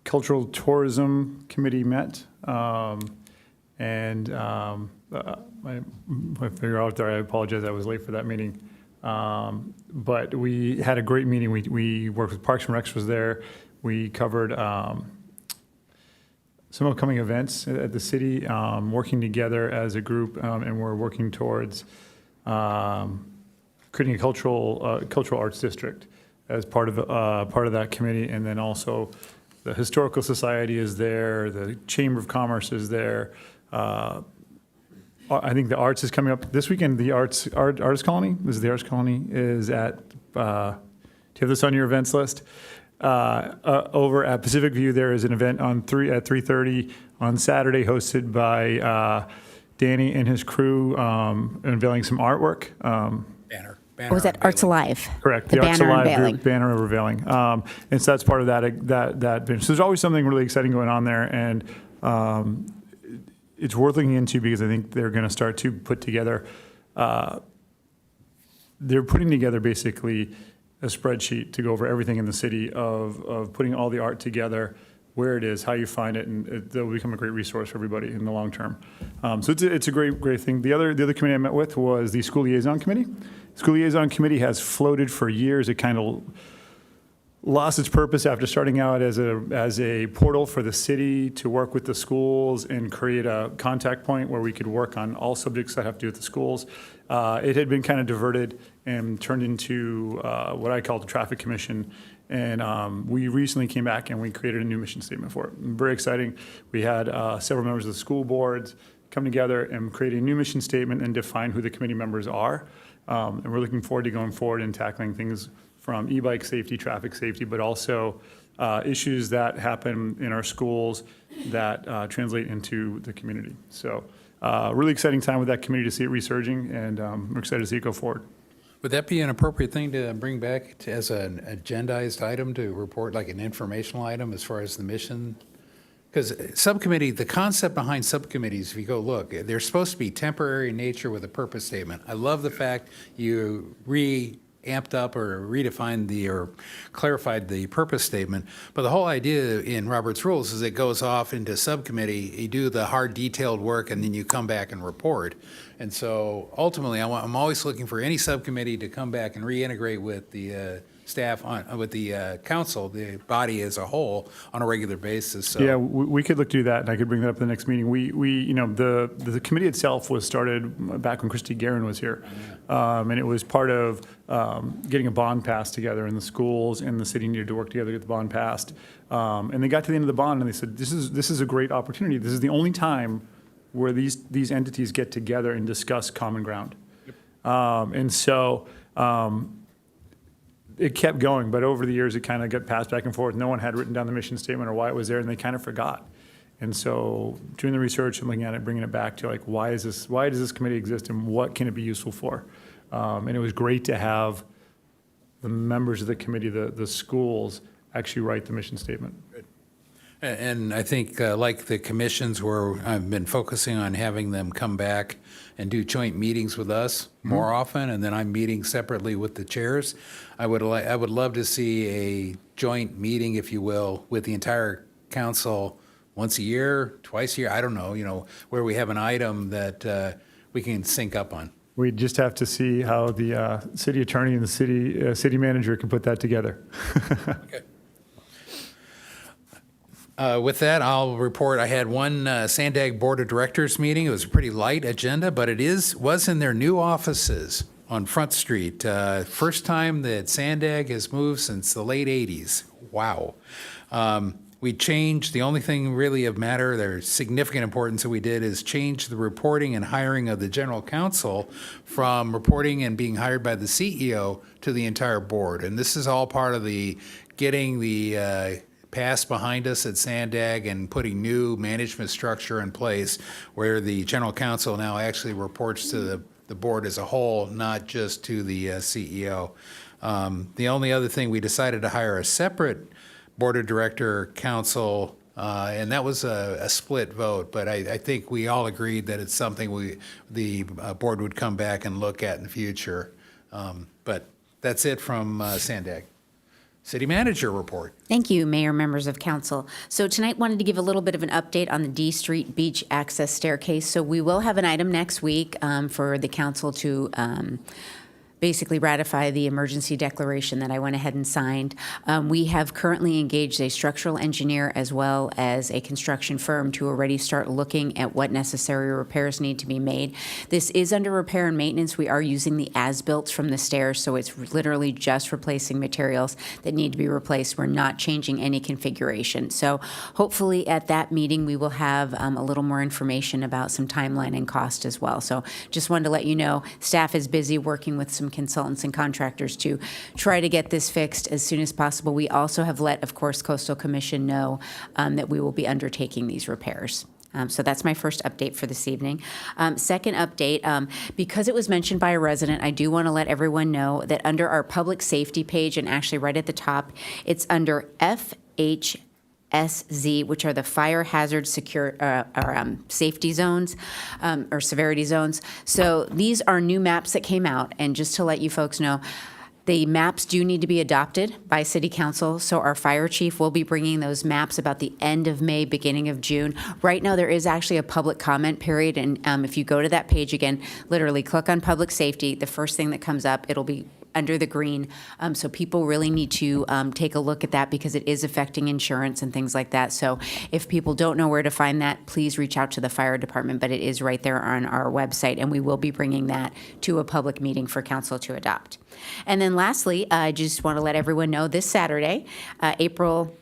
Cultural Tourism Committee met, and I figure out there, I apologize, I was late for that meeting. But we had a great meeting. We worked with Parks and Recs was there. We covered some upcoming events at the city, working together as a group, and we're working towards creating a cultural arts district as part of that committee. And then also the Historical Society is there, the Chamber of Commerce is there. I think the arts is coming up this weekend. The Arts Colony. This is the Arts Colony is at. Do you have this on your events list? Over at Pacific View, there is an event at 3:30 on Saturday, hosted by Danny and his crew, unveiling some artwork. Banner. Or was that Arts Alive? Correct. The Arts banner Alive unveiling. group, banner unveiling. And so that's part of that. So there's always something really exciting going on there, and it's worth looking into because I think they're going to start to put together. They're putting together basically a spreadsheet to go over everything in the city of putting all the art together, where it is, how you find it, and they'll become a great resource for everybody in the long term. So it's a great thing. The other committee I met with was the School Liaison Committee. School Liaison Committee has floated for years. It kind of lost its purpose after starting out as a portal for the city to work with the schools and create a contact point where we could work on all subjects that have to do with the schools. It had been kind of diverted and turned into what I call the Traffic Commission. And we recently came back and we created a new mission statement for it. Very exciting. We had several members of the school boards come together and create a new mission statement and define who the committee members are. And we're looking forward to going forward and tackling things from e-bike safety, traffic safety, but also issues that happen in our schools that translate into the community. So really exciting time with that committee to see it resurging, and we're excited to see it go forward. Would that be an appropriate thing to bring back as an agendized item to report, like an informational item as far as the mission? Because subcommittee, the concept behind subcommittees, if you go look, they're supposed to be temporary in nature with a purpose statement. I love the fact you amped up or redefined or clarified the purpose statement. But the whole idea in Robert's rules is it goes off into subcommittee, you do the hard detailed work, and then you come back and report. And so ultimately, I'm always looking for any subcommittee to come back and reintegrate with the staff, with the council, the body as a whole, on a regular basis. So. Yeah, we could look to do that, and I could bring that up at the next meeting. The committee itself was started back when Christy Guerin was here, and it was part of getting a bond passed together, and the schools and the city needed to work together to get the bond passed. And they got to the end of the bond, and they said, "This is a great opportunity. This is the only time where these entities get together and discuss common ground." Yep. And so. It kept going, but over the years, it kind of got passed back and forth. No one had written down the mission statement or why it was there, and they kind of forgot. And so doing the research and looking at it, bringing it back to like, why does this committee exist and what can it be useful for? And it was great to have the members of the committee, the schools, actually write the mission statement. Good. And I think like the commissions where I've been focusing on having them come back and do joint meetings with us more often, and then I'm meeting separately with the chairs. I would love to see a joint meeting, if you will, with the entire council once a year, twice a year, I don't know, where we have an item that we can sync up on. We just have to see how the city attorney and the city manager can put that together. Okay. With that, I'll report I had one Sandag Board of Directors meeting. It was a pretty light agenda, but it was in their new offices on Front Street. First time that Sandag has moved since the late 80s. Wow. We changed, the only thing really of matter, there's significant importance that we did is change the reporting and hiring of the general counsel from reporting and being hired by the CEO to the entire board. And this is all part of the getting the past behind us at Sandag and putting new management structure in place where the general counsel now actually reports to the board as a whole, not just to the CEO. The only other thing, we decided to hire a separate board of director counsel, and that was a split vote, but I think we all agreed that it's something the board would come back and look at in the future. But that's it from Sandag. City manager report. Thank you, Mayor, members of council. So tonight wanted to give a little bit of an update on the D Street Beach access staircase. So we will have an item next week for the council to basically ratify the emergency declaration that I went ahead and signed. We have currently engaged a structural engineer as well as a construction firm to already start looking at what necessary repairs need to be made. This is under repair and maintenance. We are using the as-built from the stairs, so it's literally just replacing materials that need to be replaced. We're not changing any configuration. So hopefully at that meeting, we will have a little more information about some timeline and cost as well. So just wanted to let you know, staff is busy working with some consultants and contractors to try to get this fixed as soon as possible. We also have let, of course, Coastal Commission know that we will be undertaking these repairs. So that's my first update for this evening. Second update, because it was mentioned by a resident, I do want to let everyone know that under our public safety page, and actually right at the top, it's under FHSZ, which are the fire hazard safety zones or severity zones. So these are new maps that came out, and just to let you folks know, the maps do need to be adopted by City Council, so our fire chief will be bringing those maps about the end of May, beginning of June. Right now, there is actually a public comment period, and if you go to that page again, literally click on public safety, the first thing that comes up, it'll be under the green. So people really need to take a look at that because it is affecting insurance and things like that. So if people don't know where to find that, please reach out to the fire department, but it is right there on our website, and we will be bringing that to a public meeting for council to adopt. And then lastly, I just want to let everyone know this Saturday, April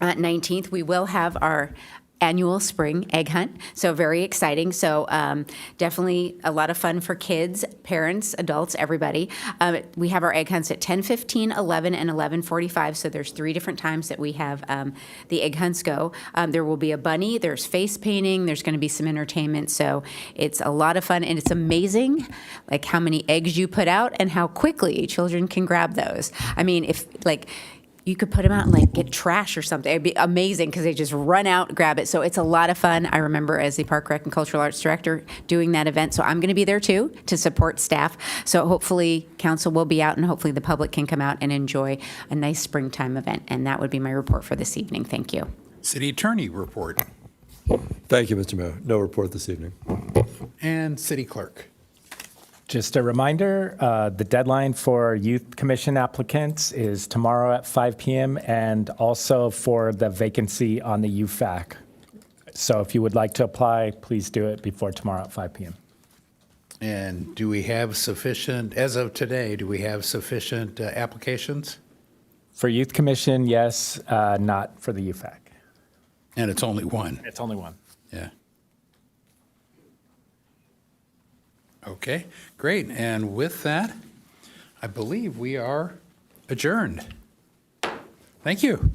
19th, we will have our annual spring egg hunt. So very exciting. So definitely a lot of fun for kids, parents, adults, everybody. We have our egg hunts at 10:15, 11, and 11:45. So there's 3 different times that we have the egg hunts go. There will be a bunny. There's face painting. There's going to be some entertainment. So it's a lot of fun, and it's amazing, like how many eggs you put out and how quickly children can grab those. I mean, if like you could put them out and like get trash or something. It'd be amazing because they just run out, grab it. So it's a lot of fun. I remember as the Park Rec and Cultural Arts Director doing that event. So I'm going to be there too to support staff. So hopefully council will be out and hopefully the public can come out and enjoy a nice springtime event. And that would be my report for this evening. Thank you. City Attorney report. Thank you, Mr. Mayor. No report this evening. And City Clerk. Just a reminder, the deadline for Youth Commission applicants is tomorrow at 5 p.m. and also for the vacancy on the UFAC. So if you would like to apply, please do it before tomorrow at 5 p.m. And do we have sufficient, as of today, do we have sufficient applications? For Youth Commission, yes, not for the UFAC. And it's only one? It's only one. Yeah. Okay, great. And with that, I believe we are adjourned. Thank you.